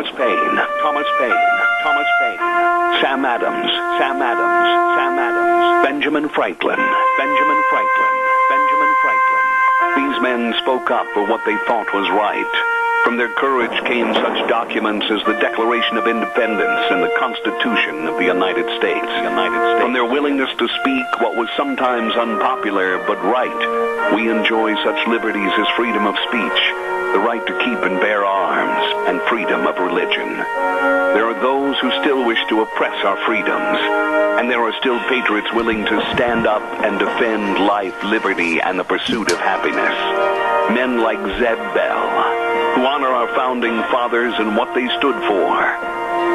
Thomas Paine, Thomas Paine, Thomas Paine, Sam Adams, Sam Adams, Sam Adams, Benjamin Franklin, Benjamin Franklin, Benjamin Franklin. These men spoke up for what they thought was right. From their courage came such documents as the Declaration of Independence and the Constitution of the United States. From their willingness to speak what was sometimes unpopular but right, we enjoy such liberties as freedom of speech, the right to keep and bear arms, and freedom of religion. There are those who still wish to oppress our freedoms, and there are still patriots willing to stand up and defend life, liberty, and the pursuit of happiness. Men like Zeb Bell, who honor our founding fathers and what they stood for.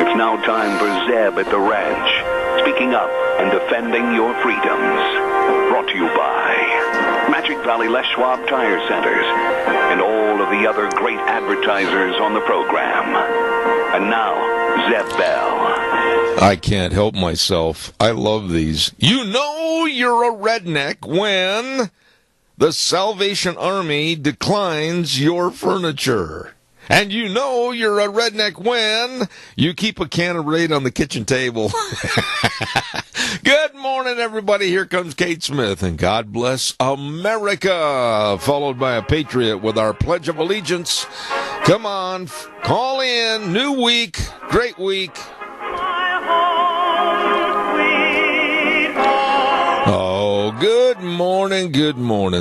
It's now time for Zeb at the ranch, speaking up and defending your freedoms. Brought to you by Magic Valley Les Schwab Tire Centers and all of the other great advertisers on the program. And now, Zeb Bell. I can't help myself. I love these. You know you're a redneck when the Salvation Army declines your furniture. And you know you're a redneck when you keep a can of Raid on the kitchen table. Good morning, everybody. Here comes Kate Smith, and God bless America, followed by a Patriot with our Pledge of Allegiance. Come on, call in. New week, great week. Oh, good morning.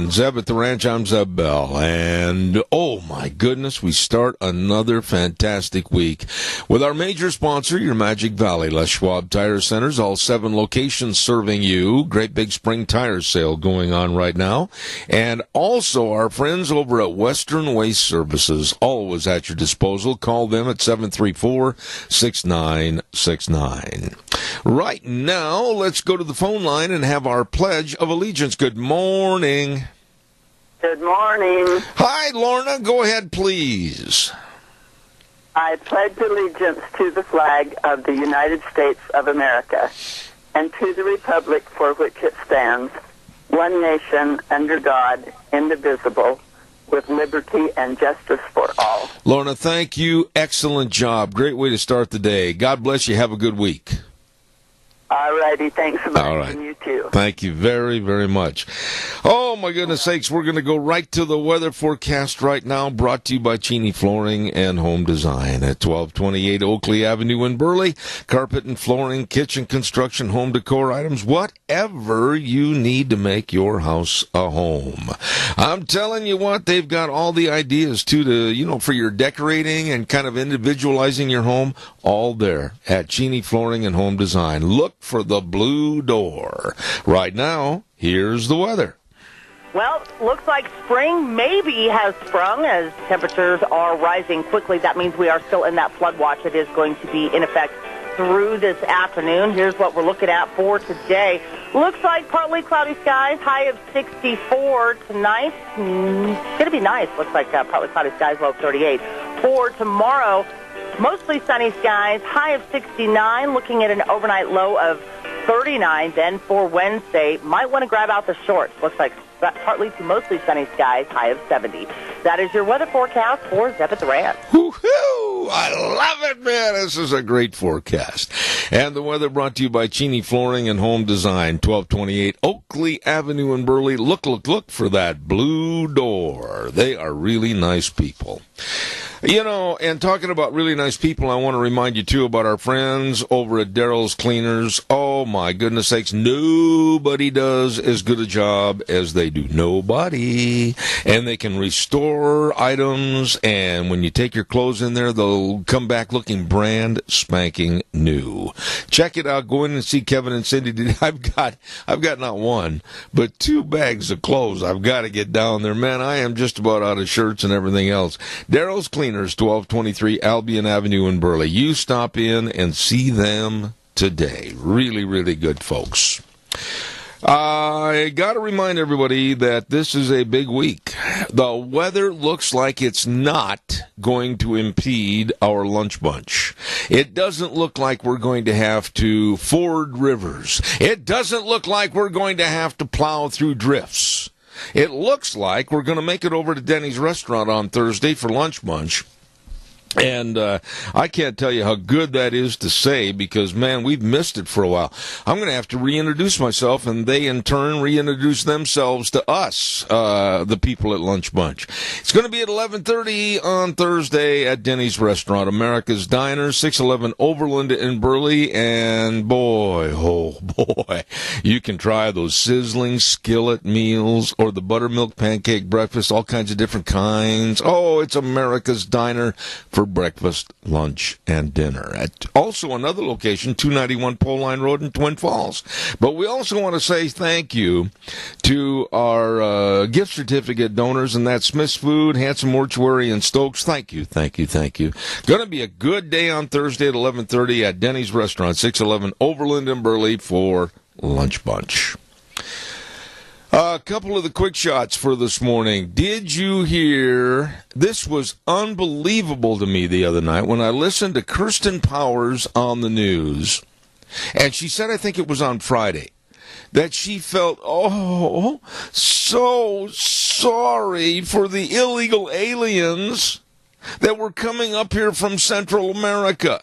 Zeb at the Ranch, I'm Zeb Bell. And, oh my goodness, we start another fantastic week with our major sponsor, your Magic Valley Les Schwab Tire Centers, all 7 locations serving you. Great big spring tire sale going on right now. And also our friends over at Western Waste Services, always at your disposal. Call them at 734-6969. Right now, let's go to the phone line and have our Pledge of Allegiance. Good morning. Good morning. Hi, Lorna. Go ahead, please. I pledge allegiance to the flag of the United States of America and to the republic for which it stands, one nation, under God, indivisible, with liberty and justice for all. Lorna, thank you. Excellent job. Great way to start the day. God bless you. Have a good week. All righty. Thanks so much. All right. And you too. Thank you very, very much. Oh, my goodness sakes. We're going to go right to the weather forecast right now, brought to you by Cheney Flooring and Home Design at 1228 Oakley Avenue in Burley. Carpet and flooring, kitchen construction, home decor items, whatever you need to make your house a home. I'm telling you what, they've got all the ideas, too, for your decorating and kind of individualizing your home, all there at Cheney Flooring and Home Design. Look for the blue door. Right now, here's the weather. Well, looks like spring maybe has sprung as temperatures are rising quickly. That means we are still in that flood watch. It is going to be in effect through this afternoon. Here's what we're looking at for today. Looks like partly cloudy skies, high of 64 tonight. It's going to be nice. Looks like partly cloudy skies, low of 38. For tomorrow, mostly sunny skies, high of 69, looking at an overnight low of 39. Then for Wednesday, might want to grab out the shorts. Looks like partly to mostly sunny skies, high of 70. That is your weather forecast for Zeb at the Ranch. Woo-hoo! I love it, man. This is a great forecast. And the weather brought to you by Cheney Flooring and Home Design, 1228 Oakley Avenue in Burley. Look for that blue door. They are really nice people. And talking about really nice people, I want to remind you, too, about our friends over at Daryl's Cleaners. Oh, my goodness sakes, nobody does as good a job as they do. Nobody. And they can restore items, and when you take your clothes in there, they'll come back looking brand spanking new. Check it out. Go in and see Kevin and Cindy. I've got not one, but 2 bags of clothes I've got to get down there. Man, I am just about out of shirts and everything else. Daryl's Cleaners, 1223 Albion Avenue in Burley. You stop in and see them today. Really, really good folks. I got to remind everybody that this is a big week. The weather looks like it's not going to impede our lunch bunch. It doesn't look like we're going to have to ford rivers. It doesn't look like we're going to have to plow through drifts. It looks like we're going to make it over to Denny's restaurant on Thursday for lunch bunch. And I can't tell you how good that is to say because, man, we've missed it for a while. I'm going to have to reintroduce myself, and they, in turn, reintroduce themselves to us, the people at Lunch Bunch. It's going to be at 11:30 on Thursday at Denny's Restaurant, America's Diner, 611 Overland in Burley. And boy, oh boy, you can try those sizzling skillet meals or the buttermilk pancake breakfast, all kinds of different kinds. Oh, it's America's Diner for breakfast, lunch, and dinner. At also another location, 291 Pole Line Road in Twin Falls. But we also want to say thank you to our gift certificate donors, and that's Smith's Food, Handsome Mortuary, and Stokes. Thank you, thank you, thank you. Going to be a good day on Thursday at 11:30 at Denny's Restaurant, 611 Overland in Burley for Lunch Bunch. A couple of the quick shots for this morning. Did you hear? This was unbelievable to me the other night when I listened to Kirsten Powers on the news. And she said, I think it was on Friday, that she felt, so sorry for the illegal aliens that were coming up here from Central America.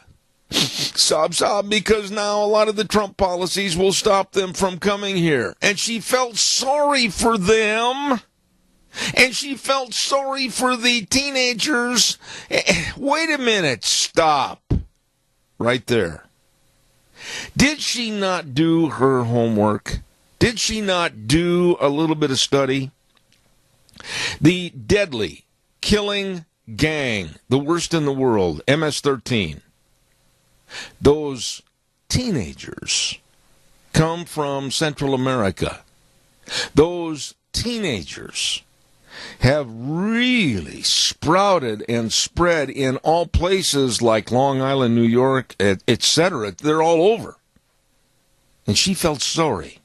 Sob, sob, because now a lot of the Trump policies will stop them from coming here. And she felt sorry for them. And she felt sorry for the teenagers. Wait a minute. Stop. Right there. Did she not do her homework? Did she not do a little bit of study? The deadly, killing gang, the worst in the world, MS-13. Those teenagers come from Central America. Those teenagers have really sprouted and spread in all places like Long Island, New York, etc. They're all over. And she felt sorry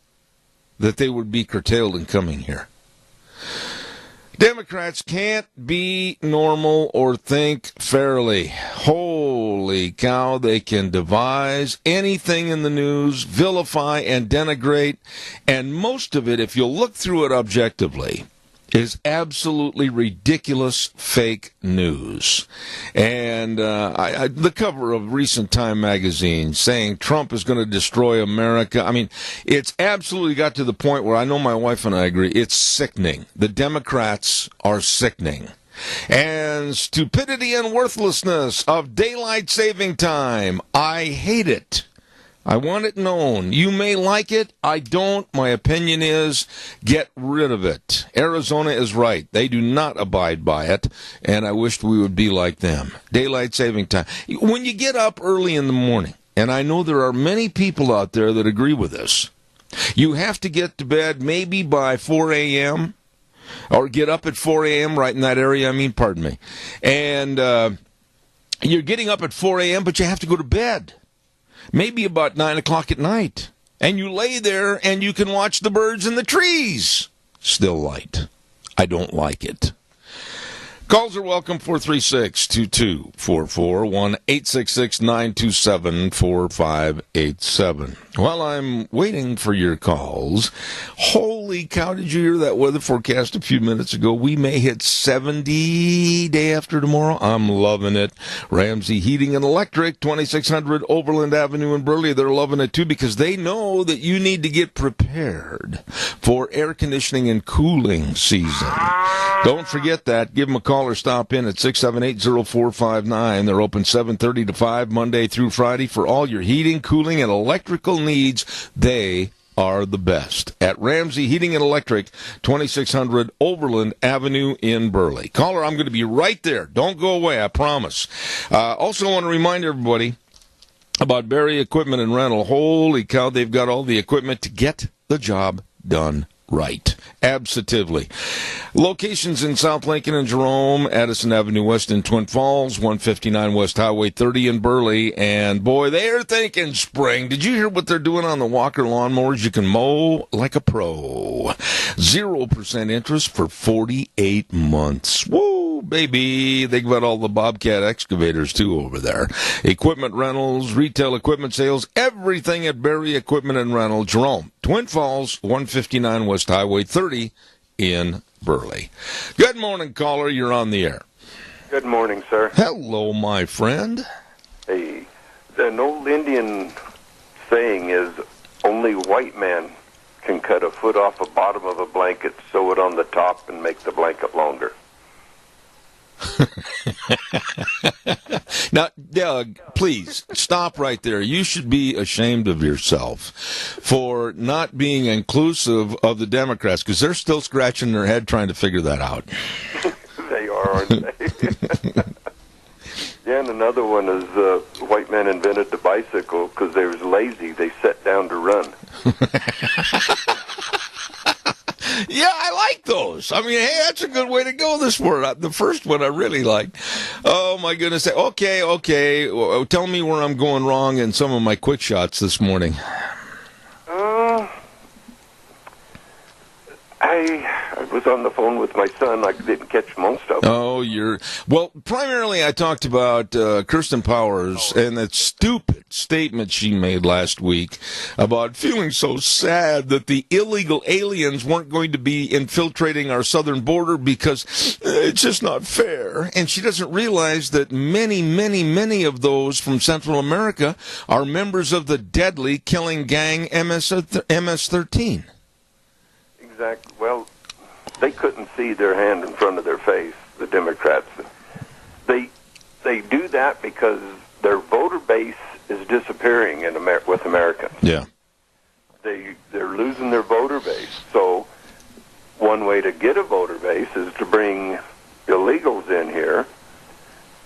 that they would be curtailed in coming here. Democrats can't be normal or think fairly. Holy cow, they can devise anything in the news, vilify and denigrate, and most of it, if you'll look through it objectively, is absolutely ridiculous fake news. And the cover of Recent Time magazine saying Trump is going to destroy America. I mean, it's absolutely got to the point where I know my wife and I agree. It's sickening. The Democrats are sickening. And stupidity and worthlessness of daylight saving time. I hate it. I want it known. You may like it. I don't. My opinion is get rid of it. Arizona is right. They do not abide by it, and I wished we would be like them. Daylight saving time. When you get up early in the morning, and I know there are many people out there that agree with this, you have to get to bed maybe by 4 a.m., or get up at 4 a.m. right in that area. Pardon me. And you're getting up at 4 a.m., but you have to go to bed. Maybe about 9 o'clock at night. And you lay there and you can watch the birds in the trees. Still light. I don't like it. Calls are welcome, 436-2244, 1-866-927-4587. While I'm waiting for your calls, holy cow, did you hear that weather forecast a few minutes ago? We may hit 70 day after tomorrow. I'm loving it. Ramsey Heating and Electric, 2600 Overland Avenue in Burley. They're loving it too because they know that you need to get prepared for air conditioning and cooling season. Don't forget that. Give them a call or stop in at 678-0459. They're open 7:30 to 5 Monday through Friday for all your heating, cooling, and electrical needs. They are the best. At Ramsey Heating and Electric, 2600 Overland Avenue in Burley. Caller, I'm going to be right there. Don't go away, I promise. Also want to remind everybody about Barry Equipment and Rental. Holy cow, they've got all the equipment to get the job done right. Absolutely. Locations in South Lincoln and Jerome, Addison Avenue West in Twin Falls, 159 West Highway 30 in Burley. And boy, they're thinking spring. Did you hear what they're doing on the Walker lawnmowers? You can mow like a pro. 0% interest for 48 months. Woo, baby. They got all the Bobcat excavators too over there. Equipment rentals, retail equipment sales, everything at Barry Equipment and Rental, Jerome, Twin Falls, 159 West Highway 30 in Burley. Good morning, caller. You're on the air. Good morning, sir. Hello, my friend. Hey, an old Indian saying is, only white man can cut a foot off the bottom of a blanket, sew it on the top, and make the blanket longer. Now, Doug, please stop right there. You should be ashamed of yourself for not being inclusive of the Democrats, because they're still scratching their head trying to figure that out. They are, aren't they? Yeah, and another one is white men invented the bicycle because they was lazy. They sat down to run. Yeah, I like those. I mean, hey, that's a good way to go this morning. The first one I really liked. Oh, my goodness. Okay. Tell me where I'm going wrong in some of my quick shots this morning. I was on the phone with my son. I didn't catch most of it. Oh, well, primarily I talked about Kirsten Powers and that stupid statement she made last week about feeling so sad that the illegal aliens weren't going to be infiltrating our southern border because it's just not fair. And she doesn't realize that many of those from Central America are members of the deadly killing gang MS-13. Exactly. Well, they couldn't see their hand in front of their face, the Democrats. They do that because their voter base is disappearing with Americans. Yeah. They're losing their voter base. So one way to get a voter base is to bring illegals in here,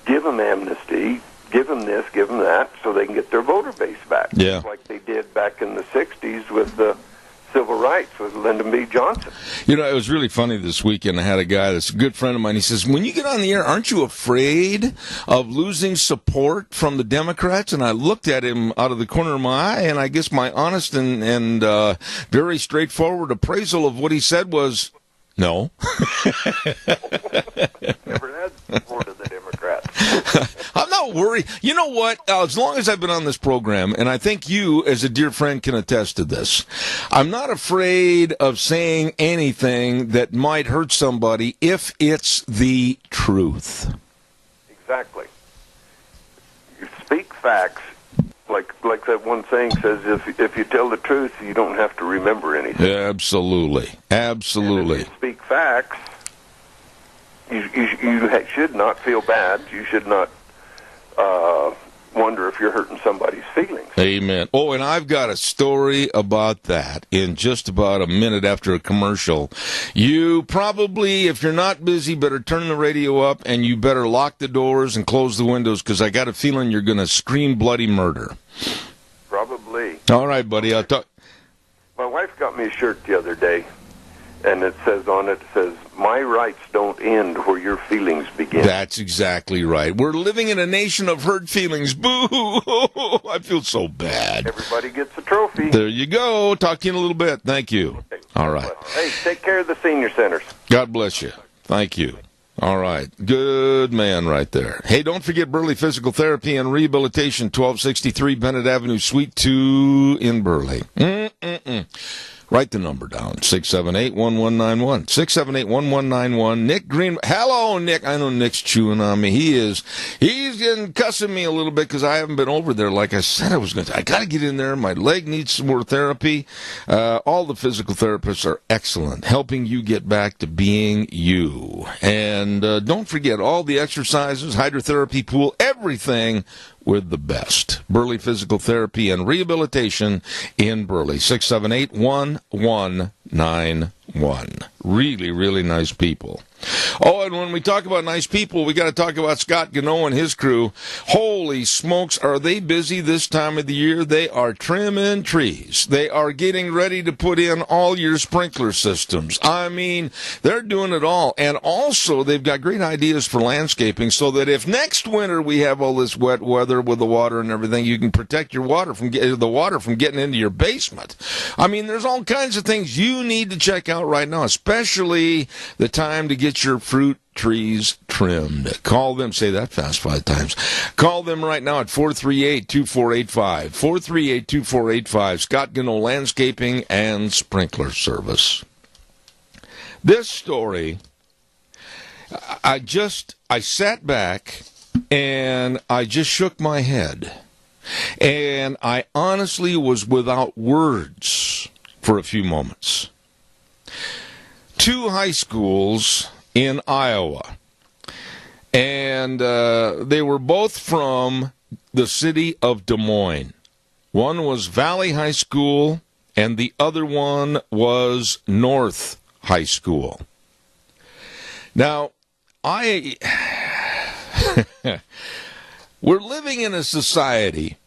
give them amnesty, give them this, give them that, so they can get their voter base back. Yeah. Like they did back in the 60s with the civil rights with Lyndon B. Johnson. You know, it was really funny this weekend. I had a guy that's a good friend of mine. He says, when you get on the air, aren't you afraid of losing support from the Democrats? And I looked at him out of the corner of my eye, and I guess my honest and very straightforward appraisal of what he said was, no. Never had support of the Democrats. I'm not worried. You know what? As long as I've been on this program, and I think you, as a dear friend, can attest to this, I'm not afraid of saying anything that might hurt somebody if it's the truth. Exactly. You speak facts, like that one saying says, if you tell the truth, you don't have to remember anything. Absolutely. And if you speak facts, you should not feel bad. You should not wonder if you're hurting somebody's feelings. Amen. Oh, and I've got a story about that in just about a minute after a commercial. You probably, if you're not busy, better turn the radio up, and you better lock the doors and close the windows, because I got a feeling you're going to scream bloody murder. Probably. All right, buddy. I'll talk. My wife got me a shirt the other day, and it says on it, my rights don't end where your feelings begin. That's exactly right. We're living in a nation of hurt feelings. Boo! I feel so bad. Everybody gets a trophy. There you go. Talk to you in a little bit. Thank you. Okay. All right. Hey, take care of the senior centers. God bless you. Thank you. All right. Good man right there. Hey, don't forget Burley Physical Therapy and Rehabilitation, 1263 Bennett Avenue, Suite 2 in Burley. Write the number down, 678-1191. 678-1191. Nick Green. Hello, Nick. I know Nick's chewing on me. He's getting cussing me a little bit because I haven't been over there like I said I was going to. I got to get in there. My leg needs some more therapy. All the physical therapists are excellent, helping you get back to being you. And don't forget all the exercises, hydrotherapy pool, everything with the best. Burley Physical Therapy and Rehabilitation in Burley. 678-1191. Really, really nice people. Oh, and when we talk about nice people, we got to talk about Scott Gano and his crew. Holy smokes, are they busy this time of the year? They are trimming trees. They are getting ready to put in all your sprinkler systems. I mean, they're doing it all. And also, they've got great ideas for landscaping so that if next winter we have all this wet weather with the water and everything, you can protect your water from the water from getting into your basement. I mean, there's all kinds of things you need to check out right now, especially the time to get your fruit trees trimmed. Call them, say that fast 5 times. Call them right now at 438-2485. 438-2485. Scott Gano Landscaping and Sprinkler Service. This story, I sat back and I just shook my head. And I honestly was without words for a few moments. 2 high schools in Iowa. And they were both from the city of Des Moines. One was Valley High School, and the other one was North High School. Now, we're living in a society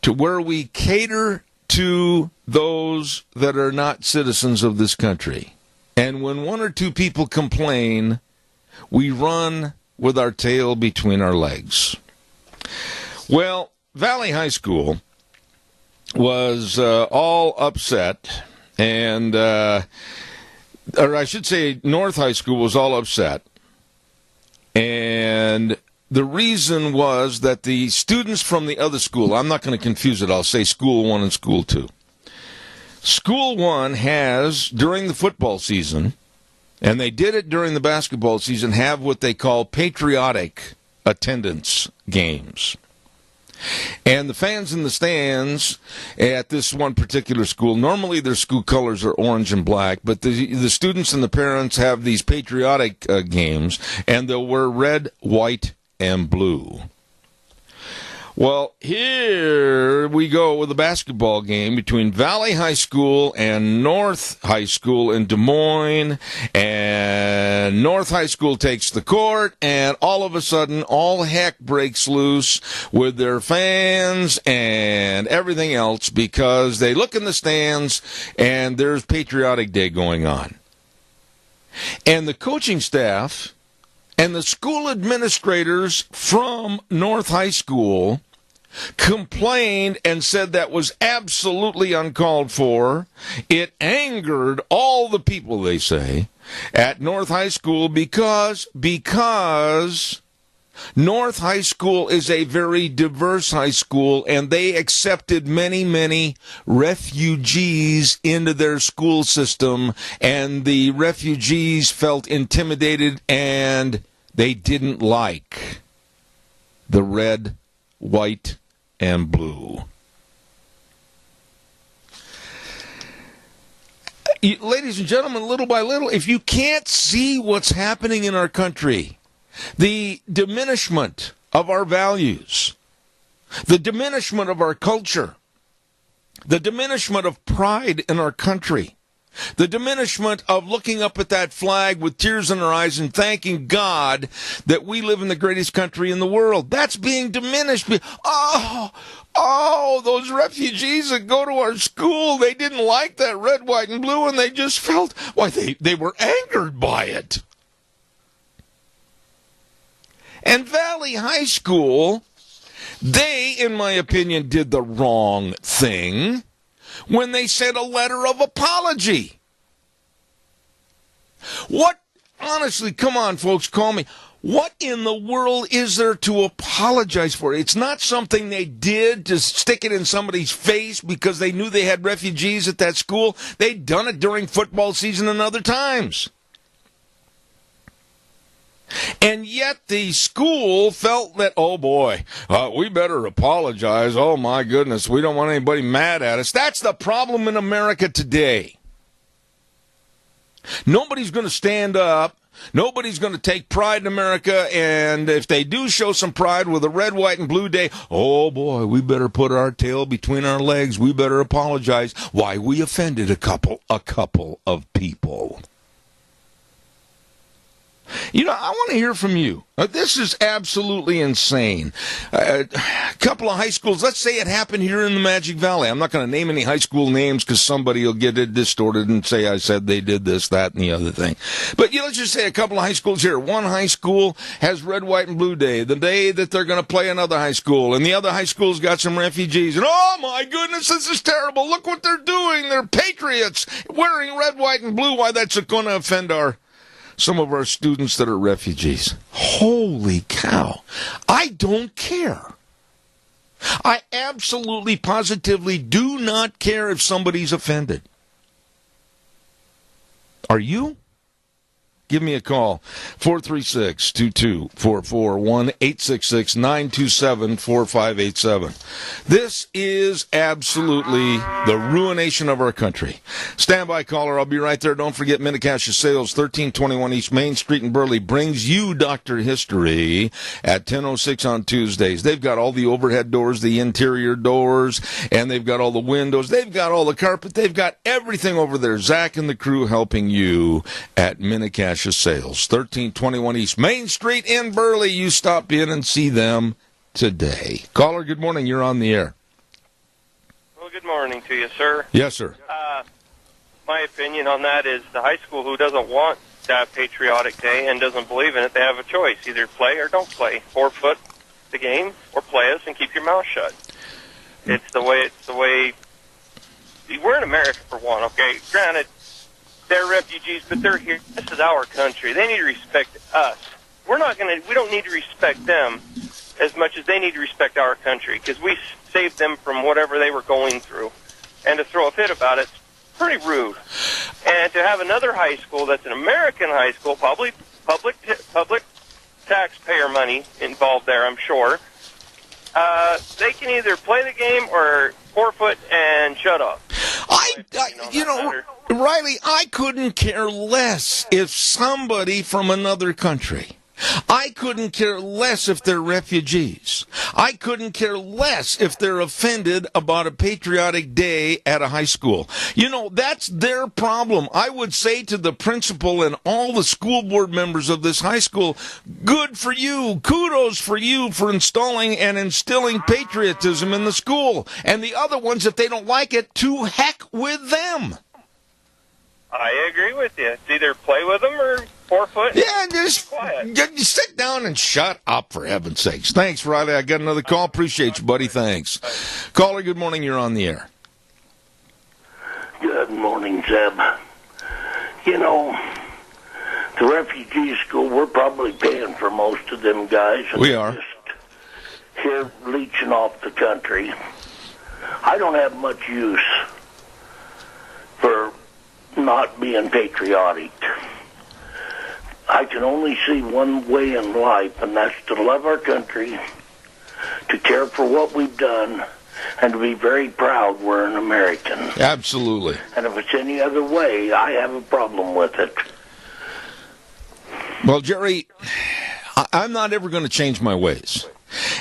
to where we cater to those that are not citizens of this country. And when 1 or 2 people complain, we run with our tail between our legs. Well, Valley High School was all upset, and, or I should say North High School was all upset. And the reason was that the students from the other school, I'm not going to confuse it, I'll say School 1 and School 2. School 1 has, during the football season, and they did it during the basketball season, have what they call patriotic attendance games. And the fans in the stands at this one particular school, normally their school colors are orange and black, but the students and the parents have these patriotic games, and they'll wear red, white, and blue. Well, here we go with a basketball game between Valley High School and North High School in Des Moines, and North High School takes the court, and all of a sudden, all heck breaks loose with their fans and everything else because they look in the stands and there's Patriotic Day going on. And the coaching staff and the school administrators from North High School complained and said that was absolutely uncalled for. It angered all the people, they say, at North High School because North High School is a very diverse high school, and they accepted many, many refugees into their school system, and the refugees felt intimidated, and they didn't like the red, white, and blue. Ladies and gentlemen, little by little, if you can't see what's happening in our country, the diminishment of our values, the diminishment of our culture, the diminishment of pride in our country, the diminishment of looking up at that flag with tears in our eyes and thanking God that we live in the greatest country in the world. That's being diminished. Oh, those refugees that go to our school, they didn't like that red, white, and blue, and they just felt, they were angered by it. And Valley High School, they, in my opinion, did the wrong thing when they sent a letter of apology. Honestly, come on, folks, call me. What in the world is there to apologize for? It's not something they did to stick it in somebody's face because they knew they had refugees at that school. They'd done it during football season and other times. And yet the school felt that, oh boy, we better apologize. Oh my goodness, we don't want anybody mad at us. That's the problem in America today. Nobody's going to stand up. Nobody's going to take pride in America. And if they do show some pride with a red, white, and blue day, oh boy, we better put our tail between our legs. We better apologize. Why, we offended a couple of people. You know, I want to hear from you. This is absolutely insane. A couple of high schools, let's say it happened here in the Magic Valley. I'm not going to name any high school names because somebody will get it distorted and say I said they did this, that, and the other thing. But let's just say a couple of high schools here. One high school has red, white, and blue day, the day that they're going to play another high school. And the other high school's got some refugees. And oh my goodness, this is terrible. Look what they're doing. They're patriots wearing red, white, and blue. Why, that's going to offend some of our students that are refugees. Holy cow. I don't care. I absolutely, positively do not care if somebody's offended. Are you? give me a call. 436-2244, 1-866-927-4587. This is absolutely the ruination of our country. Stand by, caller. I'll be right there. Don't forget Minnecasia Sales, 1321 East Main Street in Burley, brings you Dr. History at 10:06 on Tuesdays. They've got all the overhead doors, the interior doors, and they've got all the windows. They've got all the carpet. They've got everything over there. Zach and the crew helping you at Minnecasia Sales, 1321 East Main Street in Burley. You stop in and see them today. Caller, good morning. You're on the air. Well, good morning to you, sir. Yes, sir. My opinion on that is the high school who doesn't want to have Patriotic Day and doesn't believe in it, they have a choice. Either play or don't play. Forfeit the game or play us and keep your mouth shut. It's the way we're in America for one, okay? Granted, they're refugees, but they're here. This is our country. They need to respect us. We don't need to respect them as much as they need to respect our country because we saved them from whatever they were going through. And to throw a fit about it's pretty rude. And to have another high school that's an American high school, public taxpayer money involved there, I'm sure. They can either play the game or forfeit and shut up. Riley, I couldn't care less if somebody from another country. I couldn't care less if they're refugees. I couldn't care less if they're offended about a patriotic day at a high school. That's their problem. I would say to the principal and all the school board members of this high school, good for you. Kudos for you for installing and instilling patriotism in the school. And the other ones, if they don't like it, to heck with them. I agree with you. It's either play with them or forfeit. Yeah, just sit down and shut up, for heaven's sakes. Thanks, Riley. I got another call. Appreciate you, buddy. Thanks. Caller, good morning. You're on the air. Good morning, Zeb. The refugee school, we're probably paying for most of them guys. We are. Just here leeching off the country. I don't have much use for not being patriotic. I can only see one way in life, and that's to love our country, to care for what we've done, and to be very proud we're an American. Absolutely. And if it's any other way, I have a problem with it. Well, Jerry, I'm not ever going to change my ways.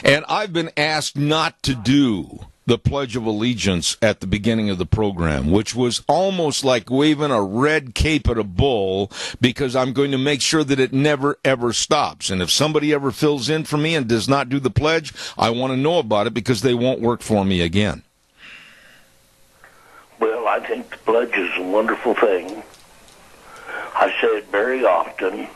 And I've been asked not to do the Pledge of Allegiance at the beginning of the program, which was almost like waving a red cape at a bull, because I'm going to make sure that it never, ever stops. And if somebody ever fills in for me and does not do the pledge, I want to know about it because they won't work for me again. Well, I think the pledge is a wonderful thing. I say it very often.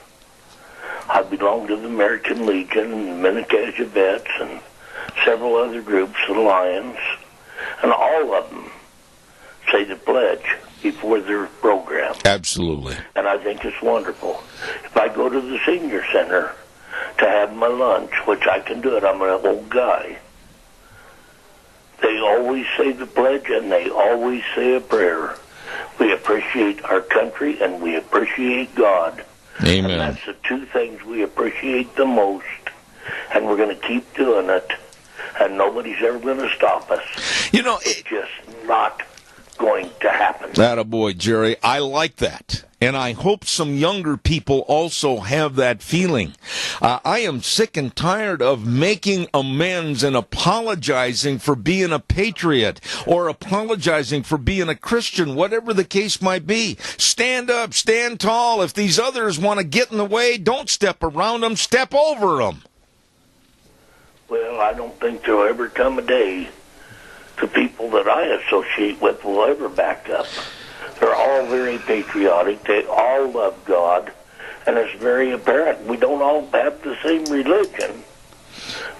I belong to the American Legion and the Minnecasia Vets and several other groups, the Lions, and all of them say the pledge before their program. Absolutely. And I think it's wonderful. If I go to the senior center to have my lunch, which I can do it, I'm an old guy, they always say the pledge and they always say a prayer. We appreciate our country and we appreciate God. Amen. And that's the two things we appreciate the most. And we're going to keep doing it. And nobody's ever going to stop us. It's just not going to happen. Attaboy, Jerry. I like that. And I hope some younger people also have that feeling. I am sick and tired of making amends and apologizing for being a patriot or apologizing for being a Christian, whatever the case might be. Stand up, stand tall. If these others want to get in the way, don't step around them, step over them. Well, I don't think there'll ever come a day the people that I associate with will ever back up. They're all very patriotic. They all love God. And it's very apparent we don't all have the same religion,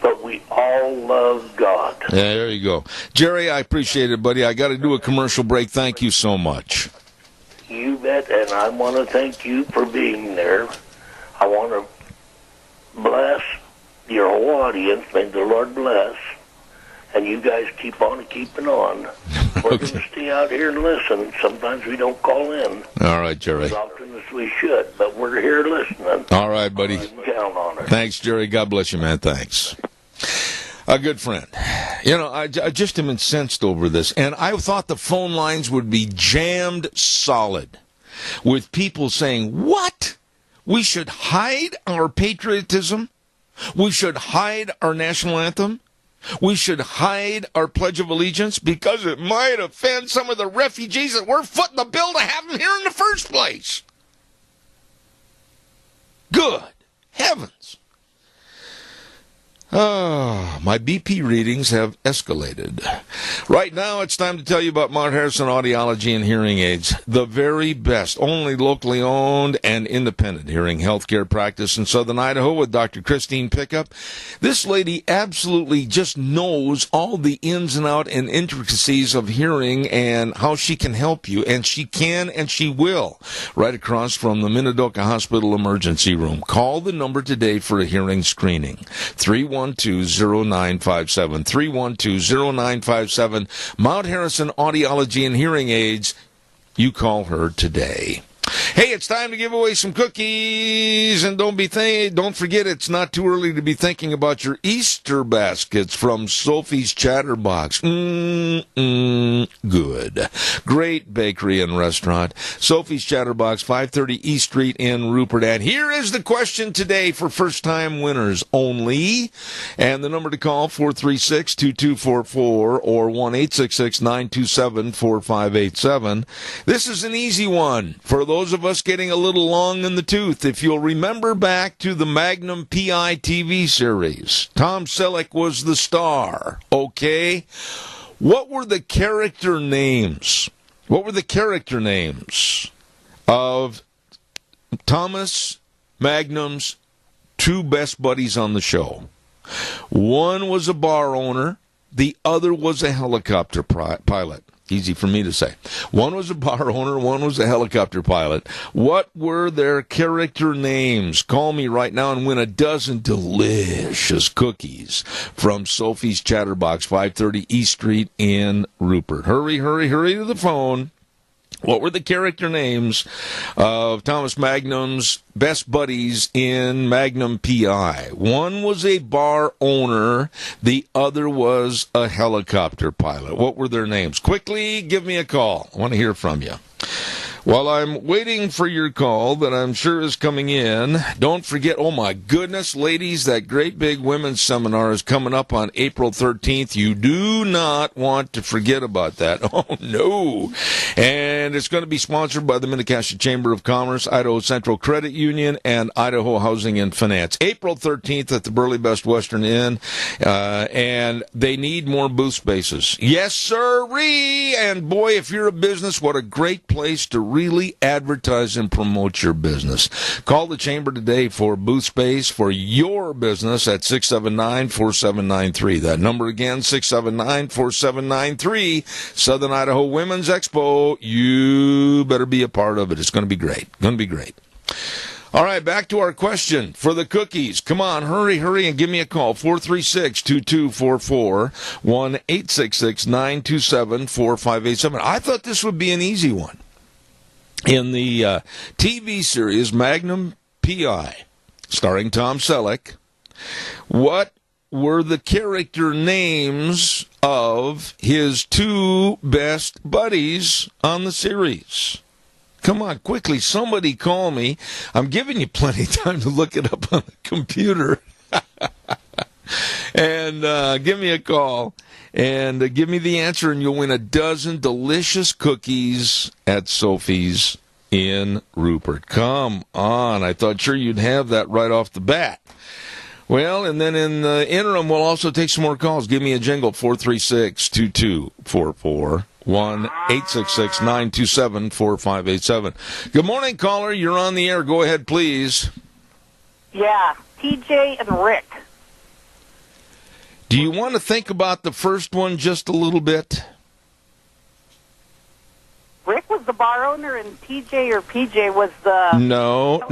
but we all love God. Yeah, there you go. Jerry, I appreciate it, buddy. I got to do a commercial break. Thank you so much. You bet, and I want to thank you for being there. I want to bless your whole audience. May the Lord bless and you guys keep on keeping on. We're going to stay out here and listen. Sometimes we don't call in All right, Jerry. as often as we should, but we're here listening. All right, buddy. You can count on it. Thanks, Jerry. God bless you, man. Thanks. A good friend. You know, I just am incensed over this, and I thought the phone lines would be jammed solid with people saying, what? We should hide our patriotism? We should hide our national anthem? We should hide our Pledge of Allegiance because it might offend some of the refugees that we're footing the bill to have them here in the first place. Good heavens. My BP readings have escalated. Right now, it's time to tell you about Mount Harrison Audiology and Hearing Aids, the very best, only locally owned and independent hearing healthcare practice in southern Idaho with Dr. Christine Pickup. This lady absolutely just knows all the ins and outs and intricacies of hearing and how she can help you, and she can and she will, right across from the Minidoka Hospital emergency room. Call the number today for a hearing screening, 312-0957, 312-0957. Mount Harrison Audiology and Hearing Aids. You call her today. Hey, it's time to give away some cookies, and don't forget it's not too early to be thinking about your Easter baskets from Sophie's Chatterbox. Good. Great bakery and restaurant. Sophie's Chatterbox, 530 East Street in Rupert. And here is the question today for first-time winners only. And the number to call, 436-2244 or 1-866-927-4587. This is an easy one for those of us getting a little long in the tooth. If you'll remember back to the Magnum PI TV series, Tom Selleck was the star, okay? What were the character names? What were the character names of Thomas Magnum's two best buddies on the show? One was a bar owner. The other was a helicopter pilot. Easy for me to say. One was a bar owner, one was a helicopter pilot. What were their character names? Call me right now and win a dozen delicious cookies from Sophie's Chatterbox, 530 East Street in Rupert. Hurry, hurry, hurry to the phone. What were the character names of Thomas Magnum's best buddies in Magnum PI? One was a bar owner. The other was a helicopter pilot. What were their names? Quickly, give me a call. I want to hear from you. While I'm waiting for your call that I'm sure is coming in, don't forget, oh my goodness, ladies, that great big women's seminar is coming up on April 13th. You do not want to forget about that. Oh, no. And it's going to be sponsored by the Mini-Cassia Chamber of Commerce, Idaho Central Credit Union, and Idaho Housing and Finance. April 13th at the Burley Best Western Inn, and they need more booth spaces. Yes, sir-ree! And boy, if you're a business, what a great place to really advertise and promote your business. Call the Chamber today for booth space for your business at 679-4793. That number again, 679-4793. Southern Idaho Women's Expo. You better be a part of it. It's going to be great. Going to be great. All right, back to our question for the cookies. Come on, hurry, hurry, and give me a call. 436-2244, 1-866-927-4587. I thought this would be an easy one. In the TV series Magnum P.I., starring Tom Selleck, what were the character names of his two best buddies on the series? Come on, quickly, somebody call me. I'm giving you plenty of time to look it up on the computer. And give me a call and give me the answer, and you'll win a dozen delicious cookies at Sophie's in Rupert. Come on. I thought sure you'd have that right off the bat. Well, and then in the interim, we'll also take some more calls. Give me a jingle, 436-2244. 1-866-927-4587. Good morning, caller. You're on the air. Go ahead, please. Yeah, TJ and Rick. Do you want to think about the first one just a little bit? Rick was was the bar owner, and TJ or PJ was the... No.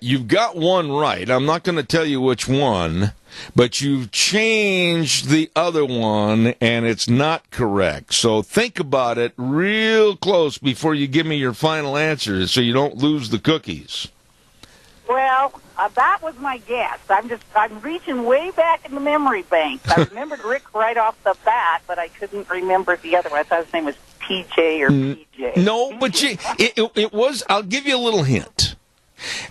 You've got one right. I'm not going to tell you which one, but you've changed the other one, and it's not correct. So think about it real close before you give me your final answer so you don't lose the cookies. Well, that was my guess. I'm reaching way back in the memory bank. I remembered Rick right off the bat, but I couldn't remember the other one. I thought his name was PJ or PJ. No, but it was, I'll give you a little hint.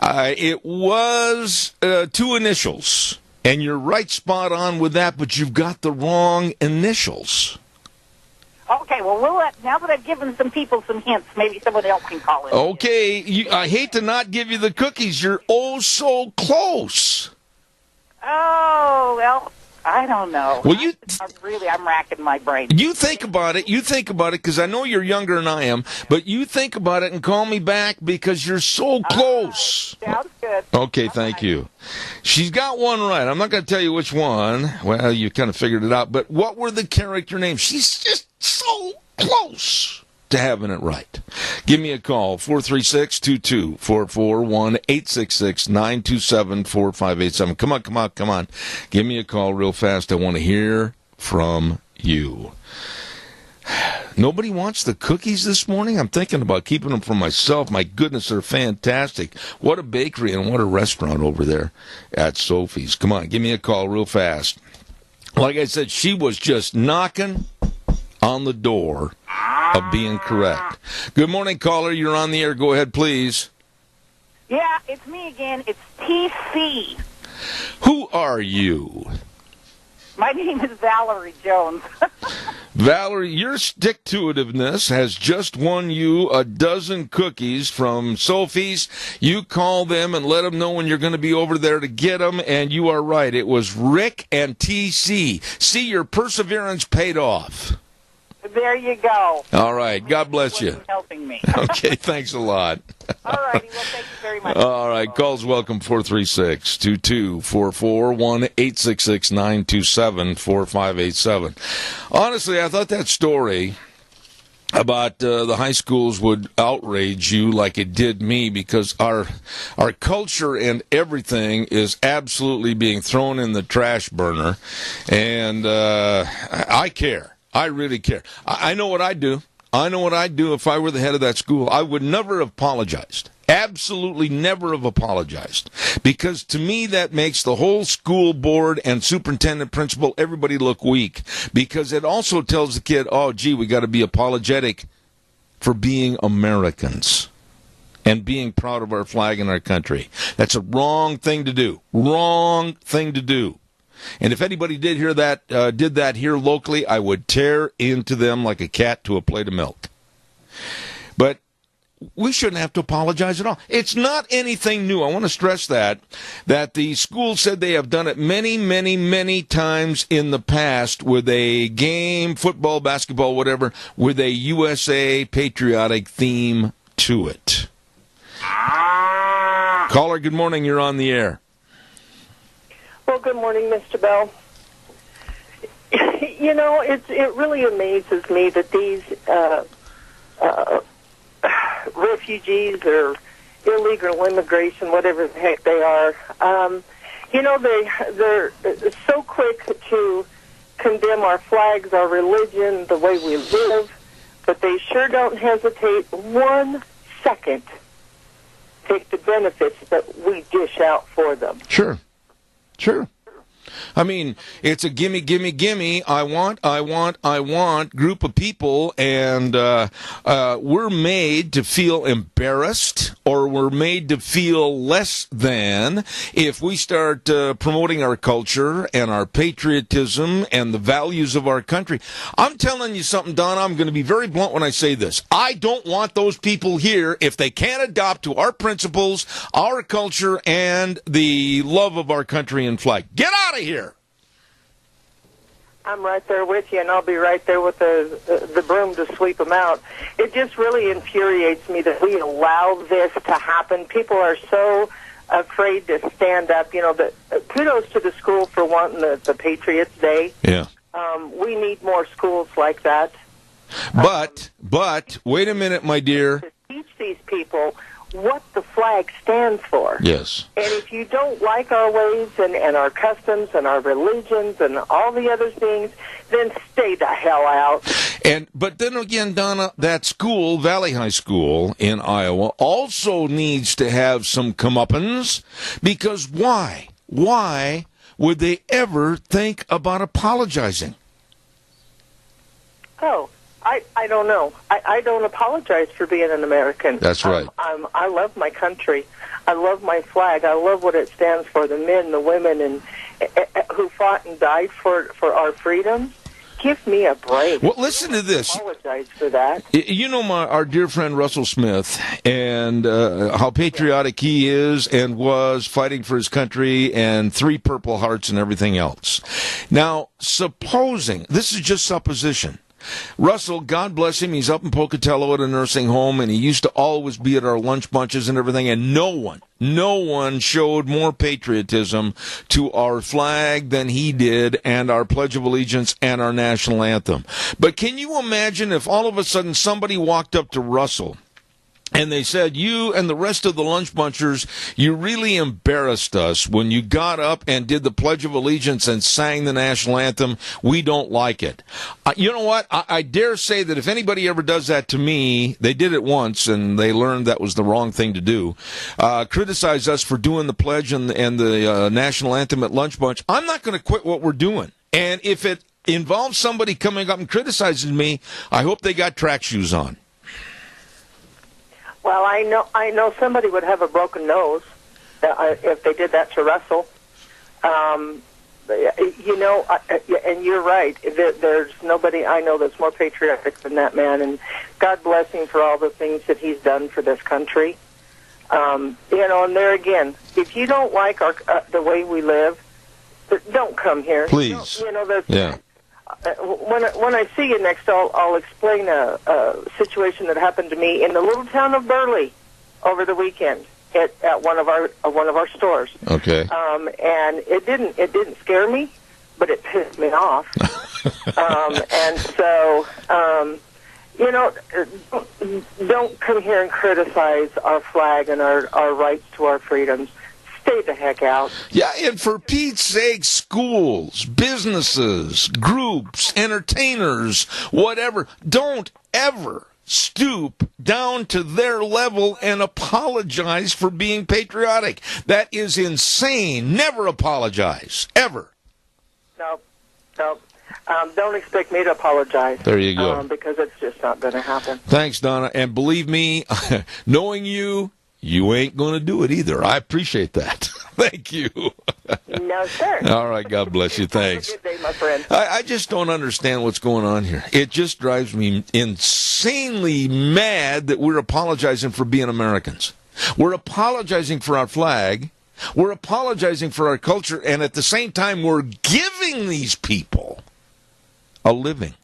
It was 2 initials, and you're right spot on with that, but you've got the wrong initials. Okay, well, now that I've given some people some hints, maybe someone else can call it. Okay, I hate to not give you the cookies. You're oh so close. Oh, well, I don't know. Well, I'm racking my brain. You think about it, because I know you're younger than I am, but you think about it and call me back because you're so close. Sounds good. Okay, thank you. She's got one right. I'm not going to tell you which one. Well, you kind of figured it out, but what were the character names? She's just so close to having it right. Give me a call, 436-2244, 1-866-927-4587. Come on. Give me a call real fast. I want to hear from you. Nobody wants the cookies this morning? I'm thinking about keeping them for myself. My goodness, they're fantastic. What a bakery and what a restaurant over there at Sophie's. Come on, give me a call real fast. Like I said, she was just knocking on the door of being correct. Good morning, caller. You're on the air. Go ahead, please. Yeah, it's me again. It's TC. Who are you? My name is Valerie Jones. Valerie, your stick-to-itiveness has just won you a dozen cookies from Sophie's. You call them and let them know when you're going to be over there to get them, and you are right. It was Rick and TC. See, your perseverance paid off. There you go. All right. God bless you. Helping me. Okay. Thanks a lot. All righty. Well, thank you very much. All right. Calls welcome, 436-2244, 1-866-927-4587. Honestly, I thought that story about the high schools would outrage you like it did me, because our culture and everything is absolutely being thrown in the trash burner, and I care. I really care. I know what I'd do. I know what I'd do if I were the head of that school. I would never have apologized. Absolutely never have apologized. Because to me, that makes the whole school board and superintendent, principal, everybody look weak. Because it also tells the kid, oh, gee, we got to be apologetic for being Americans and being proud of our flag and our country. That's a wrong thing to do. Wrong thing to do. And if anybody did that here locally, I would tear into them like a cat to a plate of milk. But we shouldn't have to apologize at all. It's not anything new. I want to stress that the school said they have done it many, many, many times in the past with a game, football, basketball, whatever, with a USA patriotic theme to it. Caller, good morning. You're on the air. Well, good morning, Mr. Bell. You know, it really amazes me that these refugees or illegal immigration, whatever the heck they are, you know, they're so quick to condemn our flags, our religion, the way we live, but they sure don't hesitate 1 second to take the benefits that we dish out for them. Sure. I mean, it's a gimme, gimme, gimme, I want group of people, and we're made to feel embarrassed, or we're made to feel less than if we start promoting our culture and our patriotism and the values of our country. I'm telling you something, Don, I'm going to be very blunt when I say this. I don't want those people here if they can't adopt to our principles, our culture, and the love of our country and flag. Get out of here! I'm right there with you, and I'll be right there with the broom to sweep them out. It just really infuriates me that we allow this to happen. People are so afraid to stand up. You know, kudos to the school for wanting the Patriots Day. Yeah. We need more schools like that. But wait a minute, my dear. To teach these people what the flag stands for. Yes. And if you don't like our ways and our customs and our religions and all the other things, then stay the hell out. But then again, Donna, that school, Valley High School in Iowa, also needs to have some comeuppance, because why? Why would they ever think about apologizing? Oh, I don't know. I don't apologize for being an American. That's right. I love my country. I love my flag. I love what it stands for, the men, the women, and who fought and died for our freedom. Give me a break. Well, listen to this. I apologize for that. You know our dear friend Russell Smith, and how patriotic he is and was, fighting for his country, and 3 Purple Hearts and everything else. Now, supposing, this is just supposition, Russell, God bless him, he's up in Pocatello at a nursing home, and he used to always be at our lunch bunches and everything, and no one showed more patriotism to our flag than he did, and our Pledge of Allegiance and our national anthem. But can you imagine if all of a sudden somebody walked up to Russell and they said, you and the rest of the lunch bunchers, you really embarrassed us when you got up and did the Pledge of Allegiance and sang the national anthem. We don't like it. You know what? I dare say that if anybody ever does that to me, they did it once and they learned that was the wrong thing to do, criticize us for doing the pledge and the national anthem at lunch bunch, I'm not going to quit what we're doing. And if it involves somebody coming up and criticizing me, I hope they got track shoes on. Well, I know somebody would have a broken nose if they did that to Russell. And you're right. There's nobody I know that's more patriotic than that man, and God bless him for all the things that he's done for this country. And there again, if you don't like the way we live, don't come here. Please. Yeah. When I see you next, I'll explain a situation that happened to me in the little town of Burley over the weekend at one of our stores. Okay. And it didn't scare me, but it pissed me off. And so don't come here and criticize our flag and our rights to our freedoms. Stay the heck out. Yeah, and for Pete's sake, schools, businesses, groups, entertainers, whatever, don't ever stoop down to their level and apologize for being patriotic. That is insane. Never apologize. Ever. No. Don't expect me to apologize. There you go. Because it's just not going to happen. Thanks, Donna. And believe me, knowing you ain't going to do it either. I appreciate that. Thank you. No, sir. All right, God bless you. Thanks. Have a good day, my friend. I just don't understand what's going on here. It just drives me insanely mad that we're apologizing for being Americans. We're apologizing for our flag. We're apologizing for our culture. And at the same time, we're giving these people a living.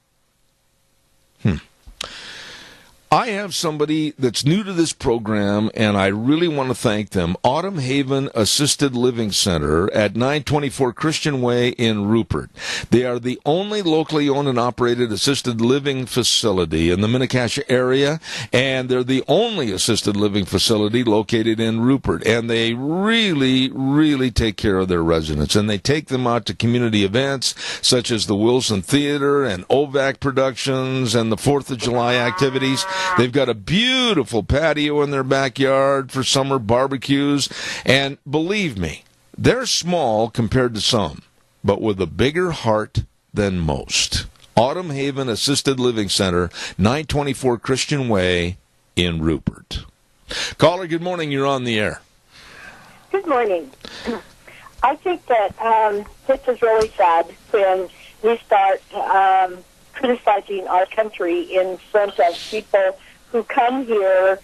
I have somebody that's new to this program, and I really want to thank them. Autumn Haven Assisted Living Center at 924 Christian Way in Rupert. They are the only locally owned and operated assisted living facility in the Mini-Cassia area, and they're the only assisted living facility located in Rupert. And they really, really take care of their residents, and they take them out to community events such as the Wilson Theater and OVAC Productions and the 4th of July activities. They've got a beautiful patio in their backyard for summer barbecues. And believe me, they're small compared to some, but with a bigger heart than most. Autumn Haven Assisted Living Center, 924 Christian Way in Rupert. Caller, good morning. You're on the air. Good morning. I think that this is really sad when we start criticizing our country in front of people who come here.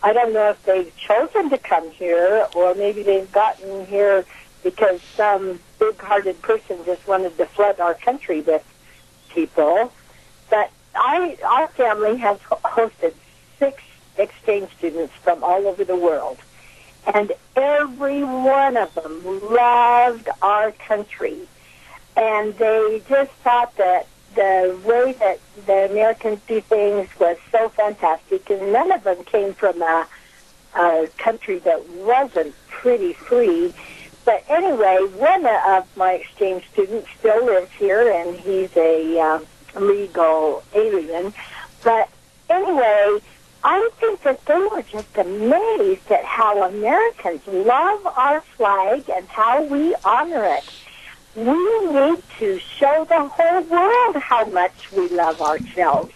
I don't know if they've chosen to come here, or maybe they've gotten here because some big-hearted person just wanted to flood our country with people. But our family has hosted 6 exchange students from all over the world, and every one of them loved our country, and they just thought that the way that the Americans do things was so fantastic, and none of them came from a country that wasn't pretty free. But anyway, one of my exchange students still lives here, and he's a legal alien. But anyway, I think that they were just amazed at how Americans love our flag and how we honor it. We need to show the whole world how much we love ourselves.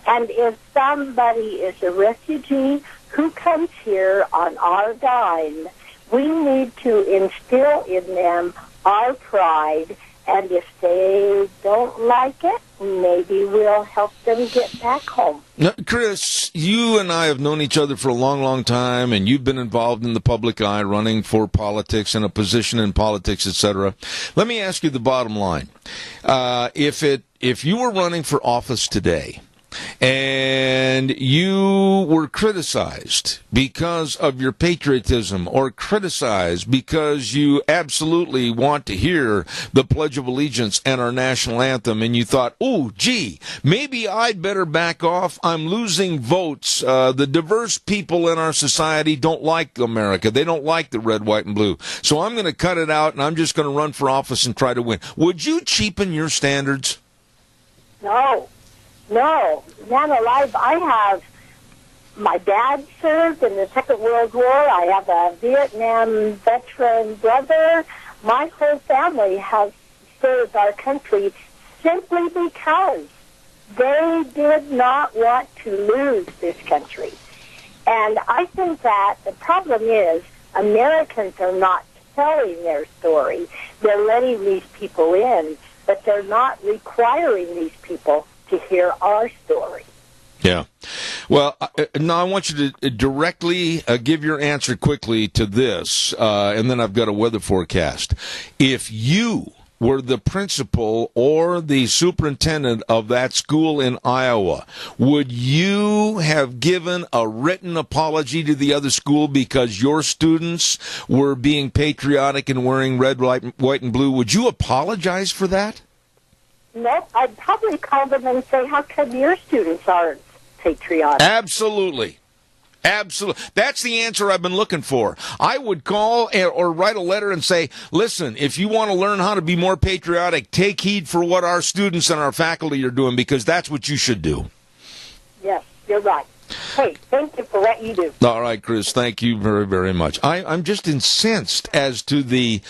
And if somebody is a refugee who comes here on our dime, we need to instill in them our pride. And if they don't like it, maybe we'll help them get back home. Now, Chris, you and I have known each other for a long, long time, and you've been involved in the public eye, running for politics and a position in politics, etc. Let me ask you the bottom line. If you were running for office today, and you were criticized because of your patriotism, or criticized because you absolutely want to hear the Pledge of Allegiance and our national anthem, and you thought, oh, gee, maybe I'd better back off. I'm losing votes. The diverse people in our society don't like America. They don't like the red, white, and blue. So I'm going to cut it out, and I'm just going to run for office and try to win. Would you cheapen your standards? No, man alive, I have, my dad served in the Second World War. I have a Vietnam veteran brother. My whole family has served our country simply because they did not want to lose this country. And I think that the problem is Americans are not telling their story. They're letting these people in, but they're not requiring these people to hear our story. Yeah. Well, now I want you to directly give your answer quickly to this, and then I've got a weather forecast. If you were the principal or the superintendent of that school in Iowa, would you have given a written apology to the other school because your students were being patriotic and wearing red, white, and blue? Would you apologize for that? Nope, I'd probably call them and say, how come your students aren't patriotic? Absolutely. That's the answer I've been looking for. I would call or write a letter and say, listen, if you want to learn how to be more patriotic, take heed for what our students and our faculty are doing, because that's what you should do. Yes, you're right. Hey, thank you for what you do. All right, Chris, thank you very, very much. I'm just incensed as to the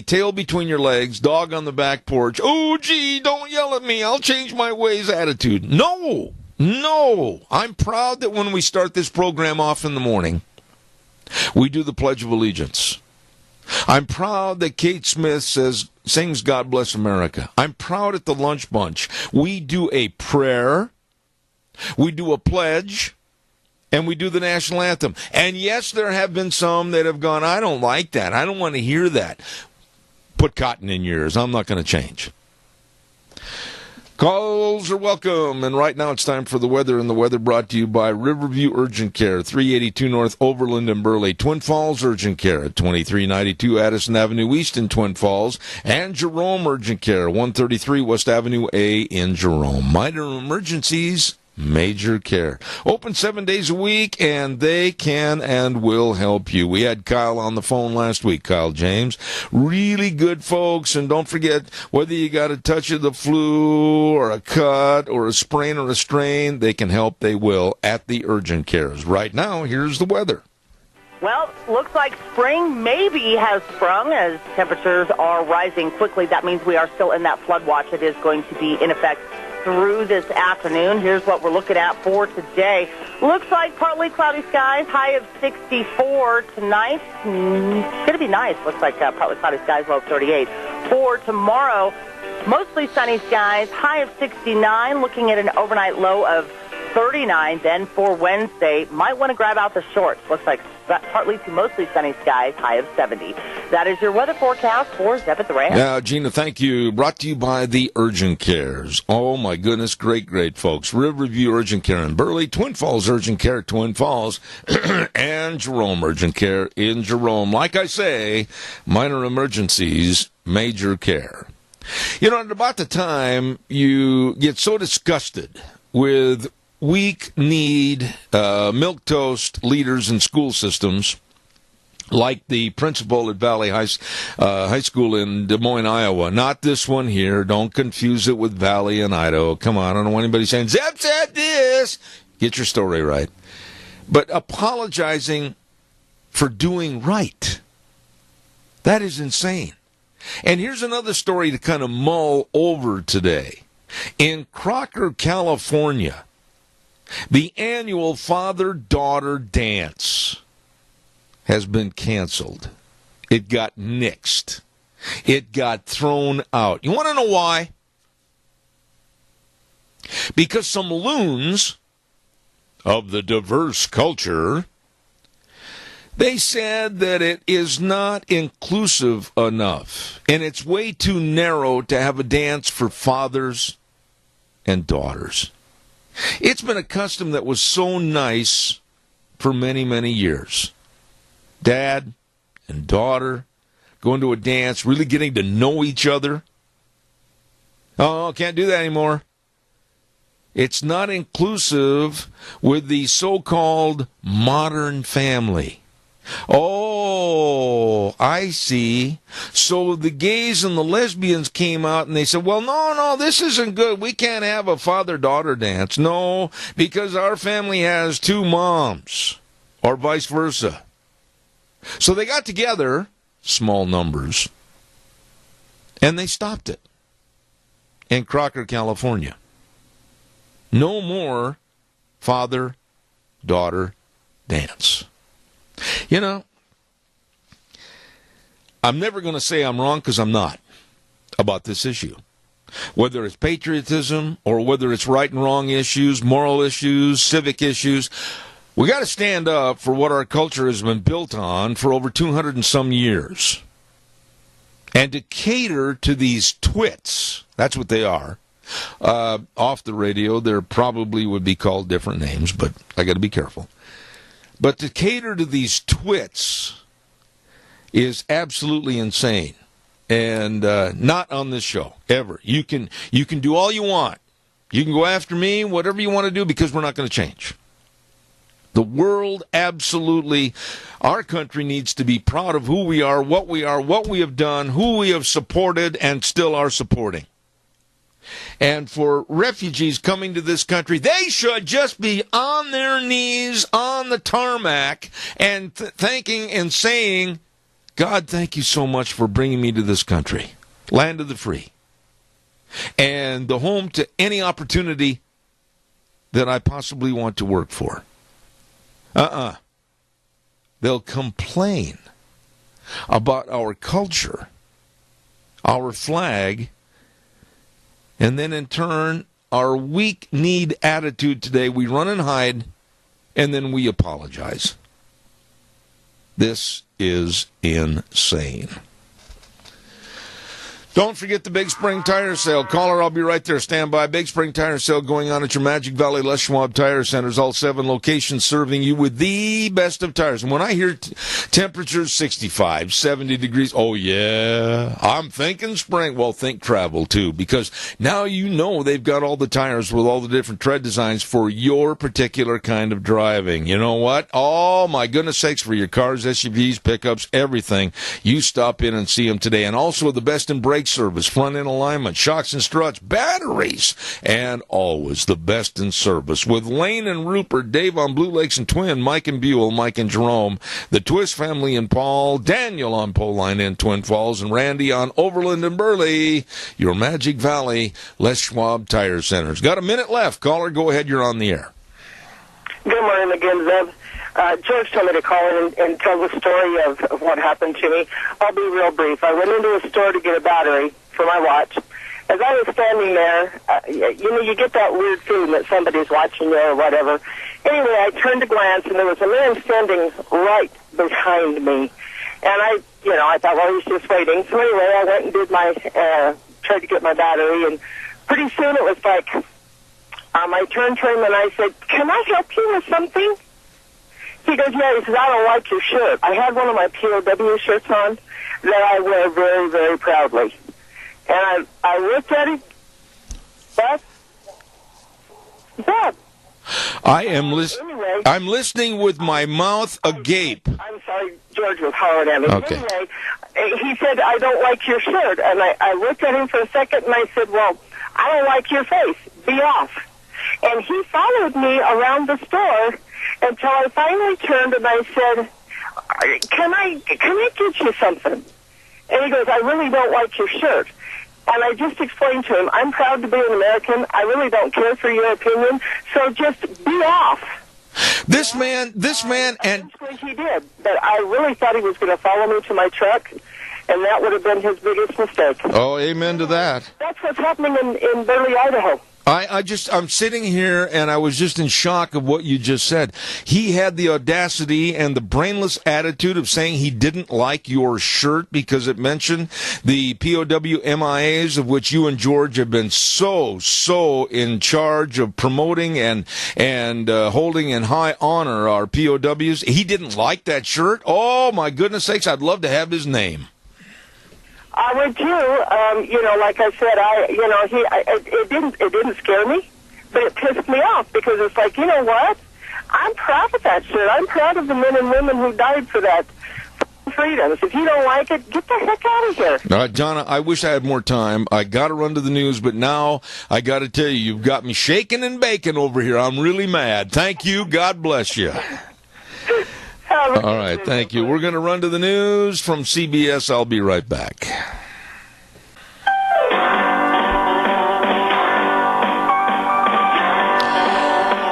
tail between your legs, dog on the back porch, oh, gee, don't yell at me, I'll change my ways attitude. No, I'm proud that when we start this program off in the morning, we do the Pledge of Allegiance. I'm proud that Kate Smith sings God Bless America. I'm proud at the lunch bunch. We do a prayer. We do a pledge, and we do the national anthem. And yes, there have been some that have gone, I don't like that. I don't want to hear that. Put cotton in your ears. I'm not going to change. Calls are welcome, and right now it's time for the weather, and the weather brought to you by Riverview Urgent Care, 382 North Overland and Burley, Twin Falls Urgent Care at 2392 Addison Avenue East in Twin Falls, and Jerome Urgent Care, 133 West Avenue A in Jerome. Minor emergencies, major care. Open 7 days a week, and they can and will help you. We had Kyle on the phone last week, Kyle James. Really good folks, and don't forget, whether you got a touch of the flu or a cut or a sprain or a strain, they can help, they will, at the urgent cares. Right now, here's the weather. Well, looks like spring maybe has sprung as temperatures are rising quickly. That means we are still in that flood watch. It is going to be in effect through this afternoon. Here's what we're looking at for today. Looks like partly cloudy skies, high of 64 tonight. It's going to be nice. Looks like partly cloudy skies, low of 38. For tomorrow, mostly sunny skies, high of 69, looking at an overnight low of 39. Then for Wednesday, might want to grab out the shorts. Looks like partly to mostly sunny skies, high of 70. That is your weather forecast for Zeb at the Ranch. Now, Gina, thank you. Brought to you by the Urgent Cares. Oh, my goodness, great folks. Riverview Urgent Care in Burley, Twin Falls Urgent Care, Twin Falls, and Jerome Urgent Care in Jerome. Like I say, minor emergencies, major care. You know, at about the time you get so disgusted with weak-kneed, milquetoast leaders in school systems, like the principal at Valley High School in Des Moines, Iowa. Not this one here. Don't confuse it with Valley and Idaho. Come on, I don't want anybody saying, Zeb said this. Get your story right. But apologizing for doing right. That is insane. And here's another story to kind of mull over today. In Crocker, California, the annual father-daughter dance has been canceled. It got nixed. It got thrown out. You want to know why? Because some loons of the diverse culture, they said that it is not inclusive enough, and it's way too narrow to have a dance for fathers and daughters. It's been a custom that was so nice for many, many years. Dad and daughter going to a dance, really getting to know each other. Oh, can't do that anymore. It's not inclusive with the so-called modern family. Oh, I see. So the gays and the lesbians came out and they said, well, no, this isn't good. We can't have a father-daughter dance. No, because our family has two moms, or vice versa. So they got together, small numbers, and they stopped it in Crocker, California. No more father-daughter dance. You know, I'm never going to say I'm wrong because I'm not about this issue. Whether it's patriotism or whether it's right and wrong issues, moral issues, civic issues, we got to stand up for what our culture has been built on for over 200 and some years. And to cater to these twits, that's what they are. Off the radio, there probably would be called different names, but I got to be careful. But to cater to these twits is absolutely insane. And not on this show, ever. You can do all you want. You can go after me, whatever you want to do, because we're not going to change. The world absolutely, our country needs to be proud of who we are, what we have done, who we have supported, and still are supporting. And for refugees coming to this country, they should just be on their knees on the tarmac and thanking and saying, God, thank you so much for bringing me to this country, land of the free, and the home to any opportunity that I possibly want to work for. They'll complain about our culture, our flag, and then in turn, our weak-kneed attitude today, we run and hide, and then we apologize. This is insane. Don't forget the Big Spring Tire Sale. Caller, I'll be right there. Stand by. Big Spring Tire Sale going on at your Magic Valley Les Schwab Tire Centers. All 7 locations serving you with the best of tires. And when I hear temperatures 65, 70 degrees, oh yeah, I'm thinking spring. Well, think travel too, because now you know they've got all the tires with all the different tread designs for your particular kind of driving. You know what? Oh my goodness sakes, for your cars, SUVs, pickups, everything. You stop in and see them today. And also the best in brake service, front end alignment, shocks and struts, batteries, and always the best in service. With Lane and Rupert, Dave on Blue Lakes and Twin, Mike and Buell, Mike and Jerome, the Twist family and Paul, Daniel on Poline in Twin Falls, and Randy on Overland and Burley. Your Magic Valley Les Schwab Tire Centers. Got a minute left. Caller, go ahead. You're on the air. Good morning again, Zeb. George told me to call in and tell the story of what happened to me. I'll be real brief. I went into a store to get a battery for my watch. As I was standing there, you get that weird feeling that somebody's watching you or whatever. Anyway, I turned to glance, and there was a man standing right behind me. And I thought, well, he's just waiting. So anyway, I went and did tried to get my battery, and pretty soon it was like, I turned to him and I said, can I help you with something? He goes, yeah. He says, I don't like your shirt. I had one of my POW shirts on that I wear very, very proudly. And I looked at him. What? What? Anyway, I'm listening with my mouth agape. I'm sorry, George was hollering at me. Okay. Anyway, he said, I don't like your shirt. And I looked at him for a second, and I said, well, I don't like your face. Be off. And he followed me around the store until I finally turned and I said, can I get you something? And he goes, I really don't like your shirt. And I just explained to him, I'm proud to be an American. I really don't care for your opinion. So just be off. This man, and he did. But I really thought he was going to follow me to my truck, and that would have been his biggest mistake. Oh, amen to that. That's what's happening in Burley, Idaho. I'm sitting here and I was just in shock of what you just said. He had the audacity and the brainless attitude of saying he didn't like your shirt because it mentioned the POW MIAs, of which you and George have been so in charge of promoting and holding in high honor our POWs. He didn't like that shirt. Oh my goodness sakes, I'd love to have his name. I would too. Like I said, it didn't scare me, but it pissed me off because it's like, you know what? I'm proud of that shit. I'm proud of the men and women who died for that freedoms. If you don't like it, get the heck out of here. All right, Donna, I wish I had more time. I got to run to the news, but now I got to tell you, you've got me shaking and baking over here. I'm really mad. Thank you. God bless you. All right, thank you. We're going to run to the news from CBS. I'll be right back.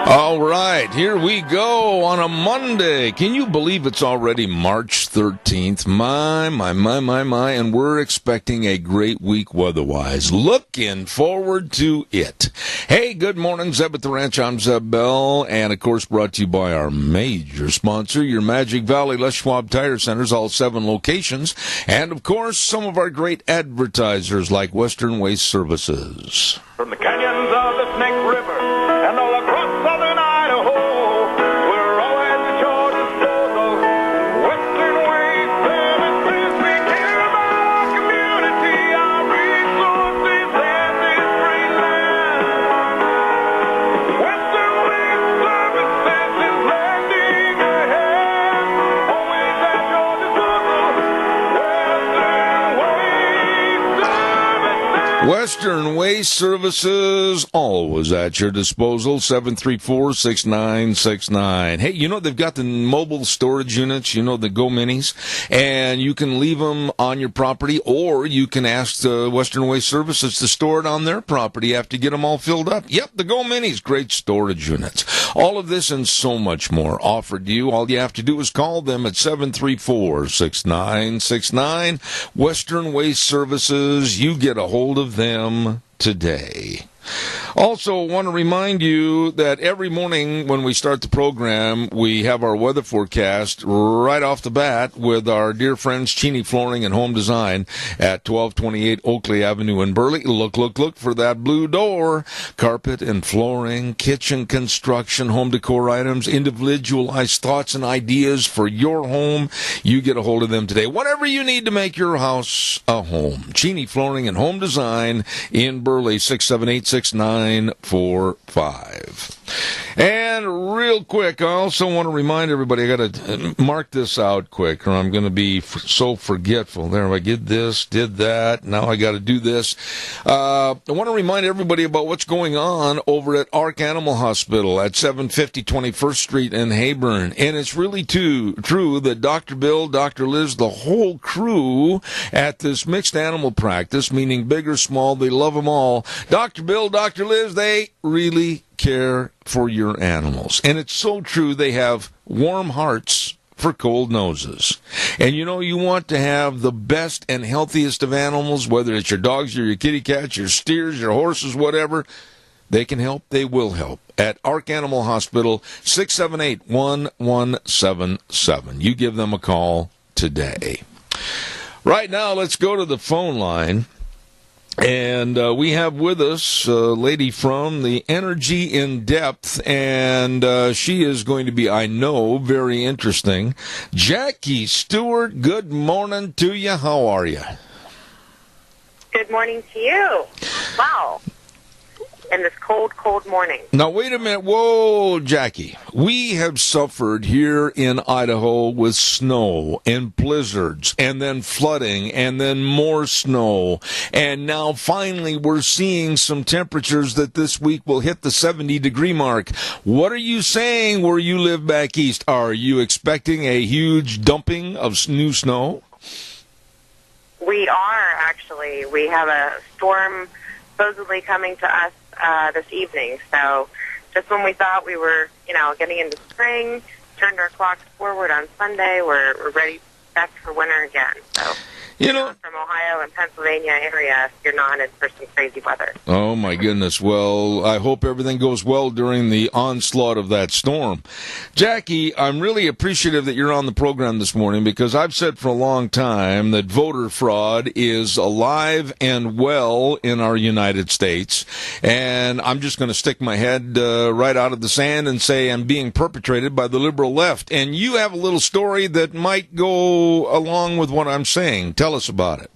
All right, here we go on a Monday. Can you believe it's already March 13th? My, and we're expecting a great week weather-wise. Looking forward to it. Hey, good morning, Zeb at the Ranch. I'm Zeb Bell, and of course brought to you by our major sponsor, your Magic Valley Les Schwab Tire Centers, all 7 locations, and of course some of our great advertisers like Western Waste Services. From the canyons of the Snake River and all across southern Idaho, we're always at your disposal. Western Waste Services, we care about our community, our resources, and this great land. Western Waste Services is lending a hand, always at your disposal. Western Waste Services, always at your disposal, 734-6969. Hey, you know, they've got the mobile storage units, you know, the Go Minis, and you can leave them on your property, or you can ask Western Waste Services to store it on their property after you get them all filled up. Yep, the Go Minis, great storage units. All of this and so much more offered to you. All you have to do is call them at 734-6969. Western Waste Services, you get a hold of them today. Also, want to remind you that every morning when we start the program, we have our weather forecast right off the bat with our dear friends Cheney Flooring and Home Design at 1228 Oakley Avenue in Burley. Look for that blue door. Carpet and flooring, kitchen construction, home decor items, individualized thoughts and ideas for your home. You get a hold of them today. Whatever you need to make your house a home. Cheney Flooring and Home Design in Burley, 678-6945. And real quick, I also want to remind everybody, I got to mark this out quick, or I'm going to be so forgetful. There, I did this, did that, now I got to do this. I want to remind everybody about what's going on over at Ark Animal Hospital at 750 21st Street in Heyburn. And it's really true that Dr. Bill, Dr. Liz, the whole crew at this mixed animal practice, meaning big or small, they love them all. Dr. Bill, Dr. Liz, they really care for your animals. And it's so true, they have warm hearts for cold noses. And you know, you want to have the best and healthiest of animals, whether it's your dogs or your kitty cats, your steers, your horses, whatever. They can help, they will help. At Ark Animal Hospital, 678-1177. You give them a call today. Right now, let's go to the phone line. And we have with us a lady from the Energy in Depth, and she is going to be, I know, very interesting. Jackie Stewart, good morning to you. How are you? Good Good morning to you. Wow. In this cold, cold morning. Now, wait a minute. Whoa, Jackie. We have suffered here in Idaho with snow and blizzards and then flooding and then more snow. And now finally we're seeing some temperatures that this week will hit the 70-degree mark. What are you saying where you live back east? Are you expecting a huge dumping of new snow? We are, actually. We have a storm supposedly coming to us this evening. So just when we thought we were, getting into spring, turned our clocks forward on Sunday, we're ready back for winter again. So, from Ohio and Pennsylvania area, you're not in for some crazy weather. Oh, my goodness. Well, I hope everything goes well during the onslaught of that storm. Jackie, I'm really appreciative that you're on the program this morning because I've said for a long time that voter fraud is alive and well in our United States. And I'm just going to stick my head right out of the sand and say I'm being perpetrated by the liberal left. And you have a little story that might go along with what I'm saying. Tell us about it.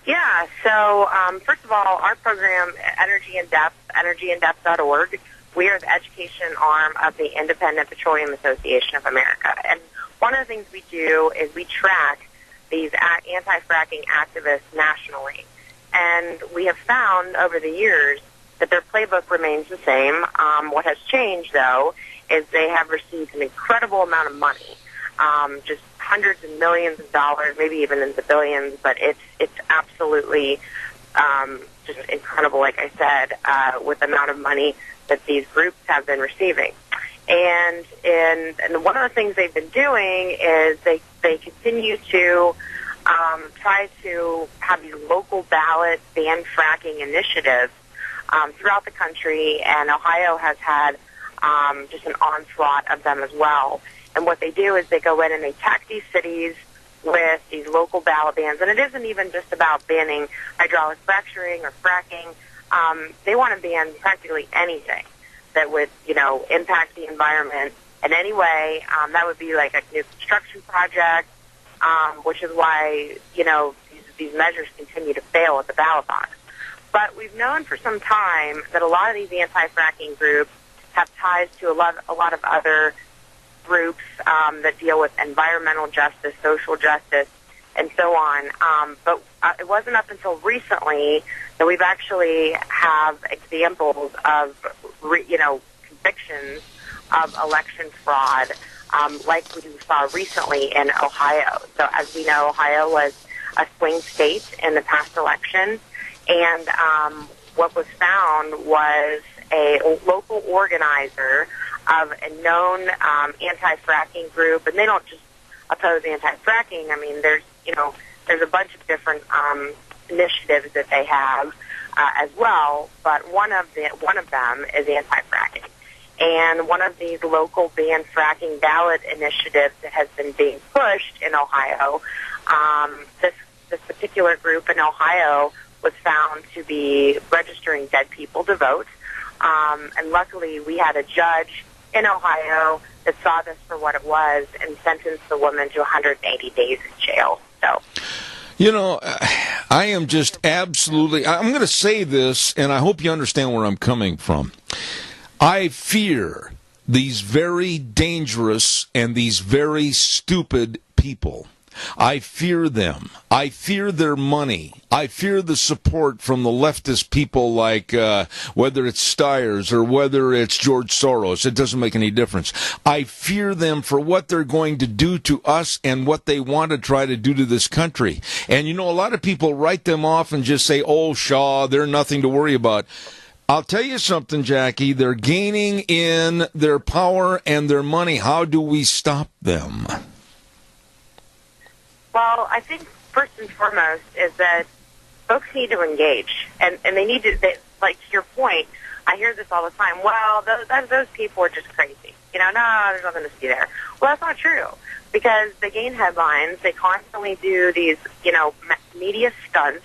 Yeah, so first of all, our program, Energy in Depth, energyindepth.org, we are the education arm of the Independent Petroleum Association of America. And one of the things we do is we track these anti-fracking activists nationally. And we have found over the years that their playbook remains the same. What has changed, though, is they have received an incredible amount of money, just hundreds of millions of dollars, maybe even into billions, but it's absolutely just incredible, like I said, with the amount of money that these groups have been receiving. And one of the things they've been doing is they continue to try to have these local ballot ban fracking initiatives throughout the country, and Ohio has had just an onslaught of them as well. And what they do is they go in and they tax these cities with these local ballot bans. And it isn't even just about banning hydraulic fracturing or fracking. They want to ban practically anything that would, impact the environment in any way. That would be like a new construction project, which is why, these measures continue to fail at the ballot box. But we've known for some time that a lot of these anti-fracking groups have ties to a lot of other groups that deal with environmental justice, social justice, and so on. But it wasn't up until recently that we've actually have examples of, convictions of election fraud, like we saw recently in Ohio. So as we know, Ohio was a swing state in the past election, and what was found was a local organizer of a known anti-fracking group, and they don't just oppose anti-fracking. I mean, there's a bunch of different initiatives that they have as well, but one of them is anti-fracking. And one of these local ban fracking ballot initiatives that has been being pushed in Ohio, this particular group in Ohio was found to be registering dead people to vote. And luckily, we had a judge in Ohio that saw this for what it was and sentenced the woman to 180 days in jail. So, I am just absolutely, I'm going to say this, and I hope you understand where I'm coming from. I fear these very dangerous and these very stupid people. I fear them. I fear their money. I fear the support from the leftist people like whether it's Stiers or whether it's George Soros. It doesn't make any difference. I fear them for what they're going to do to us and what they want to try to do to this country. And, a lot of people write them off and just say, oh, Shaw, they're nothing to worry about. I'll tell you something, Jackie. They're gaining in their power and their money. How do we stop them? Well, I think first and foremost is that folks need to engage, and they need to, like to your point, I hear this all the time, well, those people are just crazy. No, there's nothing to see there. Well, that's not true, because they gain headlines, they constantly do these, media stunts,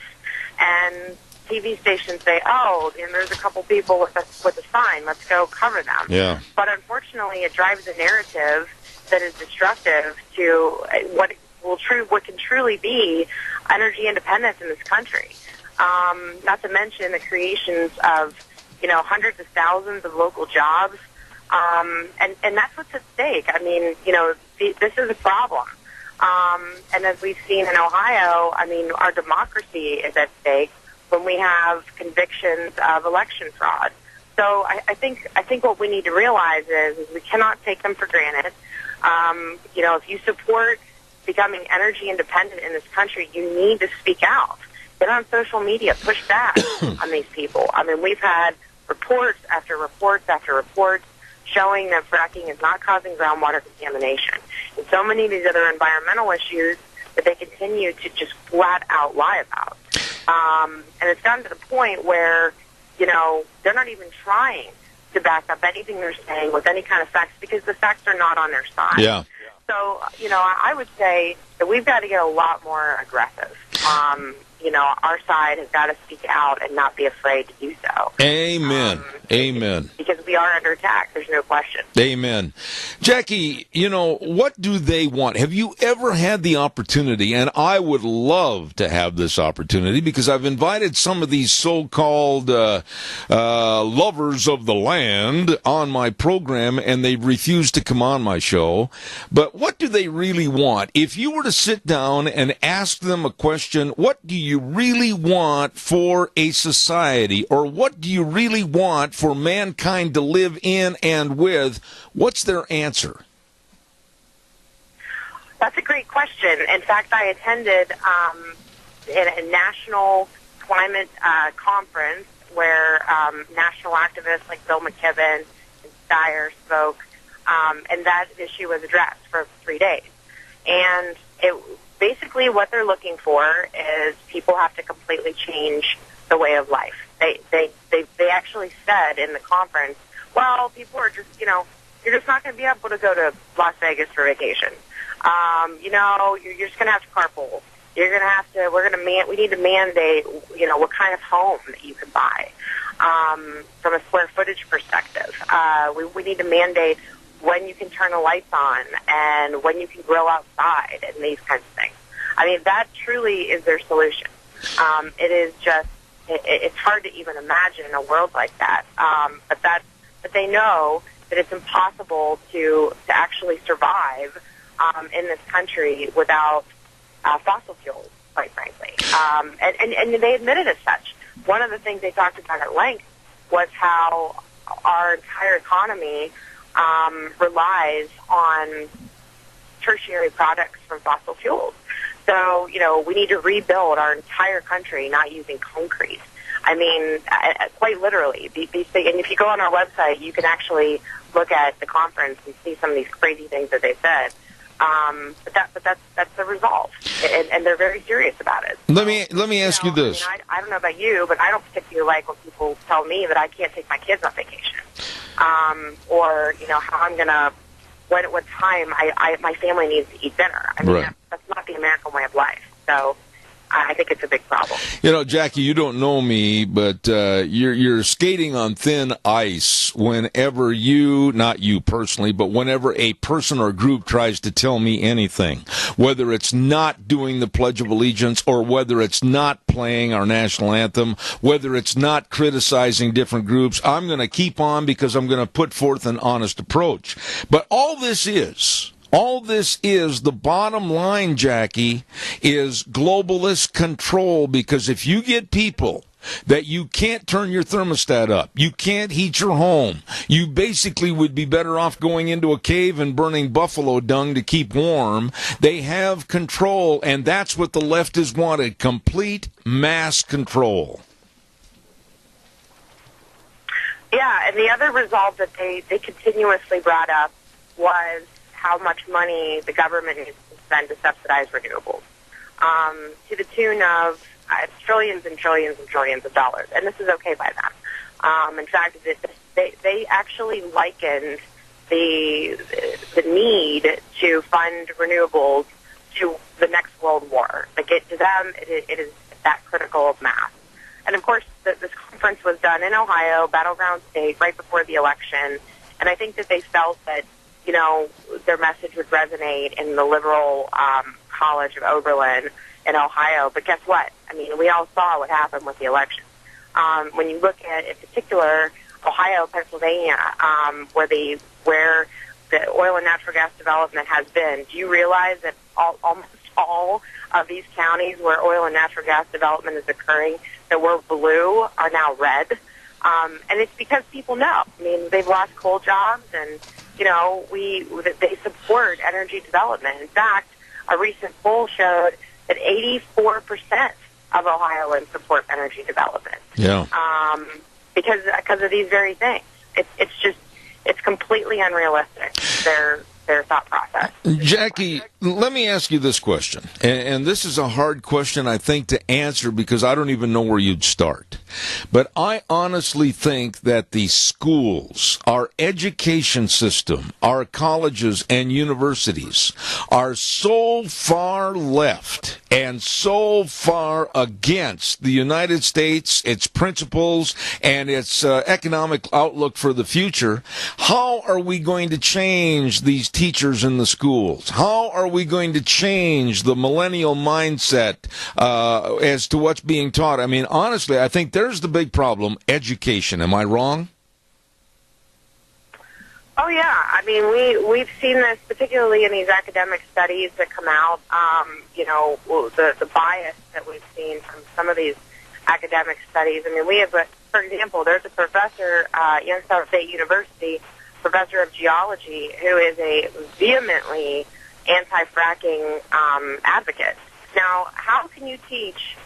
and TV stations say, oh, and there's a couple people with a sign, let's go cover them. Yeah. But unfortunately, it drives a narrative that is destructive to what what can truly be energy independence in this country. Not to mention the creations of, hundreds of thousands of local jobs. And that's what's at stake. I mean, this is a problem. And as we've seen in Ohio, I mean, our democracy is at stake when we have convictions of election fraud. So I think what we need to realize is we cannot take them for granted. If you support becoming energy independent in this country, you need to speak out. Get on social media, push back on these people. I mean, we've had reports after reports after reports showing that fracking is not causing groundwater contamination. And so many of these other environmental issues that they continue to just flat out lie about. And it's gotten to the point where, they're not even trying to back up anything they're saying with any kind of facts because the facts are not on their side. Yeah. So, I would say that we've got to get a lot more aggressive. Our side has got to speak out and not be afraid to do so. Amen. Amen. Because we are under attack. There's no question. Amen. Jackie, what do they want? Have you ever had the opportunity, and I would love to have this opportunity because I've invited some of these so-called lovers of the land on my program, and they've refused to come on my show. But what do they really want? If you were to sit down and ask them a question, what do you really want for a society, or what do you really want for mankind to live in and with, what's their answer? That's a great question. In fact, I attended a national climate conference where national activists like Bill McKibben and Steyer spoke, and that issue was addressed for 3 days. And basically what they're looking for is people have to completely change the way of life. They actually said in the conference, well, people are just, you're just not going to be able to go to Las Vegas for vacation. You're just going to have to carpool. You're going to have to, we need to mandate, what kind of home that you can buy, from a square footage perspective. We need to mandate when you can turn the lights on and when you can grill outside and these kinds of things. I mean, that truly is their solution. It is just, it's hard to even imagine a world like that. But they know that it's impossible to actually survive in this country without fossil fuels, quite frankly. And they admitted as such. One of the things they talked about at length was how our entire economy relies on tertiary products from fossil fuels. So, we need to rebuild our entire country not using concrete. I mean, quite literally. And if you go on our website, you can actually look at the conference and see some of these crazy things that they said. But that's the resolve, and they're very serious about it. Let me ask you this. I don't know about you, but I don't particularly like when people tell me that I can't take my kids on vacation, or how I'm gonna what time my family needs to eat dinner. I mean, right. That's not the American way of life. So I think it's a big problem. Jackie, you don't know me, but you're skating on thin ice whenever not you personally, but whenever a person or group tries to tell me anything, whether it's not doing the Pledge of Allegiance or whether it's not playing our national anthem, whether it's not criticizing different groups. I'm going to keep on because I'm going to put forth an honest approach. But all this is, the bottom line, Jackie, is globalist control, because if you get people that you can't turn your thermostat up, you can't heat your home, you basically would be better off going into a cave and burning buffalo dung to keep warm. They have control, and that's what the left has wanted, complete mass control. Yeah, and the other resolve that they continuously brought up was how much money the government needs to spend to subsidize renewables, to the tune of trillions and trillions and trillions of dollars. And this is okay by them. In fact, they actually likened the need to fund renewables to the next World War. To them, it is that critical of math. And of course, this conference was done in Ohio, battleground state, right before the election. And I think that they felt that their message would resonate in the liberal College of Oberlin in Ohio. But guess what? I mean, we all saw what happened with the election. When you look at, in particular, Ohio, Pennsylvania, where the oil and natural gas development has been, do you realize that almost all of these counties where oil and natural gas development is occurring that were blue are now red? And it's because people know. I mean, they've lost coal jobs, and they support energy development. In fact, a recent poll showed that 84% of Ohioans support energy development. Yeah. Because of these very things. It's completely unrealistic, their thought process. Jackie, let me ask you this question, and this is a hard question, I think, to answer because I don't even know where you'd start. But I honestly think that the schools, our education system, our colleges and universities are so far left and so far against the United States, its principles, and its economic outlook for the future. How are we going to change these teachers in the schools? How are we going to change the millennial mindset as to what's being taught? I mean, honestly, I think there's the big problem, education. Am I wrong? Oh, yeah. I mean, we've seen this particularly in these academic studies that come out. The bias that we've seen from some of these academic studies. I mean, we have, for example, there's a professor at Youngstown State University, professor of geology, who is a vehemently anti-fracking advocate. Now, how can you teach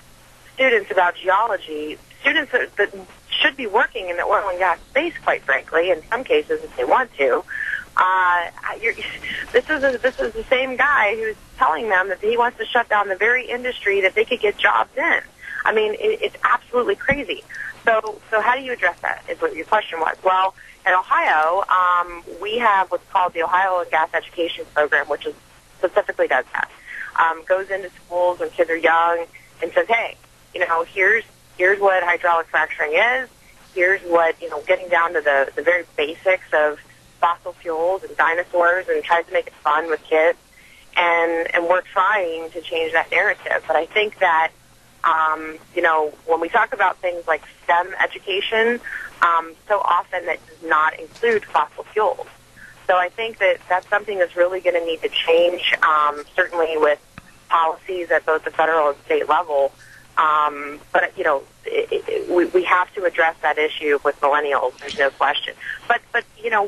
students about geology, students that should be working in the oil and gas space, quite frankly, in some cases if they want to? This is the same guy who's telling them that he wants to shut down the very industry that they could get jobs in. I mean, it's absolutely crazy. So how do you address that, is what your question was. Well, in Ohio, we have what's called the Ohio Oil and Gas Education Program, which specifically does that. Goes into schools when kids are young and says, hey, here's what hydraulic fracturing is. Here's what, getting down to the very basics of fossil fuels and dinosaurs, and tries to make it fun with kids. And we're trying to change that narrative. But I think that, when we talk about things like STEM education, so often that does not include fossil fuels. So I think that that's something that's really going to need to change, certainly with policies at both the federal and state level. But we have to address that issue with millennials. There's no question. But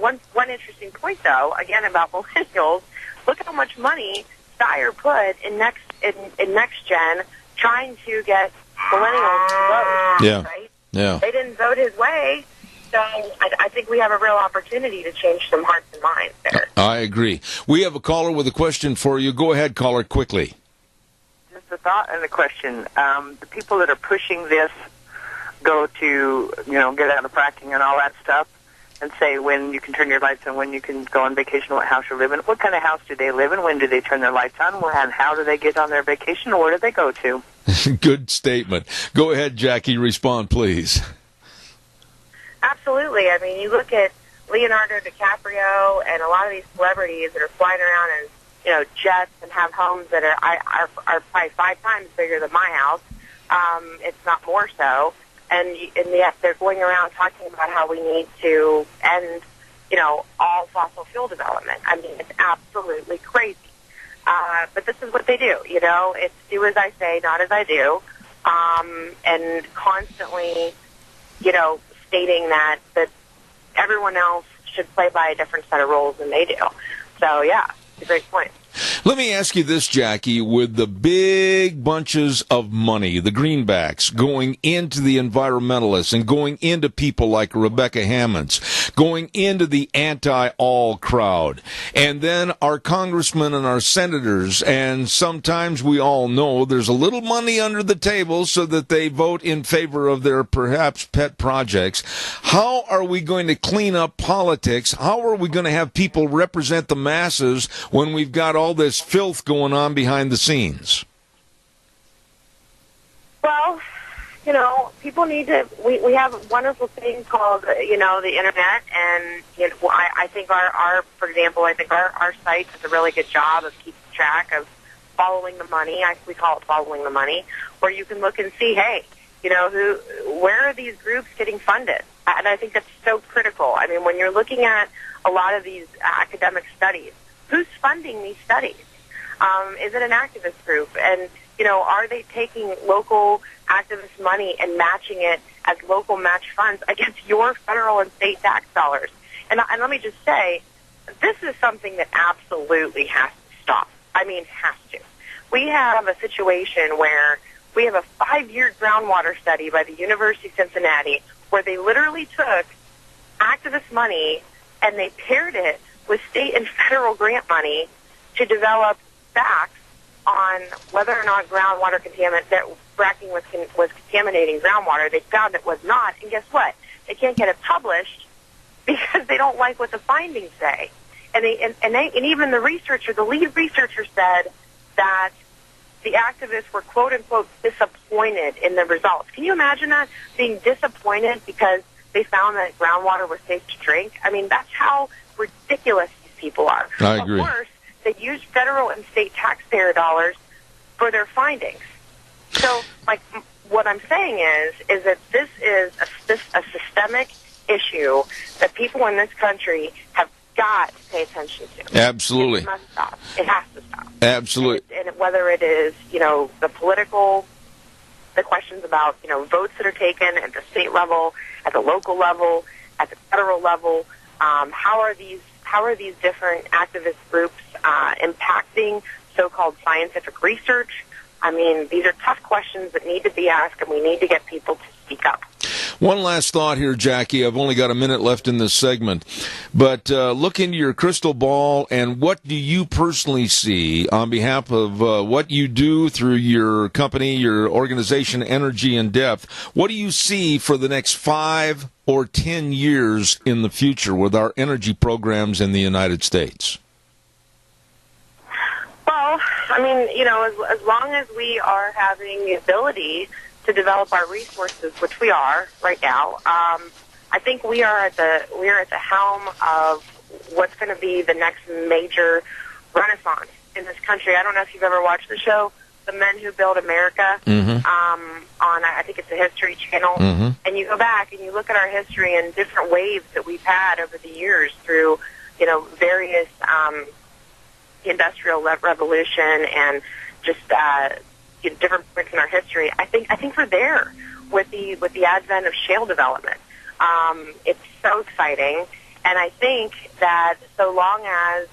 one interesting point though, again about millennials. Look how much money Steyer put in next gen trying to get millennials to vote. Yeah. Right? Yeah. They didn't vote his way. So I think we have a real opportunity to change some hearts and minds there. I agree. We have a caller with a question for you. Go ahead, caller, quickly. Just a thought and a question. The people that are pushing this go to, get out of fracking and all that stuff and say when you can turn your lights on, when you can go on vacation, what house you live in. What kind of house do they live in? When do they turn their lights on? And how do they get on their vacation? Or where do they go to? Good statement. Go ahead, Jackie. Respond, please. Absolutely. I mean, you look at Leonardo DiCaprio and a lot of these celebrities that are flying around in, jets and have homes that are probably 5 times bigger than my house. It's not more so. And yet they're going around talking about how we need to end, all fossil fuel development. I mean, it's absolutely crazy. But this is what they do, It's do as I say, not as I do. And constantly, stating that everyone else should play by a different set of rules than they do. So, yeah, it's a great point. Let me ask you this, Jackie, with the big bunches of money, the greenbacks, going into the environmentalists and going into people like Rebecca Hammonds, going into the anti-all crowd, and then our congressmen and our senators, and sometimes we all know there's a little money under the table so that they vote in favor of their perhaps pet projects. How are we going to clean up politics? How are we going to have people represent the masses when we've got all this filth going on behind the scenes? Well, people need to, we have a wonderful thing called, the internet, and, I think for example, our site does a really good job of keeping track of following the money. We call it following the money, where you can look and see, hey, where are these groups getting funded? And I think that's so critical. I mean, when you're looking at a lot of these academic studies, who's funding these studies? Is it an activist group? And, are they taking local activist money and matching it as local match funds against your federal and state tax dollars? And let me just say, this is something that absolutely has to stop. I mean, has to. We have a situation where we have a 5-year groundwater study by the University of Cincinnati where they literally took activist money and they paired it with state and federal grant money to develop facts on whether or not groundwater fracking was contaminating groundwater. They found it was not, and guess what? They can't get it published because they don't like what the findings say. And even the lead researcher said that the activists were quote unquote disappointed in the results. Can you imagine that? Being disappointed because they found that groundwater was safe to drink? I mean, that's how ridiculous these people are. I agree. Of course, they used federal and state taxpayer dollars for their findings. So, what I'm saying is that this is a systemic issue that people in this country have got to pay attention to. Absolutely. It must stop. It has to stop. Absolutely. And whether it is, the questions about, votes that are taken at the state level, at the local level, at the federal level, how are these different activist groups impacting so-called scientific research? I mean, these are tough questions that need to be asked, and we need to get people to speak up. One last thought here, Jackie. I've only got a minute left in this segment. But look into your crystal ball, and what do you personally see on behalf of what you do through your company, your organization, Energy in Depth? What do you see for the next 5 or 10 years in the future with our energy programs in the United States? Well, I mean, as long as we are having the ability to develop our resources, which we are right now, I think we are at the helm of what's going to be the next major renaissance in this country. I don't know if you've ever watched the show The Men Who Built America, on I think it's the History Channel, and you go back and you look at our history and different waves that we've had over the years through various industrial revolution and just different points in our history. I think we're there with the advent of shale development. It's so exciting, and I think that so long as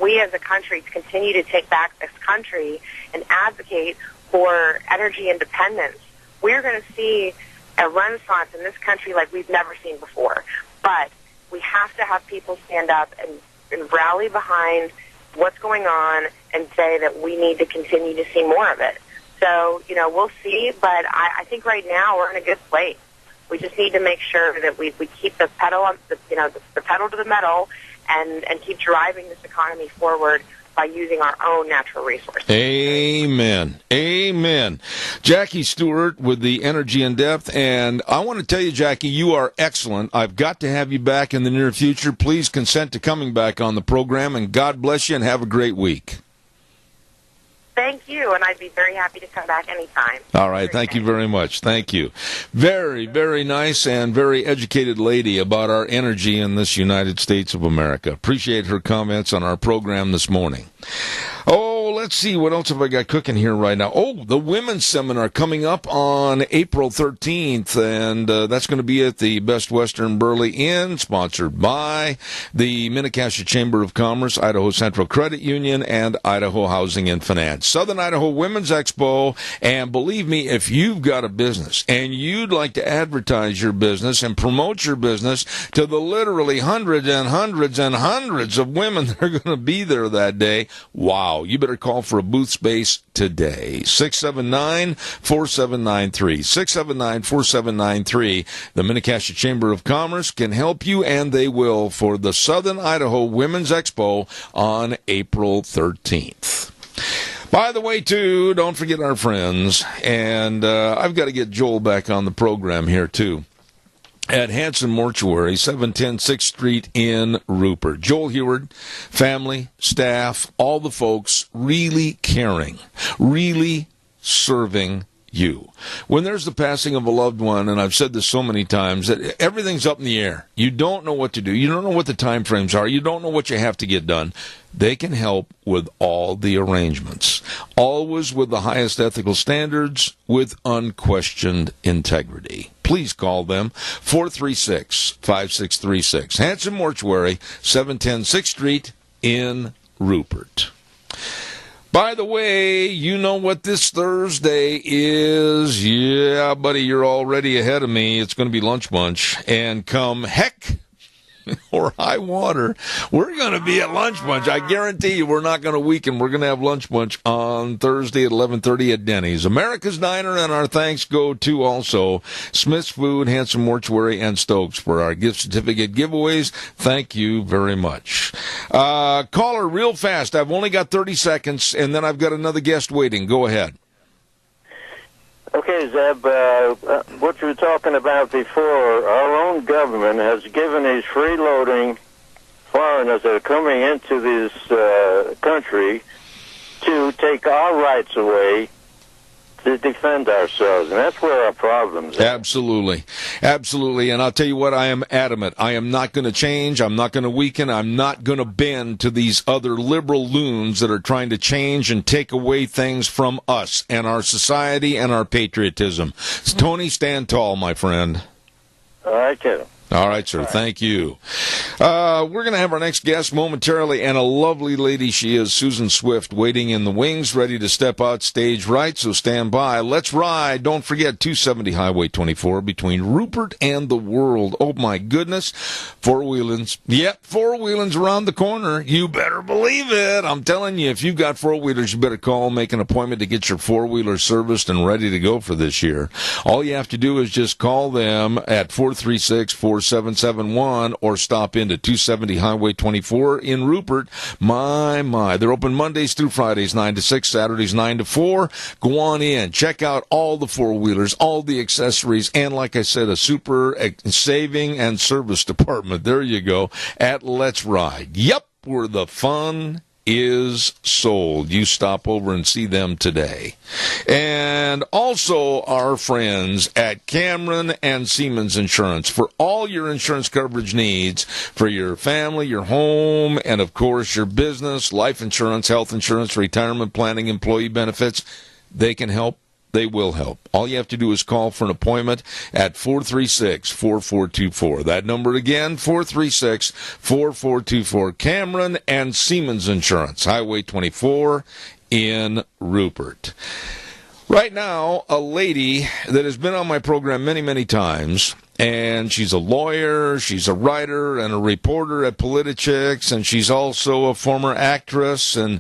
we as a country continue to take back this country and advocate for energy independence, we're going to see a renaissance in this country like we've never seen before. But we have to have people stand up and rally behind what's going on and say that we need to continue to see more of it. So, we'll see, but I think right now we're in a good place. We just need to make sure that we keep the pedal on the pedal to the metal and keep driving this economy forward by using our own natural resources. Amen. Amen. Jackie Stewart with the Energy in Depth, and I want to tell you, Jackie, you are excellent. I've got to have you back in the near future. Please consent to coming back on the program, and God bless you, and have a great week. Thank you, and I'd be very happy to come back anytime. All right, thank you very much. Thank you. Very, very nice and very educated lady about our energy in this United States of America. Appreciate her comments on our program this morning. Oh, let's see. What else have I got cooking here right now? Oh, the women's seminar coming up on April 13th, and that's going to be at the Best Western Burley Inn, sponsored by the Minnecasia Chamber of Commerce, Idaho Central Credit Union, and Idaho Housing and Finance. Southern Idaho Women's Expo, and believe me, if you've got a business and you'd like to advertise your business and promote your business to the literally hundreds and hundreds and hundreds of women that are going to be there that day, wow, you better call for a booth space today. 679-4793. 679-4793. The Minnecasia Chamber of Commerce can help you, and they will, for the Southern Idaho Women's Expo on April 13th. By the way, too, don't forget our friends, and I've got to get Joel back on the program here, too. at Hanson Mortuary, 710 6th Street in Rupert. Joel Heward, family, staff, all the folks really caring, really serving you. When there's the passing of a loved one, and I've said this so many times, that everything's up in the air. You don't know what to do. You don't know what the time frames are. You don't know what you have to get done. They can help with all the arrangements, always with the highest ethical standards, with unquestioned integrity. Please call them 436-5636. Hanson Mortuary, 710 6th Street in Rupert. By the way, you know what this Thursday is. Yeah, buddy, you're already ahead of me. It's going to be Lunch Bunch. And come heck or high water, we're going to be at Lunch Bunch. I guarantee you we're not going to weaken. We're going to have Lunch Bunch on Thursday at 11:30 at Denny's. America's Diner, and our thanks go to also Smith's Food, Hanson Mortuary, and Stokes for our gift certificate giveaways. Thank you very much. Caller, real fast. I've only got 30 seconds, and then I've got another guest waiting. Go ahead. Okay, Zeb, what you were talking about before, our own government has given these freeloading foreigners that are coming into this country to take our rights away to defend ourselves, and that's where our problems are. Absolutely. Absolutely. And I'll tell you what, I am adamant. I am not going to change. I'm not going to weaken. I'm not going to bend to these other liberal loons that are trying to change and take away things from us and our society and our patriotism. Tony, stand tall, my friend. All right, kiddo. All right, sir. Thank you. We're going to have our next guest momentarily, and a lovely lady she is, Susan Swift, waiting in the wings, ready to step out stage right, so stand by. Let's ride. Don't forget, 270 Highway 24 between Rupert and the world. Oh, my goodness. Four-wheelings. Yep, four-wheelings around the corner. You better believe it. I'm telling you, if you've got four-wheelers, you better call, make an appointment to get your four-wheeler serviced and ready to go for this year. All you have to do is just call them at 436-4771 or stop into 270 Highway 24 in Rupert. My. They're open Mondays through Fridays, 9 to 6, Saturdays, 9 to 4. Go on in. Check out all the four-wheelers, all the accessories, and like I said, a super saving and service department. There you go at Let's Ride. Yep, where the fun is sold. You stop over and see them today. And also our friends at Cameron and Siemens Insurance for all your insurance coverage needs for your family, your home, and of course your business, life insurance, health insurance, retirement planning, employee benefits. They can help. They will help. All you have to do is call for an appointment at 436-4424. That number again, 436-4424. Cameron and Siemens Insurance, Highway 24 in Rupert. Right now, a lady that has been on my program many, many times, and she's a lawyer, she's a writer and a reporter at Politichicks, and she's also a former actress, and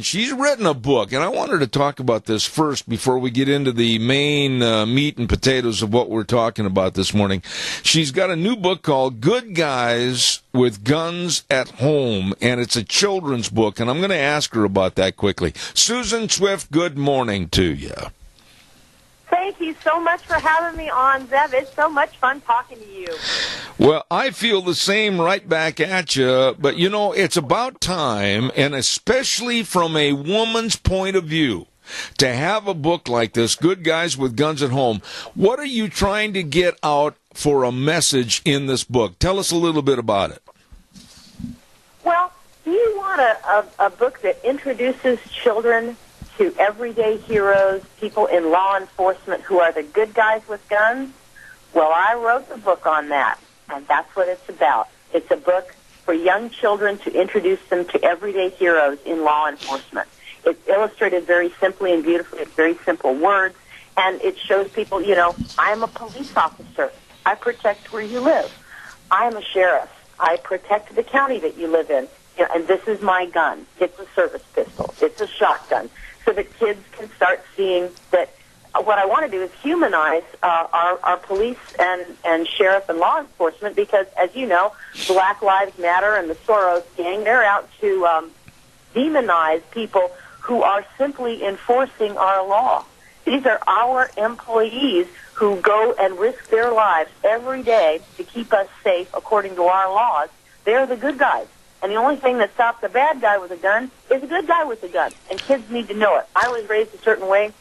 she's written a book, and I wanted to talk about this first before we get into the main meat and potatoes of what we're talking about this morning. She's got a new book called Good Guys with Guns at Home, and it's a children's book, and I'm going to ask her about that quickly. Susan Swift, good morning to you. Thank you so much for having me on, Zev. It's so much fun talking to you. Well, I feel the same right back at you, but, you know, it's about time, and especially from a woman's point of view, to have a book like this, Good Guys with Guns at Home. What are you trying to get out for a message in this book? Tell us a little bit about it. Well, do you want a book that introduces children to everyday heroes, people in law enforcement who are the good guys with guns? Well, I wrote the book on that, and that's what it's about. It's a book for young children to introduce them to everyday heroes in law enforcement. It's illustrated very simply and beautifully. It's very simple words, and it shows people, you know, I'm a police officer. I protect where you live. I am a sheriff. I protect the county that you live in. You know, and this is my gun. It's a service pistol. It's a shotgun. So that kids can start seeing that what I want to do is humanize our police and sheriff and law enforcement because, as you know, Black Lives Matter and the Soros gang, they're out to demonize people who are simply enforcing our law. These are our employees who go and risk their lives every day to keep us safe according to our laws. They're the good guys. And the only thing that stops a bad guy with a gun is a good guy with a gun. And kids need to know it. I was raised a certain way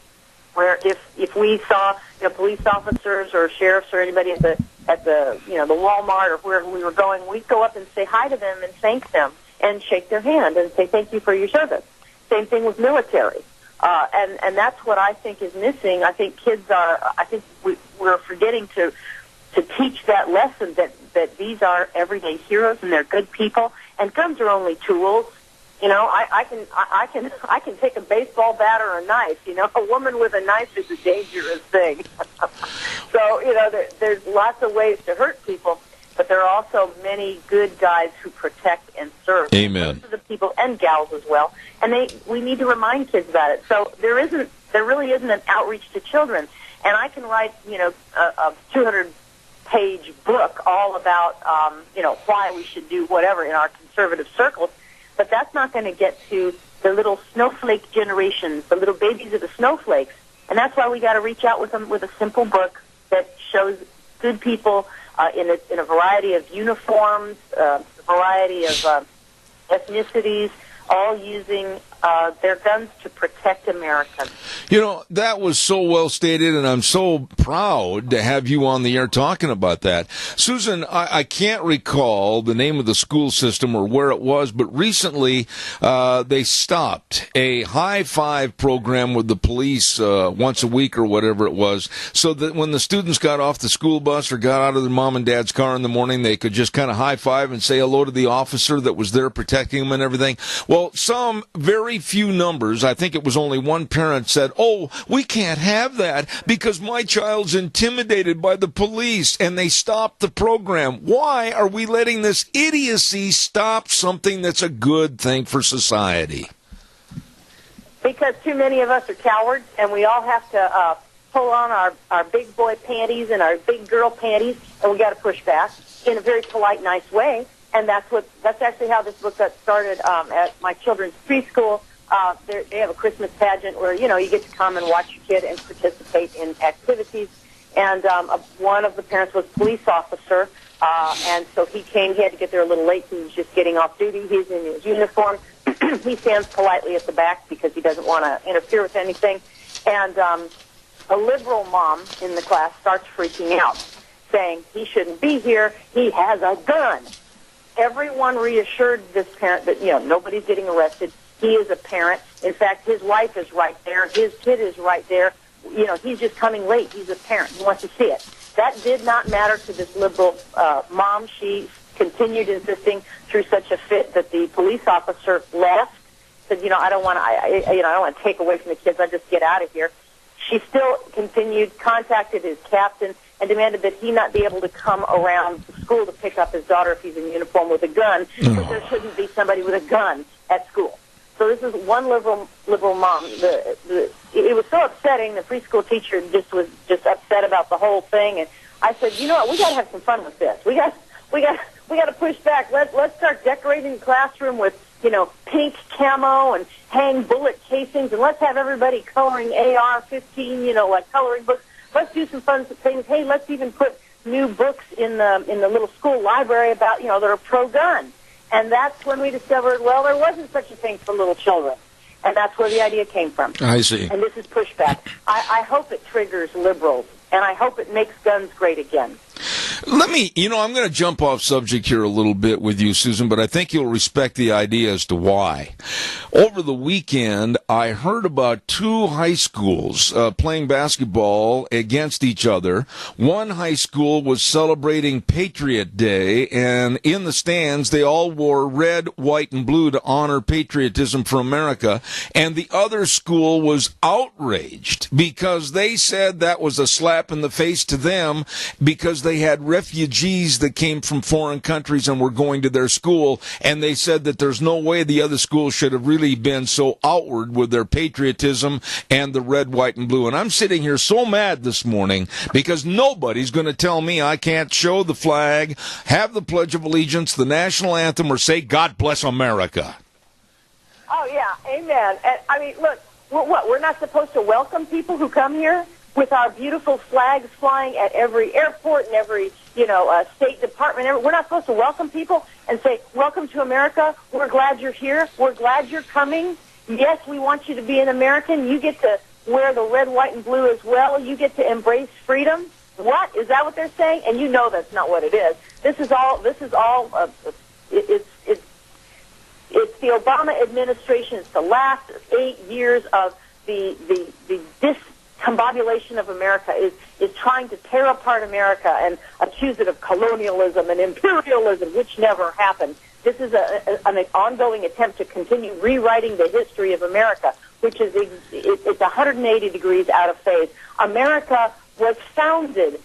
where if we saw police officers or sheriffs or anybody at the the Walmart or wherever we were going, we'd go up and say hi to them and thank them and shake their hand and say thank you for your service. Same thing with military. And that's what I think is missing. I think we're forgetting to teach that lesson that these are everyday heroes and they're good people. And guns are only tools. I can take a baseball bat or a knife. A woman with a knife is a dangerous thing. So there's lots of ways to hurt people, but there are also many good guys who protect and serve. Amen. Most of the people and gals as well, and we need to remind kids about it. So there really isn't an outreach to children, and I can write a 200-page book all about why we should do whatever in our conservative circles, but that's not going to get to the little snowflake generations, the little babies of the snowflakes, and that's why we got to reach out with them with a simple book that shows good people in a variety of uniforms, a variety of ethnicities, all using their guns to protect Americans. That was so well stated, and I'm so proud to have you on the air talking about that. Susan, I can't recall the name of the school system or where it was, but recently they stopped a high five program with the police once a week or whatever it was, so that when the students got off the school bus or got out of their mom and dad's car in the morning, they could just kind of high five and say hello to the officer that was there protecting them and everything. Well, some very few numbers, I think it was only one parent said, "Oh, we can't have that because my child's intimidated by the police," and they stopped the program. Why are we letting this idiocy stop something that's a good thing for society? Because too many of us are cowards, and we all have to pull on our big boy panties and our big girl panties, and we got to push back in a very polite, nice way. And that's actually how this book got started at my children's preschool. They have a Christmas pageant where, you get to come and watch your kid and participate in activities. And one of the parents was a police officer, and so he came. He had to get there a little late. He was just getting off duty. He's in his uniform. He stands politely at the back because he doesn't want to interfere with anything. And a liberal mom in the class starts freaking out, saying, "He shouldn't be here. He has a gun." Everyone reassured this parent that, nobody's getting arrested. He is a parent. In fact, his wife is right there. His kid is right there. He's just coming late. He's a parent. He wants to see it. That did not matter to this liberal mom. She continued insisting through such a fit that the police officer left. Said, I don't want to take away from the kids. I just get out of here. She still continued, contacted his captain, and demanded that he not be able to come around the school to pick up his daughter if he's in uniform with a gun, because there shouldn't be somebody with a gun at school. So this is one liberal mom. It was so upsetting. The preschool teacher was upset about the whole thing, and I said, we got to have some fun with this. We got to push back. Let's start decorating the classroom with pink camo and hang bullet casings, and let's have everybody coloring AR-15, like coloring books. Let's do some fun things. Hey, let's even put new books in the little school library about, that are pro-gun. And that's when we discovered, there wasn't such a thing for little children. And that's where the idea came from. I see. And this is pushback. I hope it triggers liberals, and I hope it makes guns great again. Let me, I'm going to jump off subject here a little bit with you, Susan, but I think you'll respect the idea as to why. Over the weekend, I heard about two high schools playing basketball against each other. One high school was celebrating Patriot Day, and in the stands, they all wore red, white, and blue to honor patriotism for America. And the other school was outraged because they said that was a slap in the face to them because they had refugees that came from foreign countries and were going to their school, and they said that there's no way the other school should have really been so outward with their patriotism and the red, white, and blue. And I'm sitting here so mad this morning because nobody's going to tell me I can't show the flag, have the Pledge of Allegiance, the national anthem, or say God bless America. Oh, yeah, amen. And, look, What? We're not supposed to welcome people who come here with our beautiful flags flying at every airport and every, State Department. We're not supposed to welcome people and say, welcome to America. We're glad you're here. We're glad you're coming. Yes, we want you to be an American. You get to wear the red, white, and blue as well. You get to embrace freedom. What? Is that what they're saying? And you know that's not what it is. This is all, it's the Obama administration. It's the last 8 years of the discombobulation of America is trying to tear apart America and accuse it of colonialism and imperialism, which never happened. This is an ongoing attempt to continue rewriting the history of America, which is it's 180 degrees out of phase. America was founded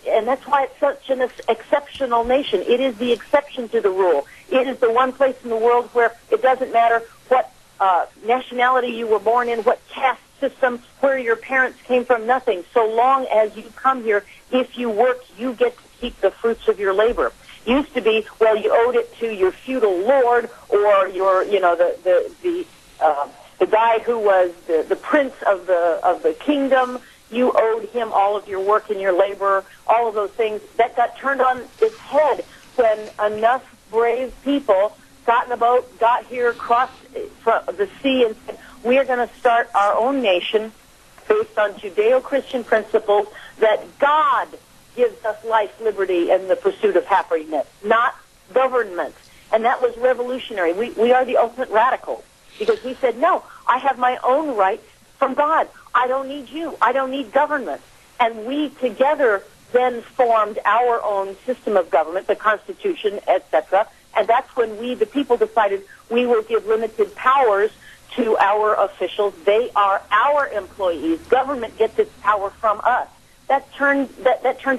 and that's why it's such an exceptional nation. It is the exception to the rule. It is the one place in the world where it doesn't matter what nationality you were born in, what caste system, where your parents came from, nothing. So long as you come here, if you work, you get to keep the fruits of your labor. Used to be, well, you owed it to your feudal lord or your, the guy who was the prince of the kingdom. You owed him all of your work and your labor, all of those things. That got turned on its head when enough brave people got in a boat, got here, crossed the sea, and said, we are going to start our own nation based on Judeo-Christian principles that God gives us life, liberty, and the pursuit of happiness, not government. And that was revolutionary. We are the ultimate radicals because we said, no, I have my own rights from God. I don't need you. I don't need government. And we together then formed our own system of government, the Constitution, etc. And that's when we, the people, decided we will give limited powers to our officials. They are our employees. Government gets its power from us. That turned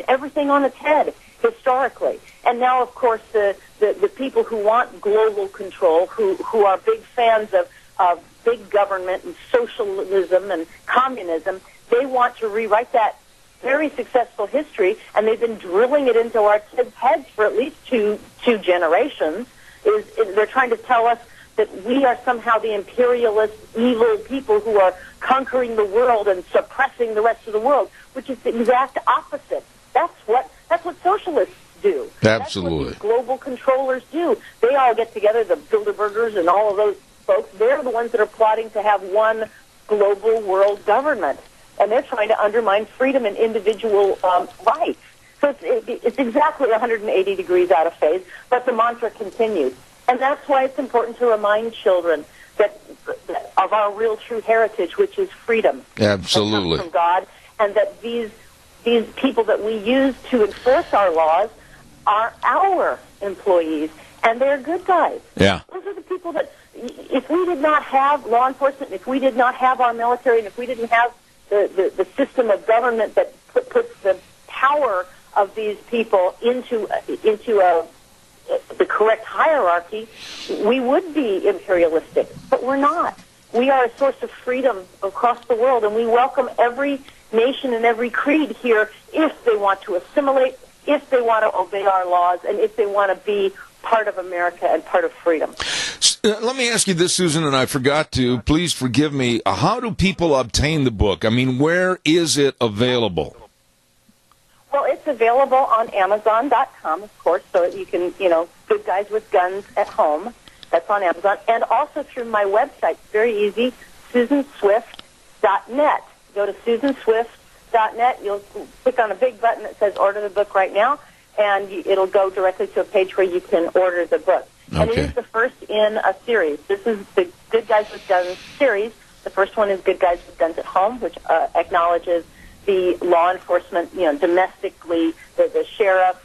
everything on its head historically. And now, of course, the people who want global control, who are big fans of big government and socialism and communism, they want to rewrite that very successful history, and they've been drilling it into our kids' heads for at least two generations. They're trying to tell us that we are somehow the imperialist, evil people who are conquering the world and suppressing the rest of the world, which is the exact opposite. That's what socialists do. Absolutely. That's what global controllers do. They all get together, the Bilderbergers and all of those folks. They're the ones that are plotting to have one global world government, and they're trying to undermine freedom and individual rights. So it's exactly 180 degrees out of phase, but the mantra continues. And that's why it's important to remind children that of our real true heritage, which is freedom. Absolutely. That comes from God, and that these people that we use to enforce our laws are our employees, and they're good guys. Yeah. Those are the people that, if we did not have law enforcement, if we did not have our military, and if we didn't have the system of government that puts the power of these people into the correct hierarchy, we would be imperialistic. But we're not. We are a source of freedom across the world, and we welcome every nation and every creed here if they want to assimilate, if they want to obey our laws, and if they want to be part of America and part of freedom. Let me ask you this, Susan, and I forgot to. Please forgive me. How do people obtain the book? I mean, where is it available? Well, it's available on Amazon.com, of course, so that you can, Good Guys with Guns at Home. That's on Amazon. And also through my website. It's very easy, SusanSwift.net. Go to SusanSwift.net. You'll click on a big button that says Order the Book right now, and it'll go directly to a page where you can order the book. Okay. And it is the first in a series. This is the Good Guys with Guns series. The first one is Good Guys with Guns at Home, which acknowledges the law enforcement, domestically, the sheriff,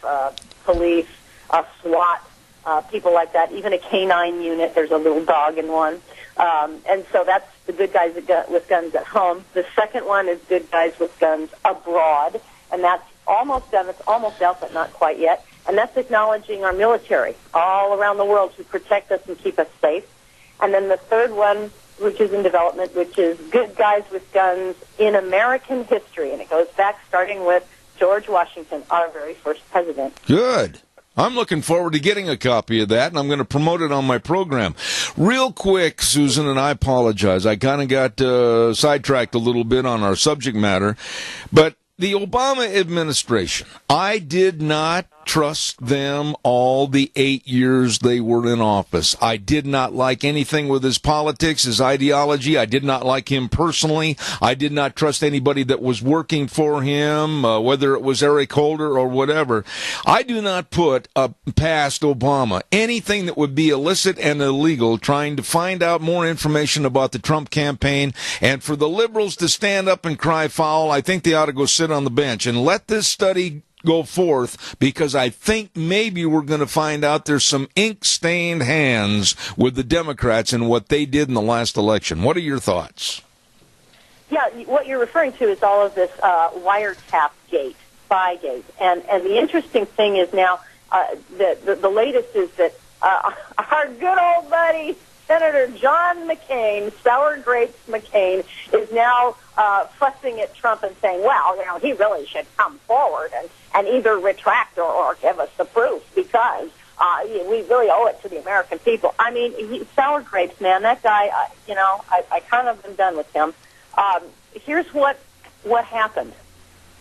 police, SWAT, people like that, even a canine unit. There's a little dog in one. And so that's the Good Guys with Guns at Home. The second one is Good Guys with Guns Abroad, and that's almost done. It's almost out, but not quite yet. And that's acknowledging our military all around the world to protect us and keep us safe. And then the third one, which is in development, which is Good Guys with Guns in American History. And it goes back starting with George Washington, our very first president. Good. I'm looking forward to getting a copy of that, and I'm going to promote it on my program. Real quick, Susan, and I apologize. I kind of got sidetracked a little bit on our subject matter, but the Obama administration, I did not trust them all the 8 years they were in office. I did not like anything with his politics, his ideology. I did not like him personally. I did not trust anybody that was working for him, whether it was Eric Holder or whatever. I do not put past Obama anything that would be illicit and illegal, trying to find out more information about the Trump campaign. And for the liberals to stand up and cry foul, I think they ought to go sit on the bench and let this study go forth, because I think maybe we're going to find out there's some ink-stained hands with the Democrats and what they did in the last election. What are your thoughts? Yeah, what you're referring to is all of this wiretap gate, spygate. And the interesting thing is now, the latest is that our good old buddy, Senator John McCain, Sour Grapes McCain, is now fussing at Trump and saying, well, he really should come forward and either retract or give us the proof, because we really owe it to the American people. I mean, Sour Grapes, man, that guy, I kind of am done with him. Here's what happened.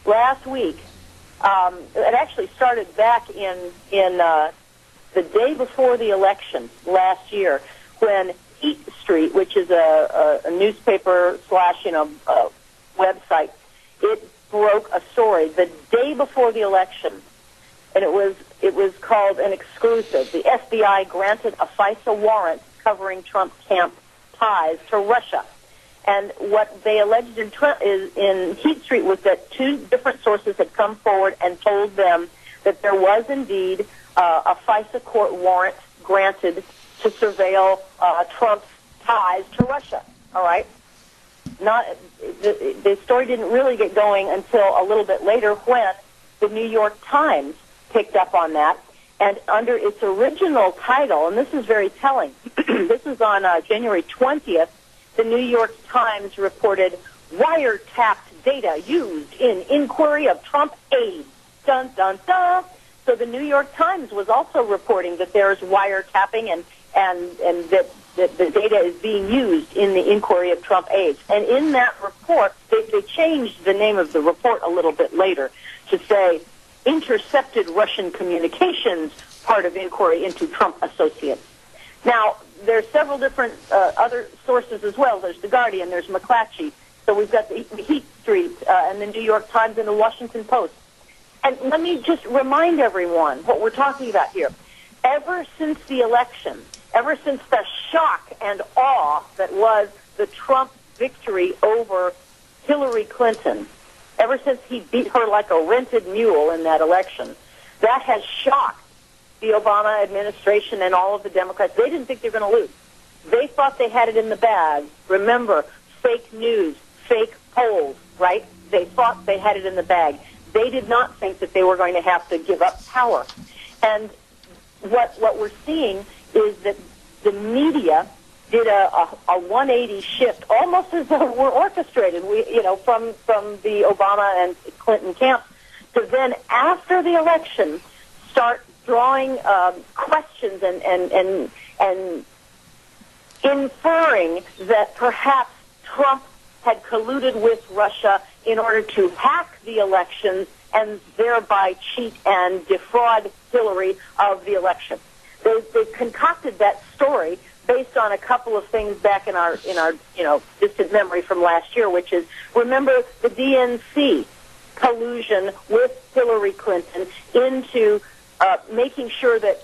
Last week, it actually started back in the day before the election last year, when Heat Street, which is a newspaper / website, it broke a story the day before the election, and it was called an exclusive. The FBI granted a FISA warrant covering Trump camp ties to Russia. And what they alleged in Heat Street was that two different sources had come forward and told them that there was indeed a FISA court warrant granted to surveil Trump's ties to Russia. All right? The story didn't really get going until a little bit later, when the New York Times picked up on that, and under its original title, and this is very telling, this is on January 20th, the New York Times reported wiretapped data used in inquiry of Trump aides. Dun, dun, dun. So the New York Times was also reporting that there's wiretapping and that the data is being used in the inquiry of Trump aides. And in that report, they changed the name of the report a little bit later to say, intercepted Russian communications, part of inquiry into Trump associates. Now, there's several different other sources as well. There's The Guardian, there's McClatchy. So we've got the Heat Street and the New York Times and the Washington Post. And let me just remind everyone what we're talking about here. Ever since the election, ever since the shock and awe that was the Trump victory over Hillary Clinton, ever since he beat her like a rented mule in that election, that has shocked the Obama administration and all of the Democrats. They didn't think they were going to lose. They thought they had it in the bag. Remember, fake news, fake polls, right? They thought they had it in the bag. They did not think that they were going to have to give up power. And what we're seeing is that the media did a 180 shift, almost as though we're orchestrated. From the Obama and Clinton camps, to then after the election start drawing questions and inferring that perhaps Trump had colluded with Russia in order to hack the elections and thereby cheat and defraud Hillary of the election. They concocted that story based on a couple of things back in our distant memory from last year, which is, remember the DNC collusion with Hillary Clinton into making sure that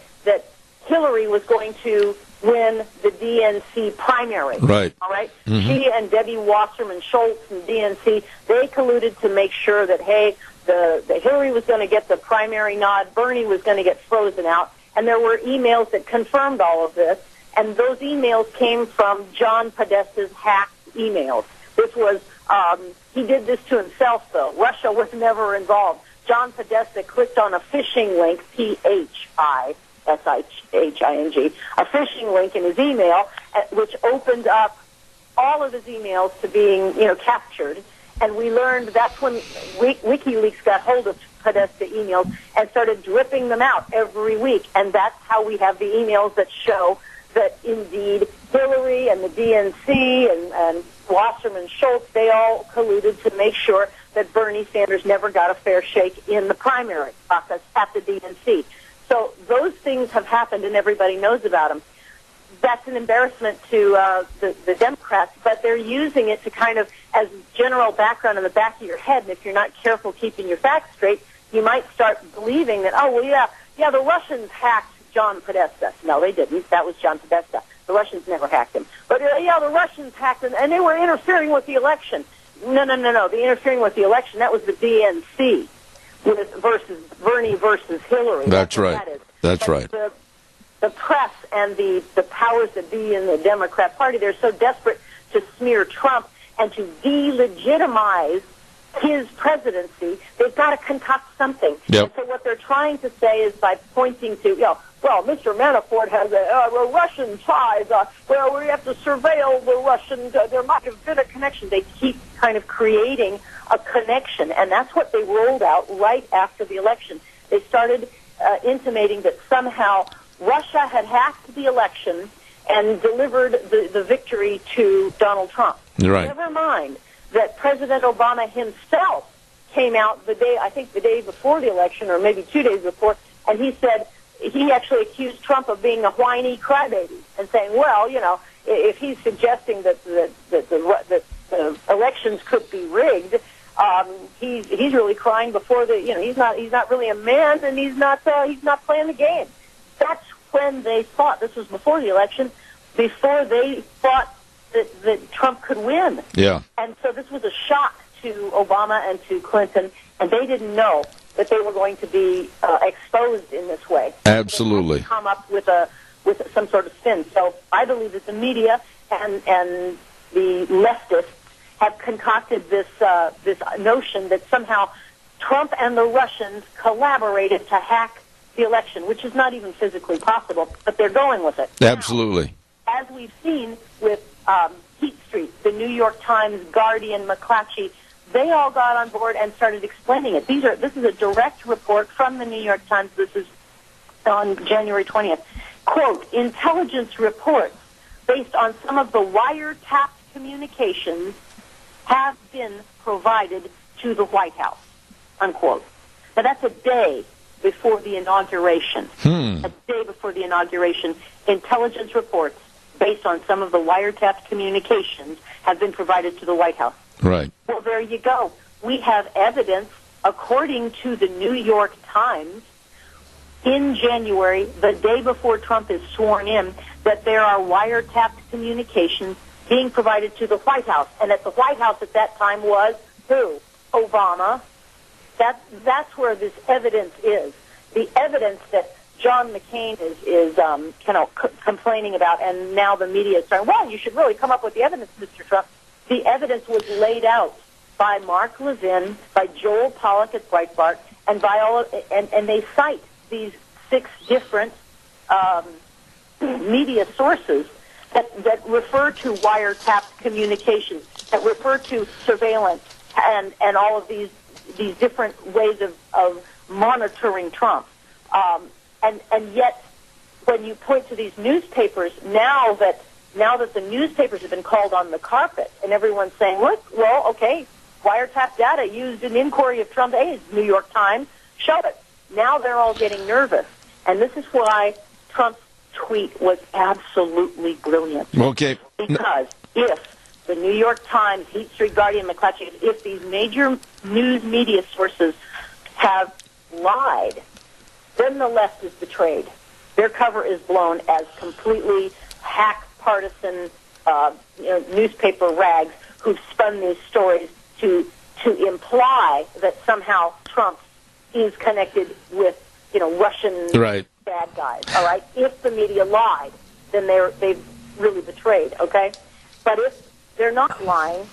Hillary was going to win the DNC primary. Right. All right? Mm-hmm. She and Debbie Wasserman Schultz and DNC, they colluded to make sure that, hey, the Hillary was going to get the primary nod, Bernie was going to get frozen out, and there were emails that confirmed all of this, and those emails came from John Podesta's hacked emails. This was, he did this to himself, though. Russia was never involved. John Podesta clicked on a phishing link, PHISHING, a phishing link in his email, which opened up all of his emails to being, captured. And we learned that's when WikiLeaks got hold of Podesta emails and started dripping them out every week. And that's how we have the emails that show that indeed Hillary and the DNC and Wasserman Schultz, they all colluded to make sure that Bernie Sanders never got a fair shake in the primary process at the DNC. So those things have happened, and everybody knows about them. That's an embarrassment to the Democrats, but they're using it to kind of as general background in the back of your head, and if you're not careful keeping your facts straight, you might start believing that, oh, well, yeah, the Russians hacked John Podesta. No, they didn't. That was John Podesta. The Russians never hacked him. But, yeah, the Russians hacked him, and they were interfering with the election. No. The interfering with the election, that was the DNC versus Bernie versus Hillary. That's right. That's right. The press and the powers that be in the Democrat Party, they're so desperate to smear Trump and to delegitimize his presidency, they've got to concoct something. Yep. And so what they're trying to say is by pointing to, well, Mr. Manafort has a Russian ties. Well, we have to surveil the Russians. There might have been a connection. They keep kind of creating a connection, and that's what they rolled out right after the election. They started intimating that somehow Russia had hacked the election and delivered the victory to Donald Trump. Right. Never mind that President Obama himself came out the day before the election, or maybe 2 days before, and he said he actually accused Trump of being a whiny crybaby and saying, well, if he's suggesting that the elections could be rigged, he's really crying before he's not really a man, and he's not playing the game. That's when they thought, this was before the election, before they thought that Trump could win. Yeah. And so this was a shock to Obama and to Clinton, and they didn't know that they were going to be exposed in this way. Absolutely. They had to come up with some sort of spin. So I believe that the media and the leftists have concocted this notion that somehow Trump and the Russians collaborated to hack the election, which is not even physically possible, but they're going with it. Absolutely. Now, as we've seen with Heat Street, the New York Times, Guardian, McClatchy, they all got on board and started explaining it. This is a direct report from the New York Times. This is on January 20th. Quote, intelligence reports based on some of the wiretapped communications have been provided to the White House, unquote. Now, that's a day before the inauguration. A day before the inauguration, intelligence reports based on some of the wiretapped communications have been provided to the White House. Right. Well, there you go. We have evidence, according to the New York Times, in January, the day before Trump is sworn in, that there are wiretapped communications being provided to the White House. And at the White House at that time was who? Obama. That's where this evidence is. The evidence that John McCain is complaining about, and now the media is saying, well, you should really come up with the evidence, Mr. Trump. The evidence was laid out by Mark Levin, by Joel Pollack at Breitbart, and by and they cite these 6 different media sources that refer to wiretapped communications, that refer to surveillance, and all of these different ways of monitoring Trump. And yet, when you point to these newspapers, now that the newspapers have been called on the carpet, and everyone's saying, look, well, okay, wiretap data used in inquiry of Trump aides, New York Times, show it. Now they're all getting nervous. And this is why Trump's tweet was absolutely brilliant. Okay. Because if the New York Times, Heat Street, Guardian, McClatchy, if these major news media sources have lied, then the left is betrayed. Their cover is blown as completely hack partisan newspaper rags who've spun these stories to imply that somehow Trump is connected with Russian bad guys. All right, if the media lied, then they've really betrayed. Okay, but if they're not lying,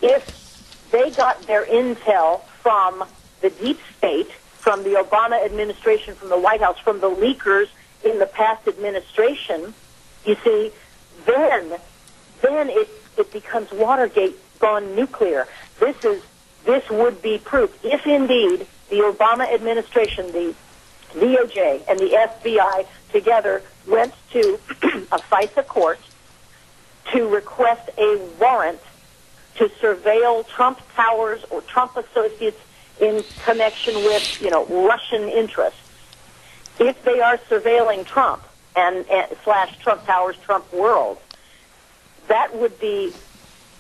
if they got their intel from the deep state, from the Obama administration, from the White House, from the leakers in the past administration, you see, then it becomes Watergate gone nuclear. This would be proof if indeed the Obama administration, the DOJ and the FBI together went to a FISA court to request a warrant to surveil Trump towers or Trump associates in connection with, Russian interests. If they are surveilling Trump and / Trump towers, Trump world, that would be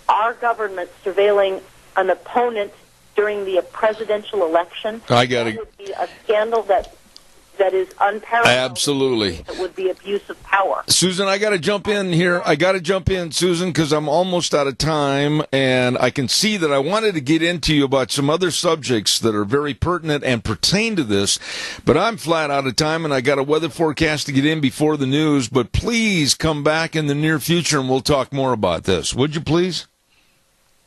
our government surveilling an opponent during the presidential election. That would be a scandal that is unparalleled. Absolutely. It would be abuse of power. Susan, I got to jump in here. Susan, because I'm almost out of time, and I can see that I wanted to get into you about some other subjects that are very pertinent and pertain to this, but I'm flat out of time, and I got a weather forecast to get in before the news, but please come back in the near future, and we'll talk more about this. Would you please?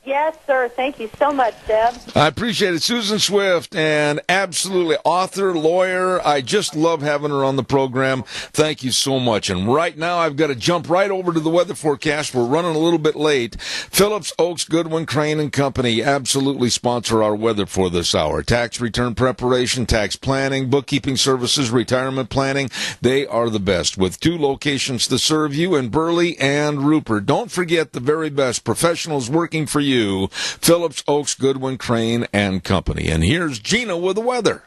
Yes, sir. Thank you so much, Deb. I appreciate it. Susan Swift, and absolutely author, lawyer. I just love having her on the program. Thank you so much. And right now, I've got to jump right over to the weather forecast. We're running a little bit late. Phillips, Oaks, Goodwin, Crane, and Company absolutely sponsor our weather for this hour. Tax return preparation, tax planning, bookkeeping services, retirement planning. They are the best, with 2 locations to serve you in Burley and Rupert. Don't forget the very best professionals working for you. Phillips, Oaks, Goodwin, Crane, and Company. And here's Gina with the weather.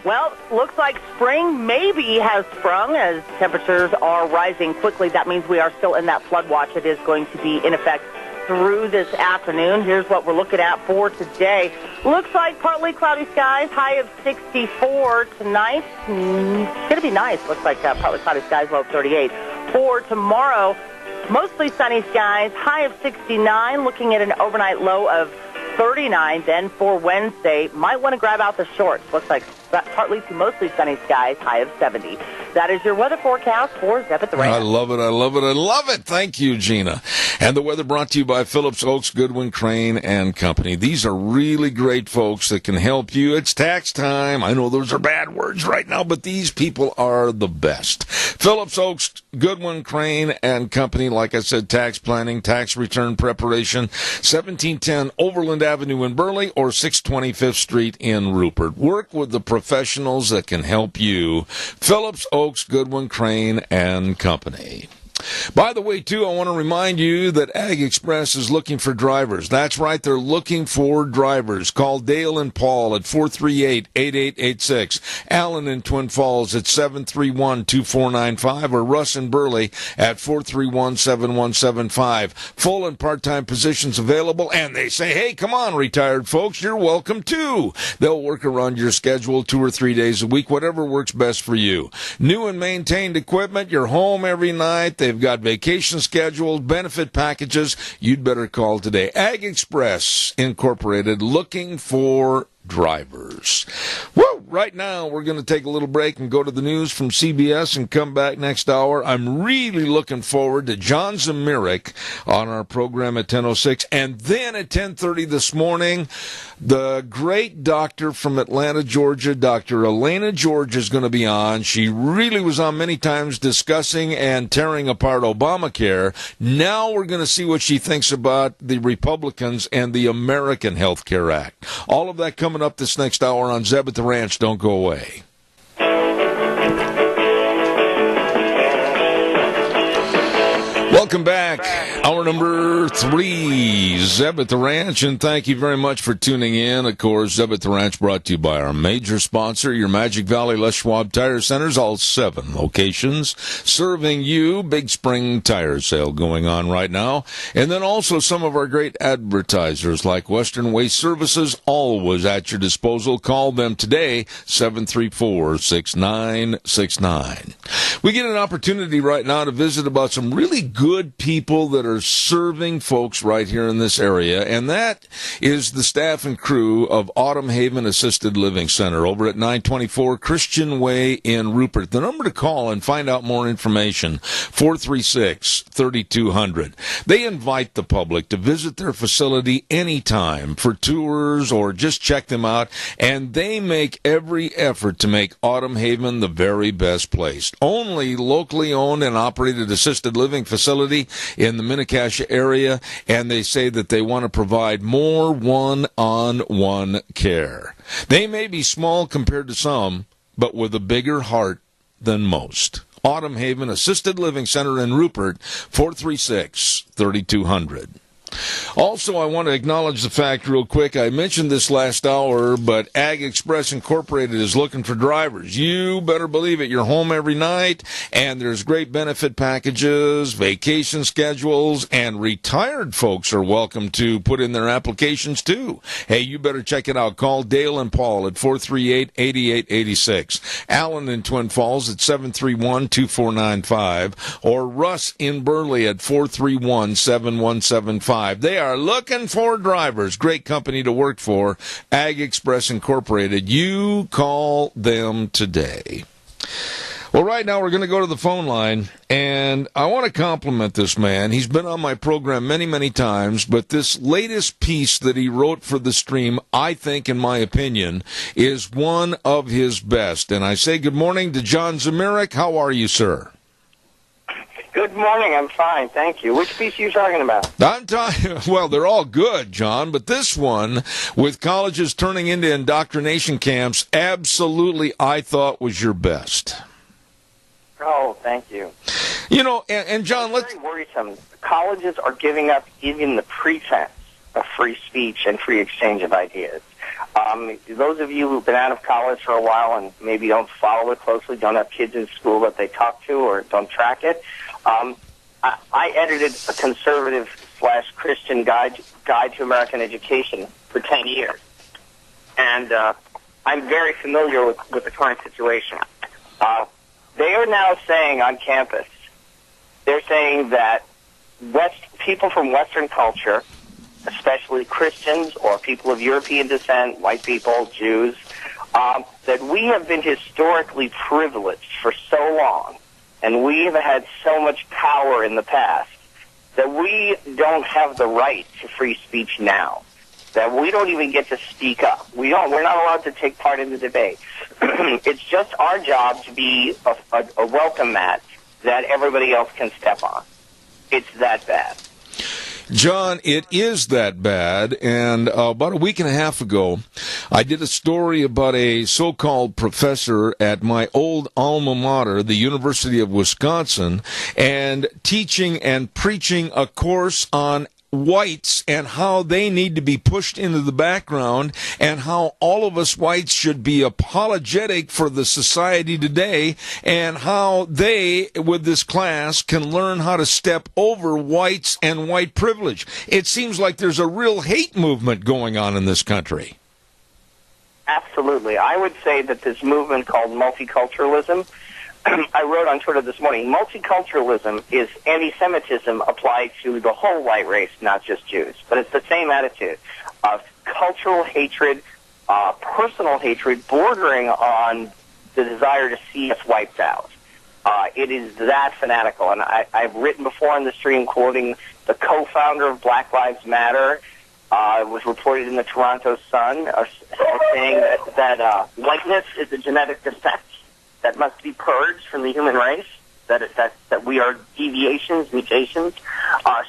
Well, looks like spring maybe has sprung as temperatures are rising quickly. That means we are still in that flood watch. It is going to be in effect through this afternoon. Here's what we're looking at for today. Looks like partly cloudy skies, high of 64 tonight. It's going to be nice. Looks like partly cloudy skies, low of 38. For tomorrow, mostly sunny skies, high of 69, looking at an overnight low of 39. Then for Wednesday, might want to grab out the shorts. Looks like partly to mostly sunny skies, high of 70. That is your weather forecast for Zeb at the Ranch. I love it. Thank you, Gina. And the weather brought to you by Phillips, Oaks, Goodwin, Crane, and Company. These are really great folks that can help you. It's tax time. I know those are bad words right now, but these people are the best. Phillips, Oaks, Goodwin, Crane, and Company. Like I said, tax planning, tax return preparation, 1710 Overland Avenue in Burley or 625th Street in Rupert. Work with the professionals that can help you. Phillips, Oaks, Goodwin, Crane, and Company. By the way, too, I want to remind you that Ag Express is looking for drivers. That's right, they're looking for drivers. Call Dale and Paul at 438-8886, Allen in Twin Falls at 731-2495, or Russ in Burley at 431-7175. Full and part-time positions available, and they say, hey, come on, retired folks, you're welcome, too. They'll work around your schedule 2 or 3 days a week, whatever works best for you. New and maintained equipment, you're home every night. They've got vacation schedules, benefit packages. You'd better call today. Ag Express Incorporated, looking for drivers. Woo! Right now, we're going to take a little break and go to the news from CBS and come back next hour. I'm really looking forward to John Zamirik on our program at 10:06. And then at 10:30 this morning, the great doctor from Atlanta, Georgia, Dr. Elena George, is going to be on. She really was on many times discussing and tearing apart Obamacare. Now we're going to see what she thinks about the Republicans and the American Health Care Act. All of that coming up this next hour on Zeb at the Ranch. Don't go away. Welcome back. Hour number 3, Zeb at the Ranch, and thank you very much for tuning in. Of course, Zeb at the Ranch brought to you by our major sponsor, your Magic Valley Les Schwab Tire Centers, all 7 locations, serving you. Big spring tire sale going on right now. And then also some of our great advertisers like Western Waste Services, always at your disposal. Call them today, 734-6969. We get an opportunity right now to visit about some really good people that are serving folks right here in this area, and that is the staff and crew of Autumn Haven Assisted Living Center over at 924 Christian Way in Rupert. The number to call and find out more information, 436-3200. They invite the public to visit their facility anytime for tours or just check them out, and they make every effort to make Autumn Haven the very best place. Only locally owned and operated assisted living facility facility in the Mini-Cassia area, and they say that they want to provide more one-on-one care. They may be small compared to some, but with a bigger heart than most. Autumn Haven Assisted Living Center in Rupert, 436-3200. Also, I want to acknowledge the fact real quick, I mentioned this last hour, but Ag Express Incorporated is looking for drivers. You better believe it. You're home every night, and there's great benefit packages, vacation schedules, and retired folks are welcome to put in their applications too. Hey, you better check it out. Call Dale and Paul at 438-8886, Alan in Twin Falls at 731-2495, or Russ in Burley at 431-7175. They are looking for drivers. Great company to work for. Ag Express Incorporated. You call them today. Well, right now we're going to go to the phone line, and I want to compliment this man. He's been on my program many, many times, but this latest piece that he wrote for the stream, I think, in my opinion, is one of his best. And I say good morning to John Zamirik. How are you, sir? Good morning. I'm fine, thank you. Which piece are you talking about? I'm talking. Well, they're all good, John, but this one, with colleges turning into indoctrination camps, absolutely, I thought was your best. Oh, thank you. You know, and John, it's very worrisome. Colleges are giving up even the pretense of free speech and free exchange of ideas. Those of you who've been out of college for a while and maybe don't follow it closely, don't have kids in school that they talk to or don't track it, I edited a conservative/Christian guide to American education for 10 years. And I'm very familiar with the current situation. They are now saying on campus, they're saying that people from Western culture, especially Christians or people of European descent, white people, Jews, that we have been historically privileged for so long, and we have had so much power in the past, that we don't have the right to free speech now, that we don't even get to speak up. We're not allowed to take part in the debate. It's just our job to be a welcome mat that everybody else can step on. It's that bad. John, it is that bad, and about a week and a half ago, I did a story about a so-called professor at my old alma mater, the University of Wisconsin, and teaching and preaching a course on whites and how they need to be pushed into the background and how all of us whites should be apologetic for the society today and how they, with this class, can learn how to step over whites and white privilege. It seems like there's a real hate movement going on in this country. Absolutely. I would say that this movement called multiculturalism, I wrote on Twitter this morning, multiculturalism is anti-Semitism applied to the whole white race, not just Jews. But it's the same attitude of cultural hatred, personal hatred, bordering on the desire to see us wiped out. It is that fanatical. And I've written before on the stream quoting the co-founder of Black Lives Matter. It was reported in the Toronto Sun saying that whiteness is a genetic defect that must be purged from the human race, that we are deviations, mutations.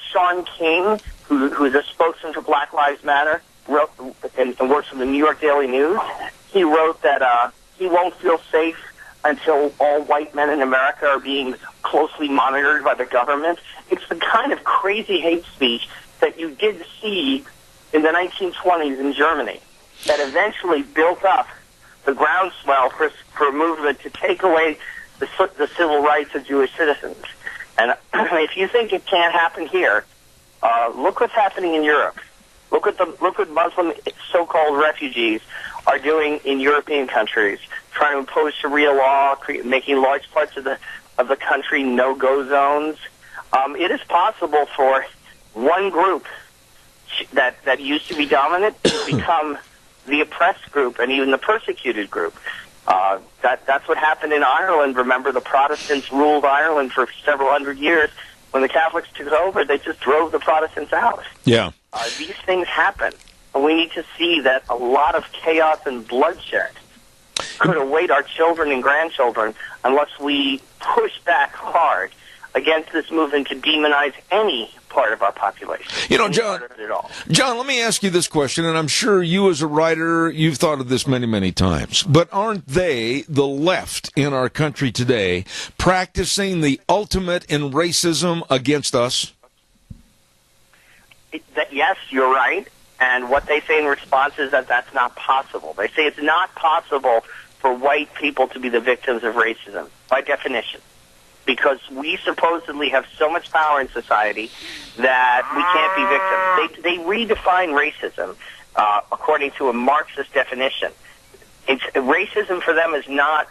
Sean King, who is a spokesman for Black Lives Matter, wrote and works for the New York Daily News. He wrote that he won't feel safe until all white men in America are being closely monitored by the government. It's the kind of crazy hate speech that you did see in the 1920s in Germany that eventually built up the groundswell for a movement to take away the civil rights of Jewish citizens. And if you think it can't happen here, look what's happening in Europe. Look what Muslim so-called refugees are doing in European countries, trying to impose Sharia law, making large parts of the country no-go zones. It is possible for one group that used to be dominant to become the oppressed group and even the persecuted group. That's what happened in Ireland. Remember, the Protestants ruled Ireland for several hundred years. When the Catholics took over, they just drove the Protestants out. Yeah. These things happen. And we need to see that a lot of chaos and bloodshed could await our children and grandchildren unless we push back hard against this movement to demonize any part of our population. You know, John, let me ask you this question, and I'm sure you as a writer, you've thought of this many, many times, but aren't they, the left in our country today, practicing the ultimate in racism against us? Yes, you're right. And what they say in response is that that's not possible. They say it's not possible for white people to be the victims of racism, by definition, because we supposedly have so much power in society that we can't be victims. They redefine racism according to a Marxist definition. Racism for them is not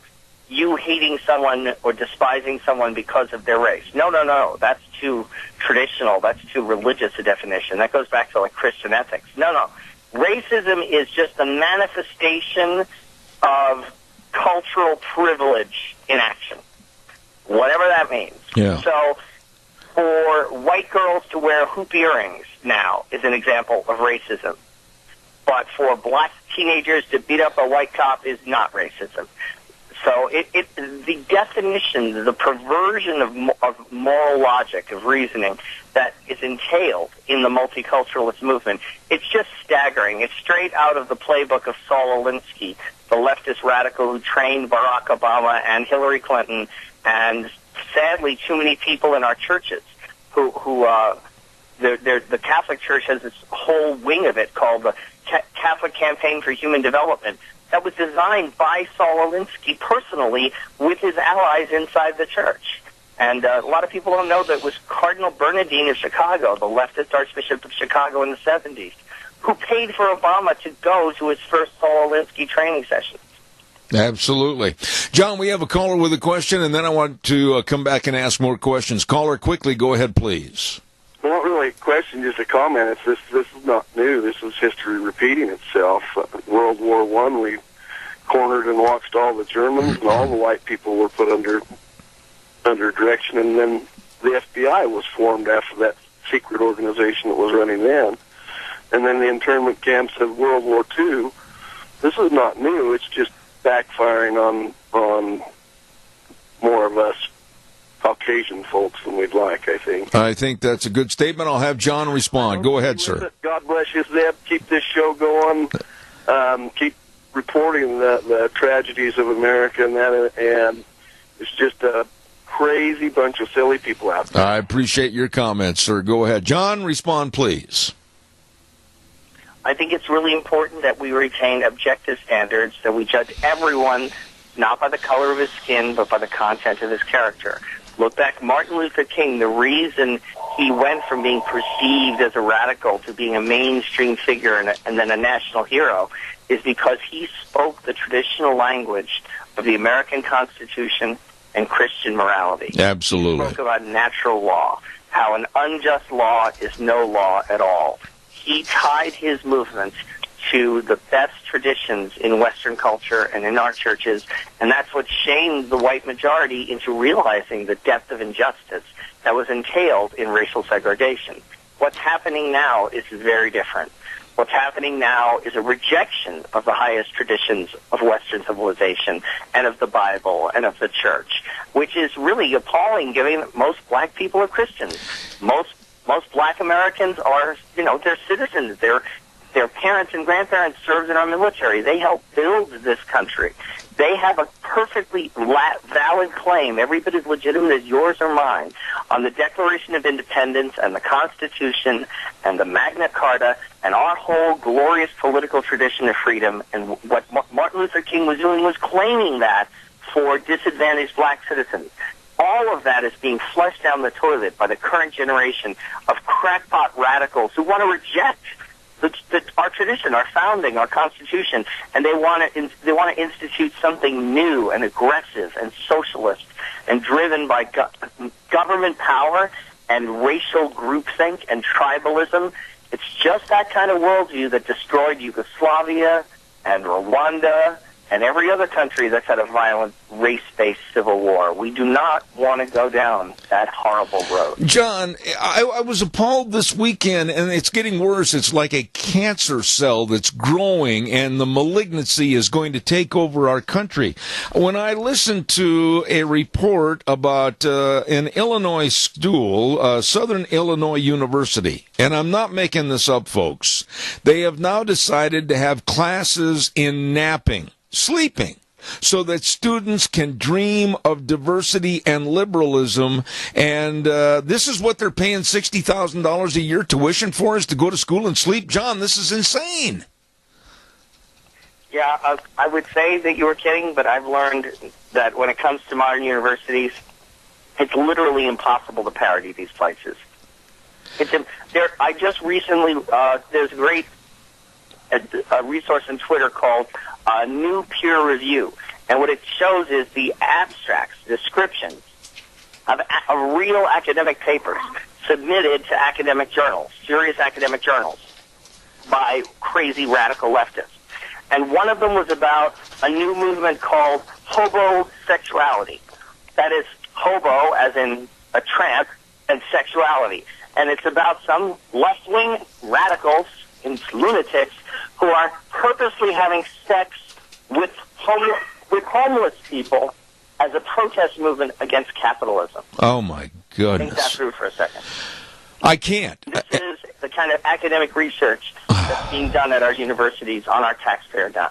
you hating someone or despising someone because of their race. No. That's too traditional. That's too religious a definition. That goes back to like Christian ethics. No. Racism is just a manifestation of cultural privilege in action, whatever that means. Yeah. So for white girls to wear hoop earrings now is an example of racism. But for black teenagers to beat up a white cop is not racism. So the definition, the perversion of moral logic, of reasoning that is entailed in the multiculturalist movement, it's just staggering. It's straight out of the playbook of Saul Alinsky, the leftist radical who trained Barack Obama and Hillary Clinton, and sadly too many people in our churches who the Catholic Church has this whole wing of it called the Catholic Campaign for Human Development that was designed by Saul Alinsky personally with his allies inside the church. And a lot of people don't know that it was Cardinal Bernardine of Chicago, the leftist Archbishop of Chicago in the 70s, who paid for Obama to go to his first Saul Alinsky training session. Absolutely. John, we have a caller with a question, and then I want to come back and ask more questions. Caller, quickly, go ahead, please. Not really a question, just a comment. This is not new. This is history repeating itself. World War I, we cornered and watched all the Germans, and all the white people were put under direction, and then the FBI was formed after that secret organization that was running then. And then the internment camps of World War II. This is not new. It's just backfiring on more of us Caucasian folks than we'd like, I think. I think that's a good statement. I'll have John respond. Go ahead, sir. God bless you, Zeb. Keep this show going. Keep reporting the tragedies of America and it's just a crazy bunch of silly people out there. I appreciate your comments, sir. Go ahead. John, respond, please. I think it's really important that we retain objective standards, that we judge everyone not by the color of his skin, but by the content of his character. Look back, Martin Luther King, the reason he went from being perceived as a radical to being a mainstream figure and then a national hero is because he spoke the traditional language of the American Constitution and Christian morality. Absolutely. He spoke about natural law, how an unjust law is no law at all. He tied his movement to the best traditions in Western culture and in our churches, and that's what shamed the white majority into realizing the depth of injustice that was entailed in racial segregation. What's happening now is very different. What's happening now is a rejection of the highest traditions of Western civilization and of the Bible and of the church, which is really appalling given that most black people are Christians. Most black Americans are, they're citizens. Their parents and grandparents served in our military. They helped build this country. They have a perfectly valid claim, every bit as legitimate as yours or mine, on the Declaration of Independence and the Constitution and the Magna Carta and our whole glorious political tradition of freedom. And what Martin Luther King was doing was claiming that for disadvantaged black citizens. All of that is being flushed down the toilet by the current generation of crackpot radicals who want to reject our tradition, our founding, our Constitution, and they want to institute something new and aggressive and socialist and driven by government power and racial groupthink and tribalism. It's just that kind of worldview that destroyed Yugoslavia and Rwanda and every other country that's had a violent race-based civil war. We do not want to go down that horrible road. John, I was appalled this weekend, and it's getting worse. It's like a cancer cell that's growing, and the malignancy is going to take over our country. When I listened to a report about an Illinois school, Southern Illinois University, and I'm not making this up, folks, they have now decided to have classes in napping, sleeping, so that students can dream of diversity and liberalism. And this is what they're paying $60,000 a year tuition for, is to go to school and sleep. John, this is insane. Yeah, I would say that you were kidding, but I've learned that when it comes to modern universities, it's literally impossible to parody these places. I just recently, there's a great resource on Twitter called New Peer Review. And what it shows is the abstracts, descriptions of real academic papers submitted to academic journals, serious academic journals, by crazy radical leftists. And one of them was about a new movement called hobosexuality. That is, hobo as in a tramp, and sexuality. And it's about some left-wing radicals and lunatics who are purposely having sex with homeless people as a protest movement against capitalism. Oh, my goodness. Think that through for a second. I can't. This is the kind of academic research that's being done at our universities on our taxpayer dime.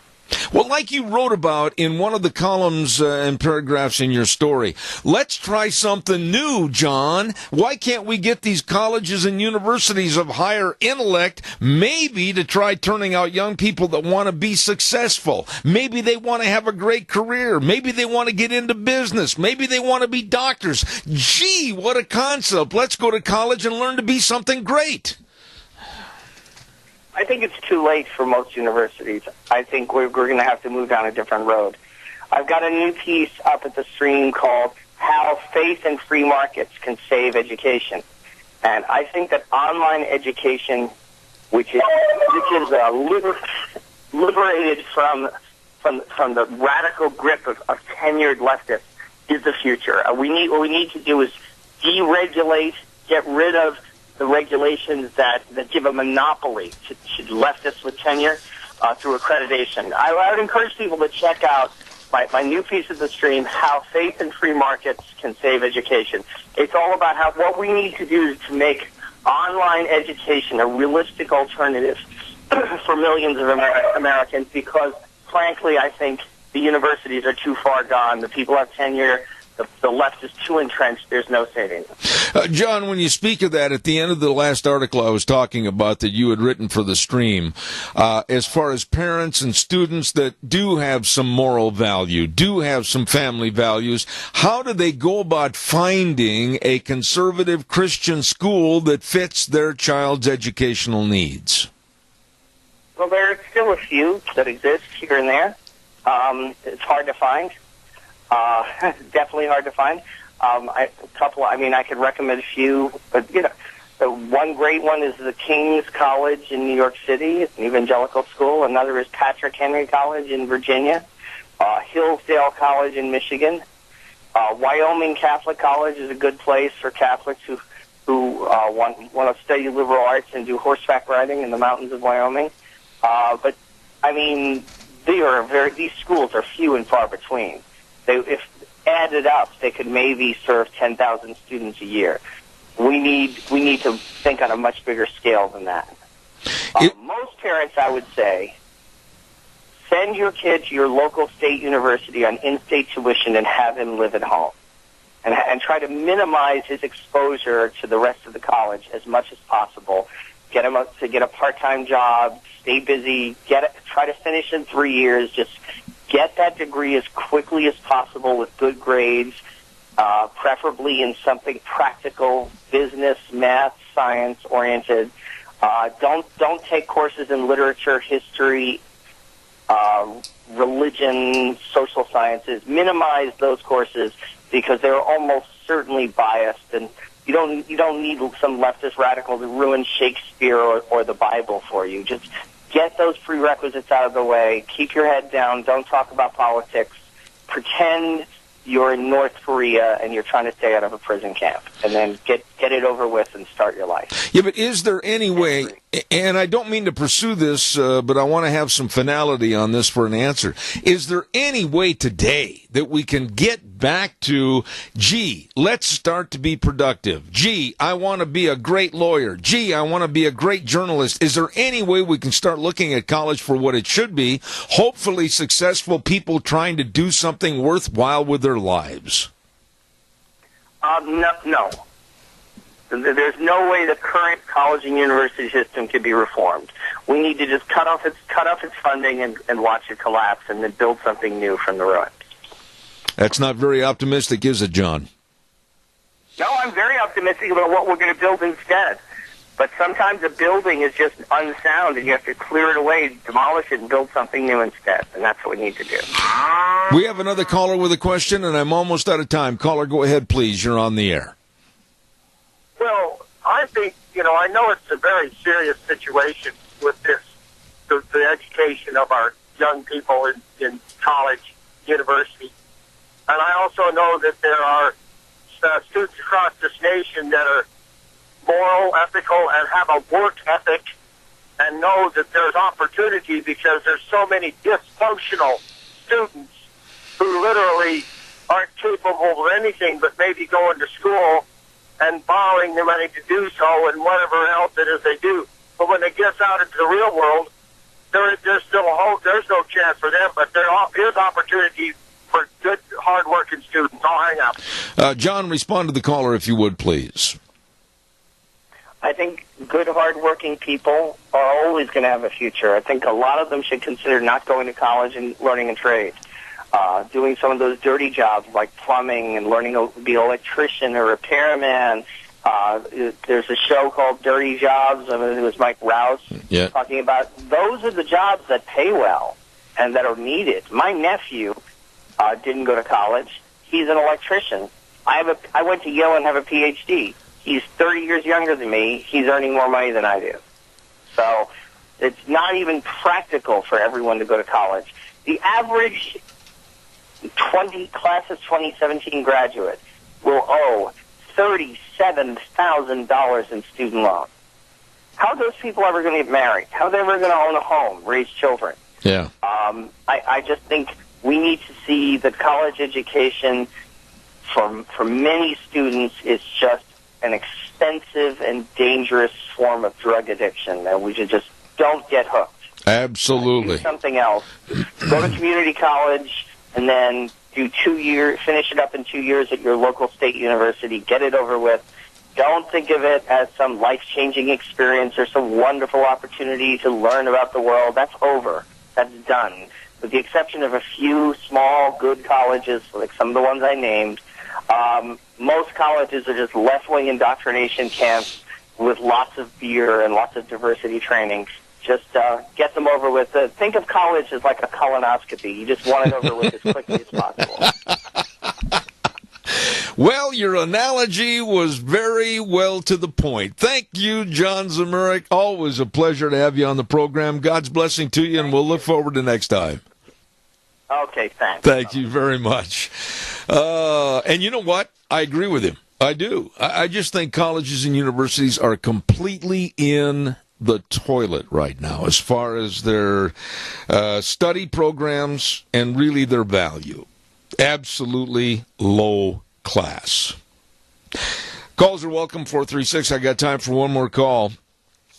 Well, like you wrote about in one of the columns and paragraphs in your story, let's try something new, John. Why can't we get these colleges and universities of higher intellect maybe to try turning out young people that want to be successful? Maybe they want to have a great career. Maybe they want to get into business. Maybe they want to be doctors. Gee, what a concept. Let's go to college and learn to be something great. I think it's too late for most universities. I think we're going to have to move down a different road. I've got a new piece up at the stream called How Faith and Free Markets Can Save Education. And I think that online education, which is liberated from the radical grip of tenured leftists, is the future. What we need to do is deregulate, get rid of the regulations that give a monopoly to leftists with tenure through accreditation. I would encourage people to check out my new piece of the stream, How Faith and Free Markets Can Save Education. It's all about what we need to do to make online education a realistic alternative for millions of Americans, because, frankly, I think the universities are too far gone. The people have tenure. The left is too entrenched. There's no saving them. John, when you speak of that, at the end of the last article I was talking about that you had written for the stream, as far as parents and students that do have some moral value, do have some family values, how do they go about finding a conservative Christian school that fits their child's educational needs? Well, there are still a few that exist here and there. It's hard to find. Definitely hard to find. I could recommend a few, but, the one great one is the King's College in New York City. It's an evangelical school. Another is Patrick Henry College in Virginia. Hillsdale College in Michigan. Wyoming Catholic College is a good place for Catholics who want to study liberal arts and do horseback riding in the mountains of Wyoming. These schools are few and far between. If added up, they could maybe serve 10,000 students a year. We need to think on a much bigger scale than that. Most parents, I would say, send your kid to your local state university on in-state tuition and have him live at home, and try to minimize his exposure to the rest of the college as much as possible. Get him to get a part-time job, stay busy, try to finish in 3 years. Just get that degree as quickly as possible with good grades, preferably in something practical, business, math, science oriented. Don't take courses in literature, history, religion, social sciences. Minimize those courses because they're almost certainly biased, and you don't need some leftist radical to ruin Shakespeare or the Bible for you. Just Get those prerequisites out of the way. Keep your head down. Don't talk about politics. Pretend you're in North Korea and you're trying to stay out of a prison camp, and then get it over with and start your life. Yeah, but is there any way, and I don't mean to pursue this, but I want to have some finality on this for an answer. Is there any way today that we can get back to, gee, let's start to be productive. Gee, I want to be a great lawyer. Gee, I want to be a great journalist. Is there any way we can start looking at college for what it should be, hopefully successful people trying to do something worthwhile with their lives? No. There's no way the current college and university system can be reformed. We need to just cut off its funding and watch it collapse, and then build something new from the ruins. That's not very optimistic, is it, John? No, I'm very optimistic about what we're going to build instead. But sometimes a building is just unsound, and you have to clear it away, demolish it, and build something new instead. And that's what we need to do. We have another caller with a question, and I'm almost out of time. Caller, go ahead, please. You're on the air. Well, I think, I know it's a very serious situation with this, the education of our young people in college, university. And I also know that there are students across this nation that are moral, ethical, and have a work ethic, and know that there's opportunity because there's so many dysfunctional students who literally aren't capable of anything but maybe going to school and borrowing the money to do so and whatever else it is they do. But when it gets out into the real world, there's still a hope. There's no chance for them, but there is opportunity for good, hard-working students. I'll hang up. John, respond to the caller if you would, please. I think good, hard-working people are always going to have a future. I think a lot of them should consider not going to college and learning a trade. Doing some of those dirty jobs like plumbing and learning to be an electrician or repairman. There's a show called Dirty Jobs. It was Mike Rouse talking about those are the jobs that pay well and that are needed. My nephew didn't go to college. He's an electrician. I went to Yale and have a Ph.D. He's 30 years younger than me. He's earning more money than I do. So it's not even practical for everyone to go to college. The average class of 2017 graduate will owe $37,000 in student loans. How are those people ever going to get married? How are they ever going to own a home, raise children? Yeah. I just think we need to see that college education for many students is just an expensive and dangerous form of drug addiction, and we should just don't get hooked. Absolutely. Do something else. Go to community college and then do 2 years, finish it up in 2 years at your local state university, get it over with. Don't think of it as some life-changing experience or some wonderful opportunity to learn about the world. That's over. That's done. With the exception of a few small, good colleges, like some of the ones I named, most colleges are just left-wing indoctrination camps with lots of beer and lots of diversity training. Just get them over with. Think of college as like a colonoscopy. You just want it over with as quickly as possible. Well, your analogy was very well to the point. Thank you, John Zemurek. Always a pleasure to have you on the program. God's blessing to you, and we'll look forward to next time. Okay, thanks. Thank you very much. And you know what? I agree with him. I do. I just think colleges and universities are completely in the toilet right now as far as their study programs and really their value. Absolutely low class. Calls are welcome, 436. I got time for one more call.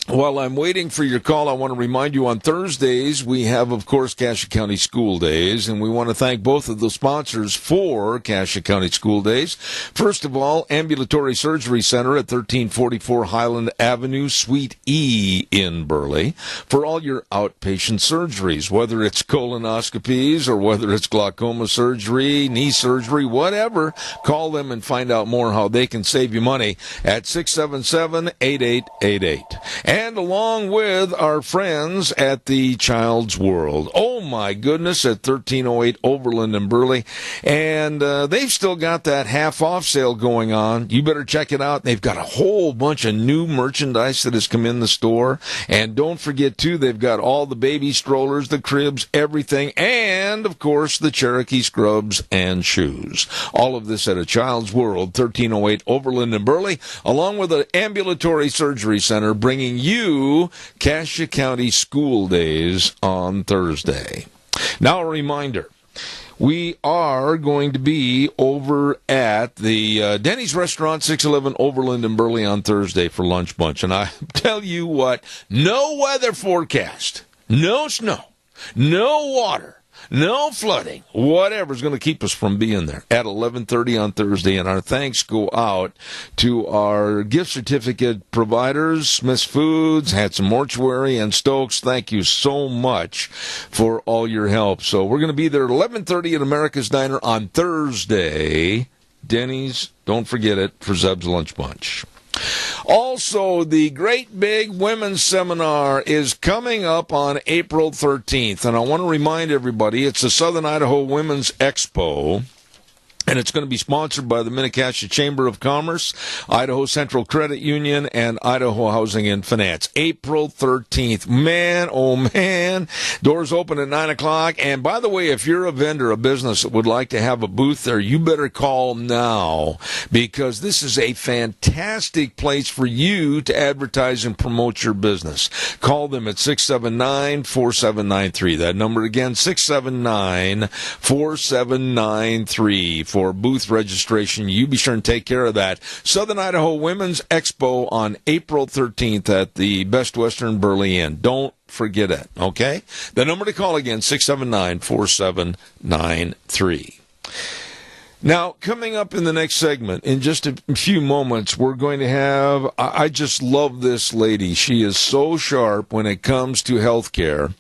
While I'm waiting for your call, I want to remind you on Thursdays we have, of course, Cassia County School Days, and we want to thank both of the sponsors for Cassia County School Days. First of all, Ambulatory Surgery Center at 1344 Highland Avenue, Suite E in Burley, for all your outpatient surgeries, whether it's colonoscopies or whether it's glaucoma surgery, knee surgery, whatever. Call them and find out more how they can save you money at 677-8888. and along with our friends at the Child's World. Oh, my goodness, at 1308 Overland and Burley. And they've still got that half-off sale going on. You better check it out. They've got a whole bunch of new merchandise that has come in the store. And don't forget, too, they've got all the baby strollers, the cribs, everything, and, of course, the Cherokee scrubs and shoes. All of this at a Child's World, 1308 Overland and Burley, along with an ambulatory surgery center bringing you Cassia County School Days on Thursday. Now, a reminder. We are going to be over at the Denny's Restaurant, 611 Overland and Burley on Thursday for Lunch Bunch. And I tell you what, no weather forecast, no snow, no water, no flooding, whatever's going to keep us from being there at 11:30 on Thursday. And our thanks go out to our gift certificate providers, Smith's Foods, Hanson Mortuary, and Stokes. Thank you so much for all your help. So we're going to be there at 11:30 at America's Diner on Thursday. Denny's, don't forget it, for Zeb's Lunch Bunch. Also, the Great Big Women's Seminar is coming up on April 13th, and I want to remind everybody it's the Southern Idaho Women's Expo. And it's going to be sponsored by the Mini-Cassia Chamber of Commerce, Idaho Central Credit Union, and Idaho Housing and Finance. April 13th. Man, oh man. Doors open at 9 o'clock. And by the way, if you're a vendor, a business that would like to have a booth there, you better call now, because this is a fantastic place for you to advertise and promote your business. Call them at 679-4793. That number again, 679-4793. For booth registration, you be sure and take care of that. Southern Idaho Women's Expo on April 13th at the Best Western Burley Inn. Don't forget it, okay? The number to call again, 679-4793. Now, coming up in the next segment, in just a few moments, we're going to have, I just love this lady. She is so sharp when it comes to health care.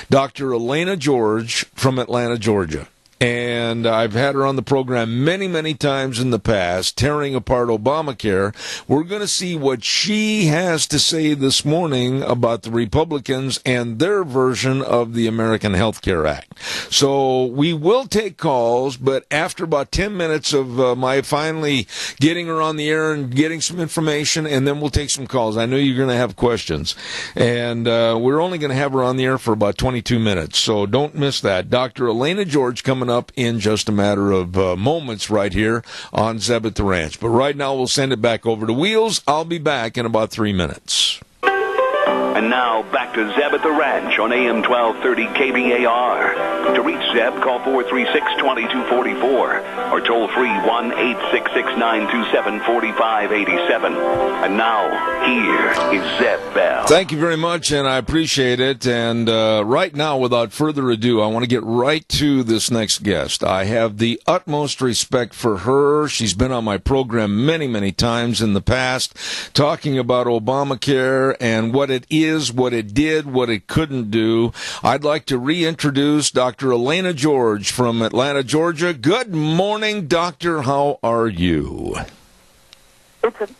Dr. Elena George from Atlanta, Georgia. And I've had her on the program many, many times in the past, tearing apart Obamacare. We're going to see what she has to say this morning about the Republicans and their version of the American Health Care Act. So we will take calls, but after about 10 minutes of my finally getting her on the air and getting some information, and then we'll take some calls. I know you're going to have questions. And we're only going to have her on the air for about 22 minutes, so don't miss that. Dr. Elena George coming up in just a matter of moments right here on Zeb at the Ranch. But right now, we'll send it back over to Wheels. I'll be back in about 3 minutes. And now, back to Zeb at the Ranch on AM 1230 KBAR. To reach Zeb, call 436-2244 or toll free 1-866-927-4587. And now, here is Zeb Bell. Thank you very much, and I appreciate it. And right now, without further ado, I want to get right to this next guest. I have the utmost respect for her. She's been on my program many, many times in the past, talking about Obamacare and what it is, what it did, what it couldn't do. I'd like to reintroduce Dr. Elena George from Atlanta, Georgia. Good morning, doctor. How are you?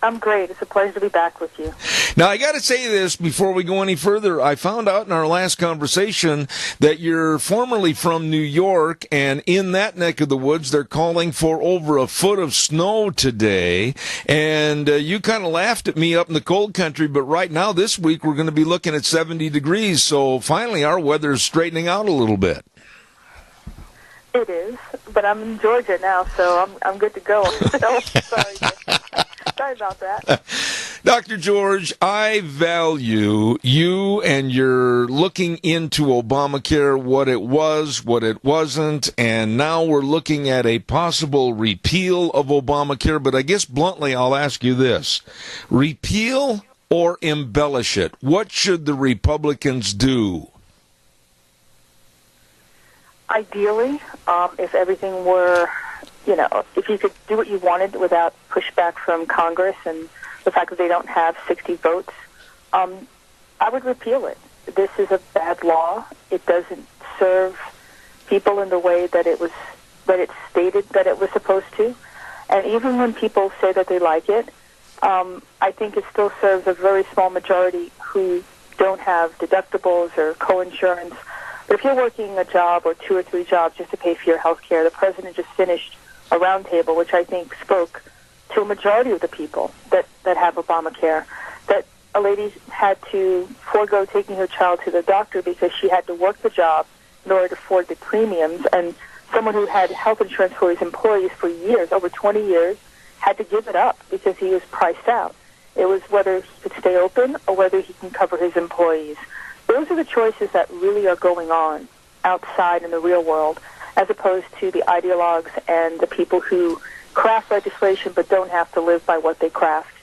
I'm great. It's a pleasure to be back with you. Now, I got to say this before we go any further. I found out in our last conversation that you're formerly from New York, and in that neck of the woods, they're calling for over a foot of snow today. And you kind of laughed at me up in the cold country, but right now, this week, we're going to be looking at 70 degrees. So finally, our weather's straightening out a little bit. It is, but I'm in Georgia now, so I'm good to go. Sorry about that. Dr. George, I value you and your looking into Obamacare, what it was, what it wasn't, and now we're looking at a possible repeal of Obamacare. But I guess bluntly, I'll ask you this. Repeal or embellish it? What should the Republicans do? Ideally, if everything were, if you could do what you wanted without pushback from Congress and the fact that they don't have 60 votes, I would repeal it. This is a bad law. It doesn't serve people in the way that it stated that it was supposed to. And even when people say that they like it, I think it still serves a very small majority who don't have deductibles or co-insurance. But if you're working a job or 2 or 3 jobs just to pay for your health care, the president just finished a roundtable, which I think spoke to a majority of the people that have Obamacare, that a lady had to forego taking her child to the doctor because she had to work the job in order to afford the premiums, and someone who had health insurance for his employees for years, over 20 years, had to give it up because he was priced out. It was whether he could stay open or whether he can cover his employees. Those are the choices that really are going on outside in the real world, as opposed to the ideologues and the people who craft legislation but don't have to live by what they craft.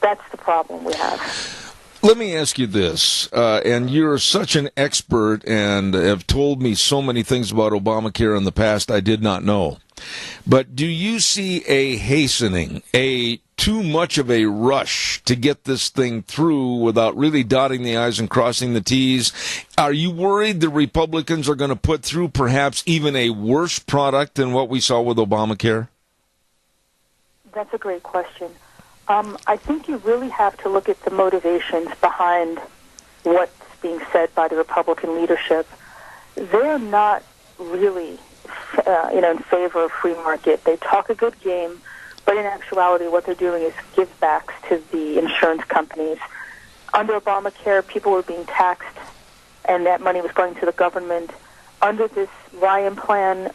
That's the problem we have. Let me ask you this, and you're such an expert and have told me so many things about Obamacare in the past I did not know. But do you see a hastening, too much of a rush to get this thing through without really dotting the I's and crossing the T's? Are you worried the Republicans are going to put through perhaps even a worse product than what we saw with Obamacare? That's a great question. I think you really have to look at the motivations behind what's being said by the Republican leadership. They're not really, in favor of free market. They talk a good game, but in actuality, what they're doing is give backs to the insurance companies. Under Obamacare, people were being taxed, and that money was going to the government. Under this Ryan plan,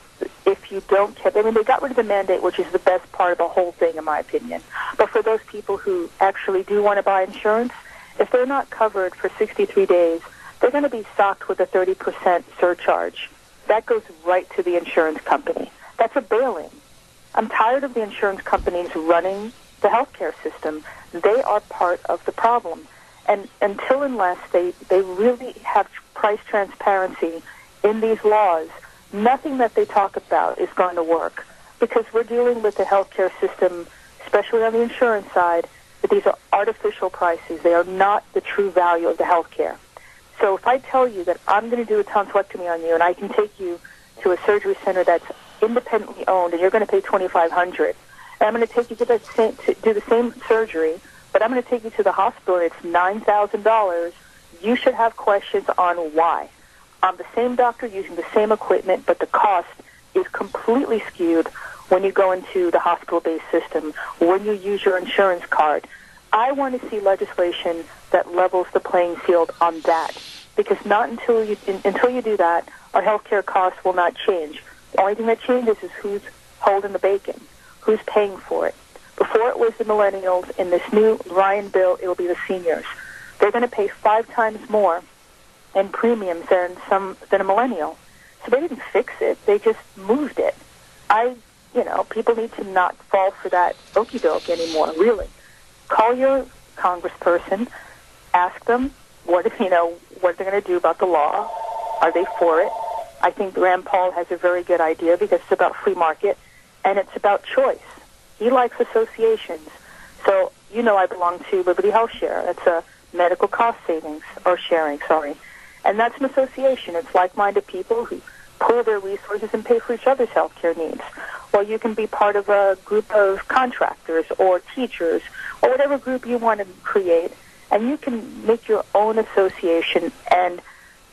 if you don't they got rid of the mandate, which is the best part of the whole thing, in my opinion. But for those people who actually do want to buy insurance, if they're not covered for 63 days, they're going to be socked with a 30% surcharge. That goes right to the insurance company. That's a bail-in. I'm tired of the insurance companies running the healthcare system. They are part of the problem. And until unless they really have price transparency in these laws, nothing that they talk about is going to work, because we're dealing with the healthcare system, especially on the insurance side, that these are artificial prices. They are not the true value of the healthcare. So if I tell you that I'm going to do a tonsillectomy on you and I can take you to a surgery center that's independently owned and you're going to pay $2,500, and I'm going to take you to do the same surgery, but I'm going to take you to the hospital and it's $9,000, you should have questions on why. I'm the same doctor using the same equipment, but the cost is completely skewed when you go into the hospital-based system, when you use your insurance card. I want to see legislation that levels the playing field on that, because not until you do that, our healthcare costs will not change. The only thing that changes is who's holding the bacon, who's paying for it. Before it was the millennials. In this new Ryan bill, it will be the seniors. They're going to pay 5 times more in premiums than a millennial. So they didn't fix it. They just moved it. People need to not fall for that okey-doke anymore, really. Call your congressperson, ask them what they're going to do about the law. Are they for it? I think Rand Paul has a very good idea, because it's about free market and it's about choice. He likes associations. So, I belong to Liberty Health Share. That's a medical cost savings, or sharing, sorry. And that's an association. It's like-minded people who pool their resources and pay for each other's health care needs. Or you can be part of a group of contractors or teachers or whatever group you want to create, and you can make your own association. And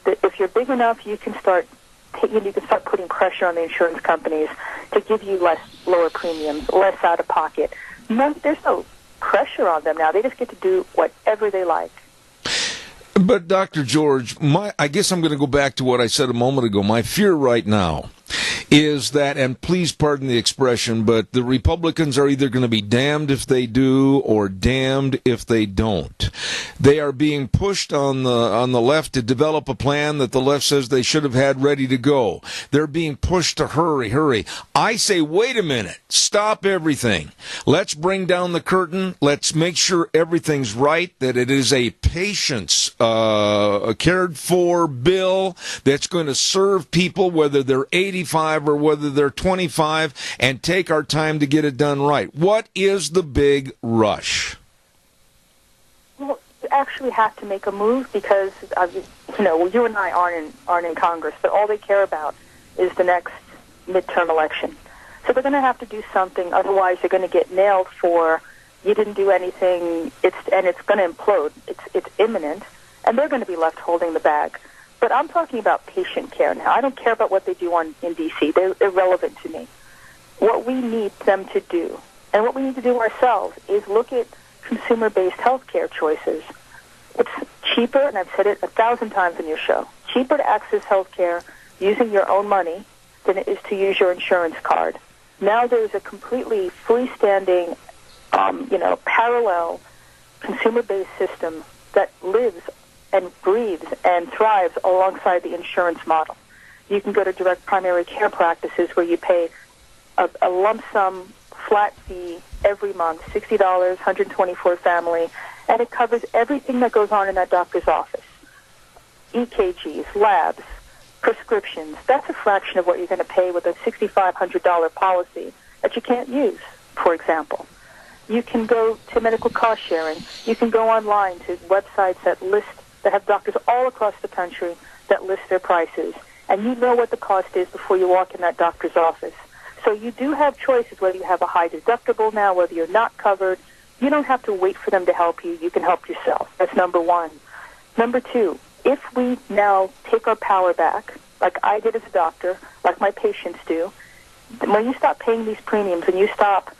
if you're big enough, you can start putting pressure on the insurance companies to give you lower premiums, less out of pocket. There's no pressure on them now. They just get to do whatever they like. But, Dr. George, I guess I'm going to go back to what I said a moment ago. My fear right now is that, and please pardon the expression, but the Republicans are either going to be damned if they do or damned if they don't. They are being pushed on the left to develop a plan that the left says they should have had ready to go. They're being pushed to hurry. I say, wait a minute, stop everything. Let's bring down the curtain. Let's make sure everything's right, that it is a patient's cared for bill that's going to serve people, whether they're 85 or whether they're 25, and take our time to get it done right. What is the big rush? Well, you actually have to make a move, because you and I aren't in Congress, but all they care about is the next midterm election. So they're going to have to do something, otherwise they're going to get nailed for you didn't do anything, and it's going to implode. It's imminent, and they're going to be left holding the bag. But I'm talking about patient care now. I don't care about what they do in D.C. They're irrelevant to me. What we need them to do, and what we need to do ourselves, is look at consumer-based healthcare choices. It's cheaper, and I've said it 1,000 times in your show, cheaper to access healthcare using your own money than it is to use your insurance card. Now there's a completely freestanding, parallel consumer-based system that lives and breathes and thrives alongside the insurance model. You can go to direct primary care practices where you pay a lump sum flat fee every month, $60, 124 family, and it covers everything that goes on in that doctor's office. EKGs, labs, prescriptions. That's a fraction of what you're going to pay with a $6,500 policy that you can't use, for example. You can go to medical cost sharing. You can go online to websites that have doctors all across the country that list their prices, and you know what the cost is before you walk in that doctor's office. So you do have choices, whether you have a high deductible now, whether you're not covered. You don't have to wait for them to help you. You can help yourself. That's number one. Number two, if we now take our power back, like I did as a doctor, like my patients do, when you stop paying these premiums and you stop,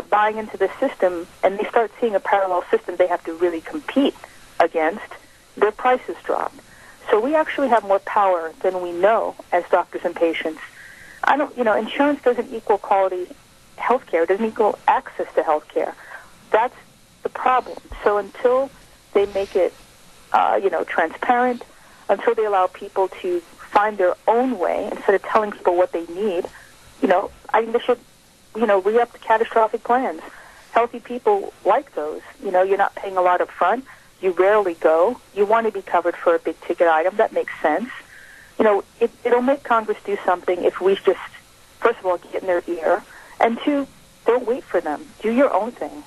buying into the system, and they start seeing a parallel system they have to really compete against, their prices drop. So we actually have more power than we know as doctors and patients. Insurance doesn't equal quality health care. It doesn't equal access to health care. That's the problem. So until they make it, transparent, until they allow people to find their own way instead of telling people what they need, I think they should, re-up the catastrophic plans. Healthy people like those. You're not paying a lot up front. You rarely go. You want to be covered for a big-ticket item. That makes sense. It'll make Congress do something if we just, first of all, get in their ear, and two, don't wait for them. Do your own thing.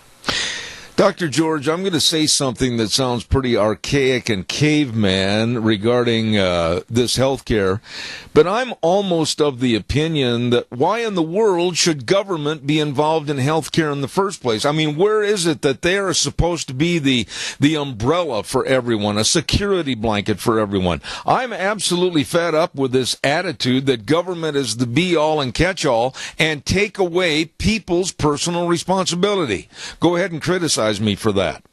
Dr. George, I'm going to say something that sounds pretty archaic and caveman regarding this healthcare, but I'm almost of the opinion that why in the world should government be involved in healthcare in the first place? I mean, where is it that they are supposed to be the umbrella for everyone, a security blanket for everyone? I'm absolutely fed up with this attitude that government is the be-all and catch-all and take away people's personal responsibility. Go ahead and criticize me for that.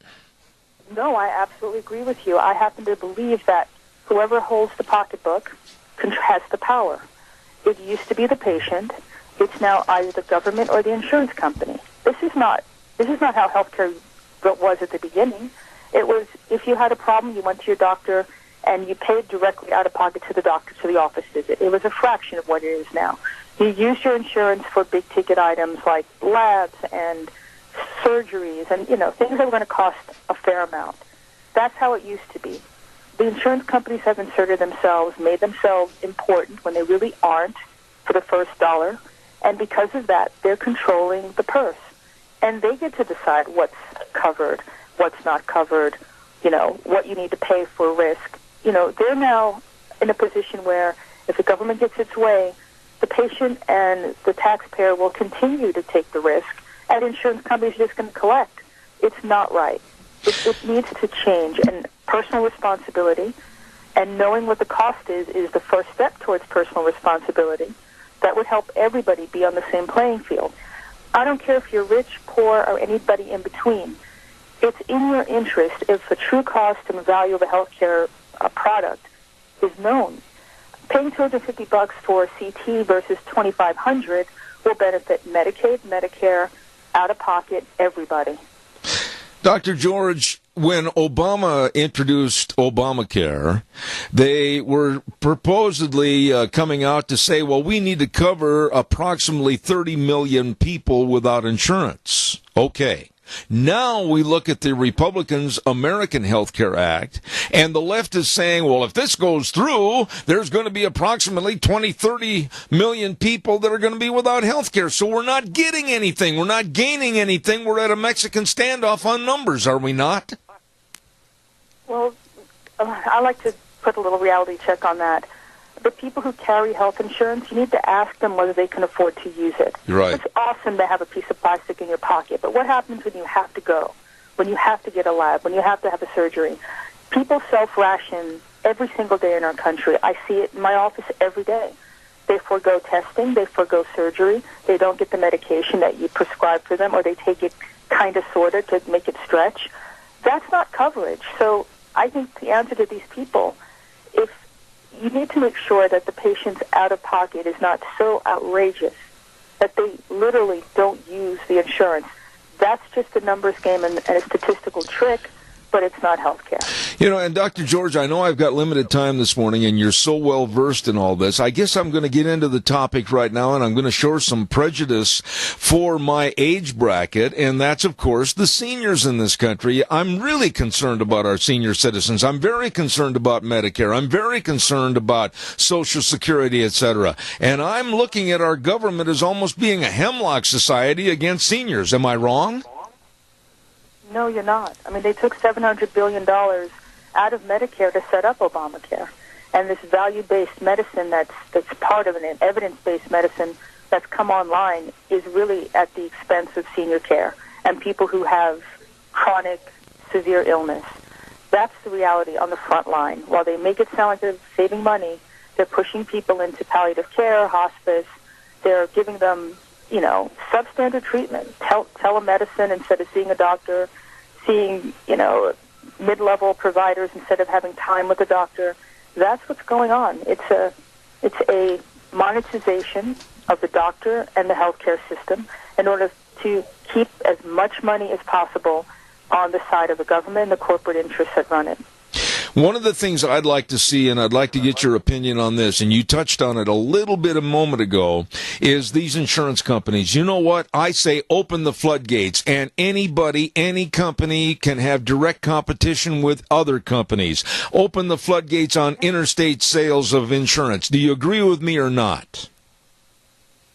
No, I absolutely agree with you. I happen to believe that whoever holds the pocketbook has the power. It used to be the patient. It's now either the government or the insurance company. This is not how healthcare was at the beginning. It was if you had a problem, you went to your doctor and you paid directly out of pocket to the doctor to the office visit. It was a fraction of what it is now. You used your insurance for big ticket items like labs and surgeries and, things that were going to cost a fair amount. That's how it used to be. The insurance companies have inserted themselves, made themselves important when they really aren't for the first dollar, and because of that, they're controlling the purse. And they get to decide what's covered, what's not covered, what you need to pay for risk. They're now in a position where if the government gets its way, the patient and the taxpayer will continue to take the risk, and insurance companies are just going to collect. It's not right. It needs to change, and personal responsibility and knowing what the cost is the first step towards personal responsibility. That would help everybody be on the same playing field. I don't care if you're rich, poor, or anybody in between. It's in your interest if the true cost and value of a healthcare product is known. Paying $250 for CT versus $2,500 will benefit Medicaid, Medicare, out of pocket, everybody. Dr. George, when Obama introduced Obamacare, they were supposedly coming out to say, well, we need to cover approximately 30 million people without insurance. Okay. Now we look at the Republicans' American Health Care Act, and the left is saying, well, if this goes through, there's going to be approximately 30 million people that are going to be without health care. So we're not getting anything. We're not gaining anything. We're at a Mexican standoff on numbers, are we not? Well, I like to put a little reality check on that. the people who carry health insurance, you need to ask them whether they can afford to use it. Right. It's awesome to have a piece of plastic in your pocket, but what happens when you have to go, when you have to get a lab, when you have to have a surgery? People self-ration every single day in our country. I see it in my office every day. They forego testing, they forego surgery, they don't get the medication that you prescribe for them, or they take it kind of, sort of, to make it stretch. That's not coverage. So I think the answer to these people, if you need to make sure that the patient's out-of-pocket is not so outrageous that they literally don't use the insurance. That's just a numbers game and a statistical trick, but it's not health care. You know, and Dr. George, I know I've got limited time this morning, and you're so well versed in all this. I guess I'm going to get into the topic right now, and I'm going to show some prejudice for my age bracket, and that's, of course, the seniors in this country. I'm really concerned about our senior citizens. I'm very concerned about Medicare. I'm very concerned about Social Security, etc. And I'm looking at our government as almost being a hemlock society against seniors. Am I wrong? No, you're not. I mean, they took $700 billion out of Medicare to set up Obamacare. And this value-based medicine that's part of an evidence-based medicine that's come online is really at the expense of senior care and people who have chronic, severe illness. That's the reality on the front line. While they make it sound like they're saving money, they're pushing people into palliative care, hospice. They're giving them, you know, substandard treatment, telemedicine instead of seeing a doctor, seeing, you know, mid-level providers instead of having time with a doctor. That's what's going on. It's a monetization of the doctor and the healthcare system in order to keep as much money as possible on the side of the government and the corporate interests that run it. One of the things I'd like to see, and I'd like to get your opinion on this, and you touched on it a little bit a moment ago, is these insurance companies. You know what? I say open the floodgates, and anybody, any company can have direct competition with other companies. Open the floodgates on interstate sales of insurance. Do you agree with me or not?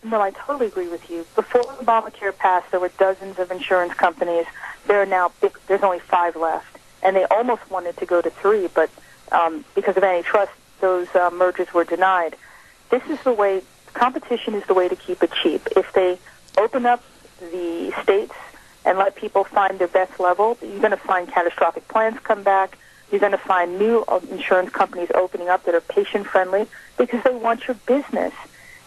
No, I totally agree with you. Before Obamacare passed, there were dozens of insurance companies. There's only 5 left. And they almost wanted to go to 3, but because of antitrust, those mergers were denied. This is the way, competition is the way to keep it cheap. If they open up the states and let people find their best level, you're going to find catastrophic plans come back. You're going to find new insurance companies opening up that are patient-friendly because they want your business.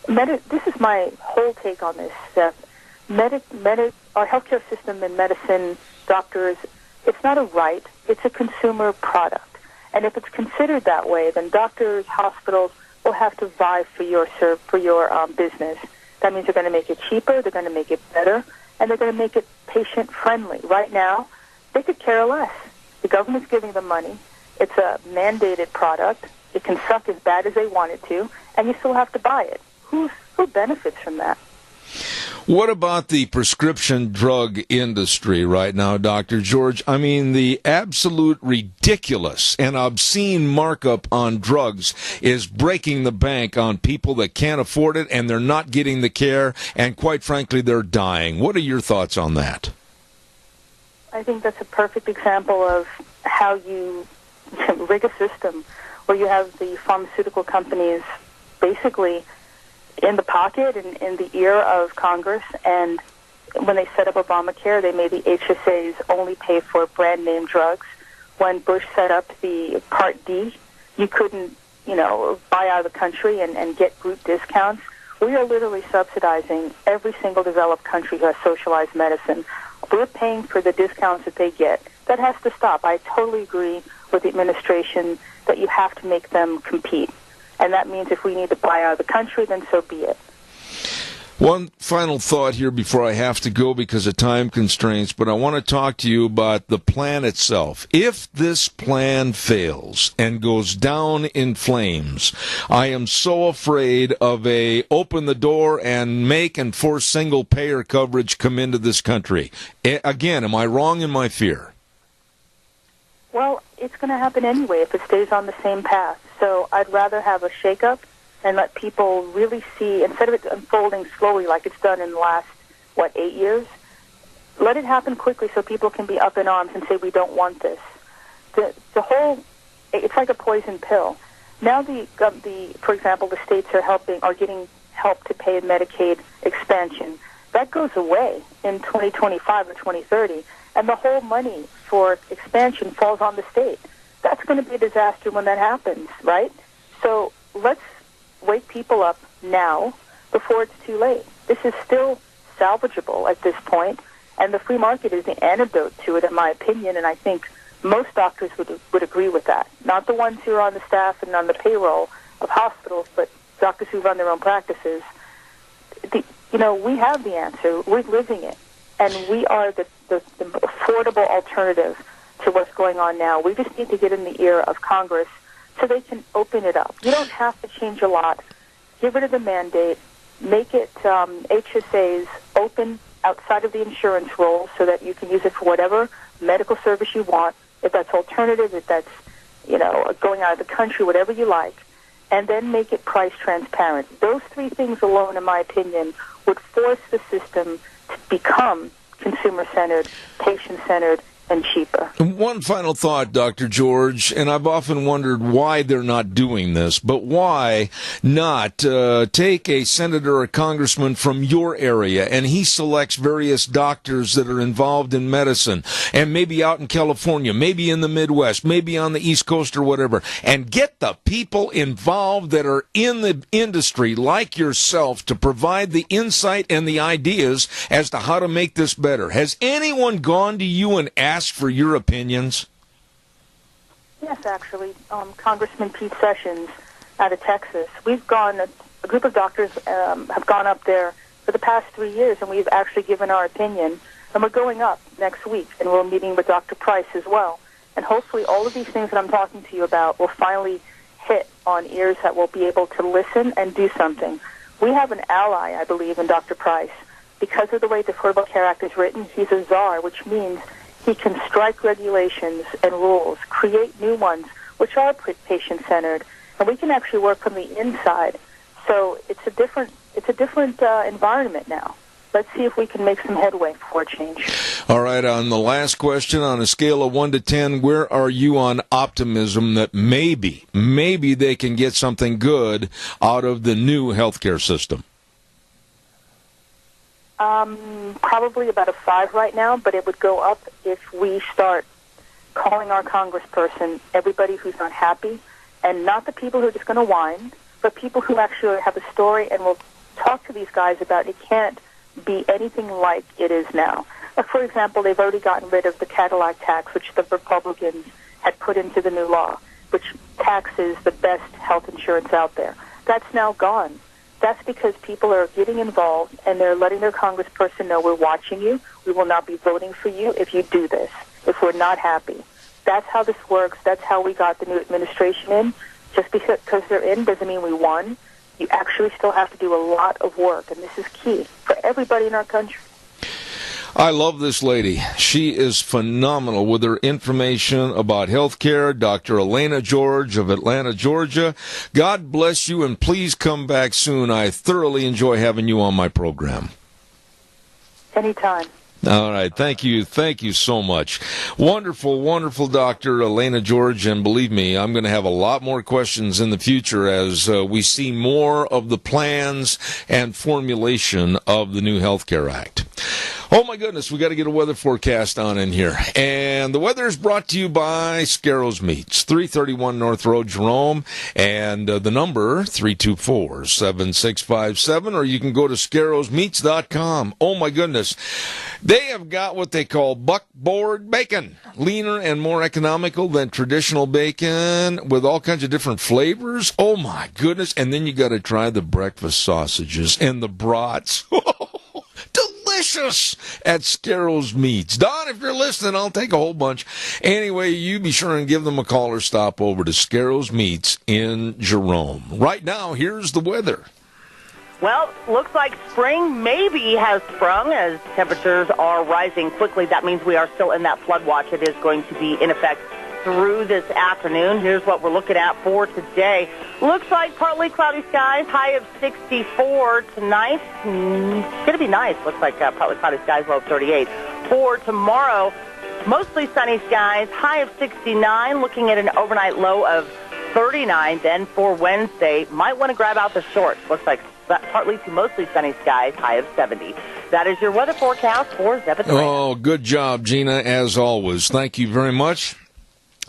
This is my whole take on this, Seth. Our healthcare system and medicine, doctors, it's not a right, it's a consumer product. And if it's considered that way, then doctors, hospitals will have to vie for your business. That means they're going to make it cheaper, they're going to make it better, and they're going to make it patient-friendly. Right now, they could care less. The government's giving them money. It's a mandated product. It can suck as bad as they want it to, and you still have to buy it. Who benefits from that? What about the prescription drug industry right now, Dr. George? I mean, the absolute ridiculous and obscene markup on drugs is breaking the bank on people that can't afford it, and they're not getting the care, and quite frankly, they're dying. What are your thoughts on that? I think that's a perfect example of how you rig a system where you have the pharmaceutical companies basically in the pocket and in the ear of Congress, and when they set up Obamacare, they made the HSAs only pay for brand-name drugs. When Bush set up the Part D, you couldn't, buy out of the country and get group discounts. We are literally subsidizing every single developed country who has socialized medicine. We're paying for the discounts that they get. That has to stop. I totally agree with the administration that you have to make them compete. And that means if we need to buy out of the country, then so be it. One final thought here before I have to go because of time constraints, but I want to talk to you about the plan itself. If this plan fails and goes down in flames, I am so afraid of a open the door and make and force single payer coverage come into this country. Again, am I wrong in my fear? Well, it's going to happen anyway if it stays on the same path. So I'd rather have a shakeup and let people really see, instead of it unfolding slowly like it's done in the last, 8 years, let it happen quickly so people can be up in arms and say, we don't want this. It's like a poison pill. Now for example, the states are getting help to pay Medicaid expansion. That goes away in 2025 or 2030, and the whole money for expansion falls on the state. That's going to be a disaster when that happens, right? So let's wake people up now before it's too late. This is still salvageable at this point, and the free market is the antidote to it, in my opinion, and I think most doctors would agree with that. Not the ones who are on the staff and on the payroll of hospitals, but doctors who run their own practices. We have the answer. We're living it, and we are the affordable alternative to what's going on now. We just need to get in the ear of Congress so they can open it up. You don't have to change a lot. Get rid of the mandate. Make it HSAs open outside of the insurance roll so that you can use it for whatever medical service you want, if that's alternative, if that's, going out of the country, whatever you like, and then make it price transparent. Those three things alone, in my opinion, would force the system to become consumer-centered, patient-centered, and cheaper. One final thought, Dr. George, and I've often wondered why they're not doing this, but why not take a senator or a congressman from your area and he selects various doctors that are involved in medicine and maybe out in California, maybe in the Midwest, maybe on the East Coast or whatever, and get the people involved that are in the industry like yourself to provide the insight and the ideas as to how to make this better. Has anyone gone to you and asked for your opinions? Yes, actually. Congressman Pete Sessions out of Texas. We've gone, a group of doctors have gone up there for the past 3 years, and we've actually given our opinion. And we're going up next week, and we're meeting with Dr. Price as well. And hopefully all of these things that I'm talking to you about will finally hit on ears that will be able to listen and do something. We have an ally, I believe, in Dr. Price. Because of the way the Affordable Care Act is written, he's a czar, which means he can strike regulations and rules, create new ones, which are patient-centered, and we can actually work from the inside. So it's a different environment now. Let's see if we can make some headway for a change. All right, on the last question, on a scale of 1 to 10, where are you on optimism that maybe they can get something good out of the new healthcare system? Probably about a 5 right now, but it would go up if we start calling our congressperson everybody who's not happy, and not the people who are just going to whine, but people who actually have a story and will talk to these guys about it can't be anything like it is now. For example, they've already gotten rid of the Cadillac tax, which the Republicans had put into the new law, which taxes the best health insurance out there. That's now gone. That's because people are getting involved and they're letting their congressperson know, we're watching you. We will not be voting for you if you do this, if we're not happy. That's how this works. That's how we got the new administration in. Just because they're in doesn't mean we won. You actually still have to do a lot of work, and this is key for everybody in our country. I love this lady. She is phenomenal with her information about healthcare. Dr. Elena George of Atlanta, Georgia. God bless you, and please come back soon. I thoroughly enjoy having you on my program. Anytime. All right. Thank you. Thank you so much. Wonderful, wonderful Dr. Elena George. And believe me, I'm going to have a lot more questions in the future as we see more of the plans and formulation of the new Healthcare Act. Oh, my goodness, we got to get a weather forecast on in here. And the weather is brought to you by Scarrows Meats, 331 North Road, Jerome. And the number, 324-7657, or you can go to scarrowsmeats.com. Oh, my goodness. They have got what they call buckboard bacon, leaner and more economical than traditional bacon with all kinds of different flavors. Oh, my goodness. And then you got to try the breakfast sausages and the brats. Delicious at Scarrows Meats. Don, if you're listening, I'll take a whole bunch. Anyway, you be sure and give them a call or stop over to Scarrows Meats in Jerome. Right now, here's the weather. Well, looks like spring maybe has sprung as temperatures are rising quickly. That means we are still in that flood watch. It is going to be in effect through this afternoon. Here's what we're looking at for today. Looks like partly cloudy skies, high of 64 tonight. It's going to be nice. Looks like partly cloudy skies, low of 38. For tomorrow, mostly sunny skies, high of 69, looking at an overnight low of 39. Then for Wednesday, might want to grab out the shorts. Looks like partly to mostly sunny skies, high of 70. That is your weather forecast for Zeb at the Ranch. Oh, good job, Gina, as always. Thank you very much.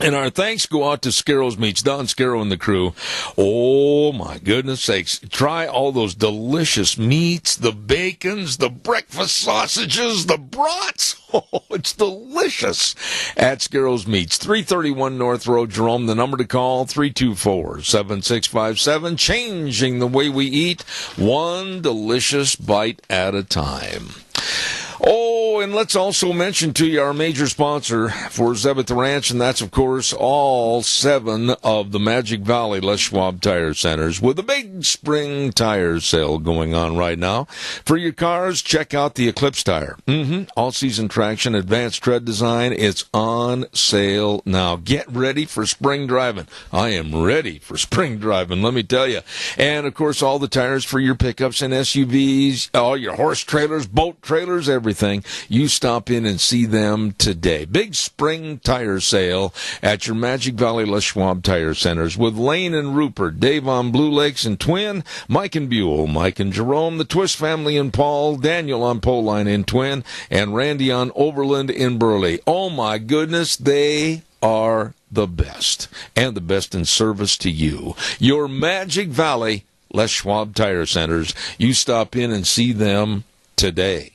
And our thanks go out to Scarro's Meats, Don Scarrow and the crew. Oh, my goodness sakes. Try all those delicious meats, the bacons, the breakfast sausages, the brats. Oh, it's delicious at Scarro's Meats, 331 North Road, Jerome. The number to call, 324-7657. Changing the way we eat, one delicious bite at a time. Oh, and let's also mention to you our major sponsor for Zeb at the Ranch, and that's, of course, all 7 of the Magic Valley Les Schwab Tire Centers with a big spring tire sale going on right now. For your cars, check out the Eclipse tire. All-season traction, advanced tread design. It's on sale now. Get ready for spring driving. I am ready for spring driving, let me tell you. And, of course, all the tires for your pickups and SUVs, all your horse trailers, boat trailers, everything. You stop in and see them today. Big spring tire sale at your Magic Valley Les Schwab Tire Centers with Lane and Rupert, Dave on Blue Lakes and Twin, Mike and Buell, Mike and Jerome, the Twist family in Paul, Daniel on Poline in Twin, and Randy on Overland in Burley. Oh my goodness, they are the best, and the best in service to you. Your Magic Valley Les Schwab Tire Centers. You stop in and see them today.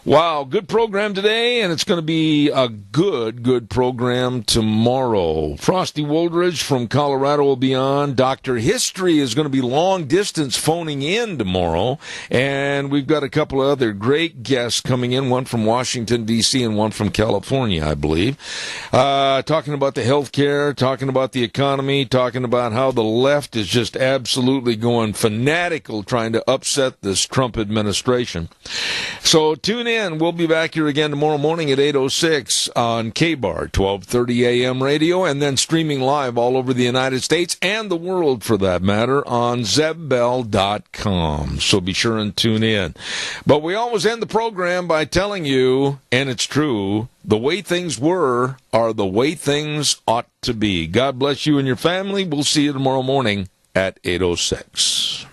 Wow, good program today, and it's going to be a good program tomorrow. Frosty Woldridge from Colorado will be on. Dr. History is going to be long-distance phoning in tomorrow, and we've got a couple of other great guests coming in, one from Washington, D.C., and one from California, I believe, talking about the health care, talking about the economy, talking about how the left is just absolutely going fanatical trying to upset this Trump administration. So tune in. We'll be back here again tomorrow morning at 8:06 on K-Bar, 1230 AM radio, and then streaming live all over the United States and the world, for that matter, on zebbell.com. So be sure and tune in. But we always end the program by telling you, and it's true, the way things were are the way things ought to be. God bless you and your family. We'll see you tomorrow morning at 8:06.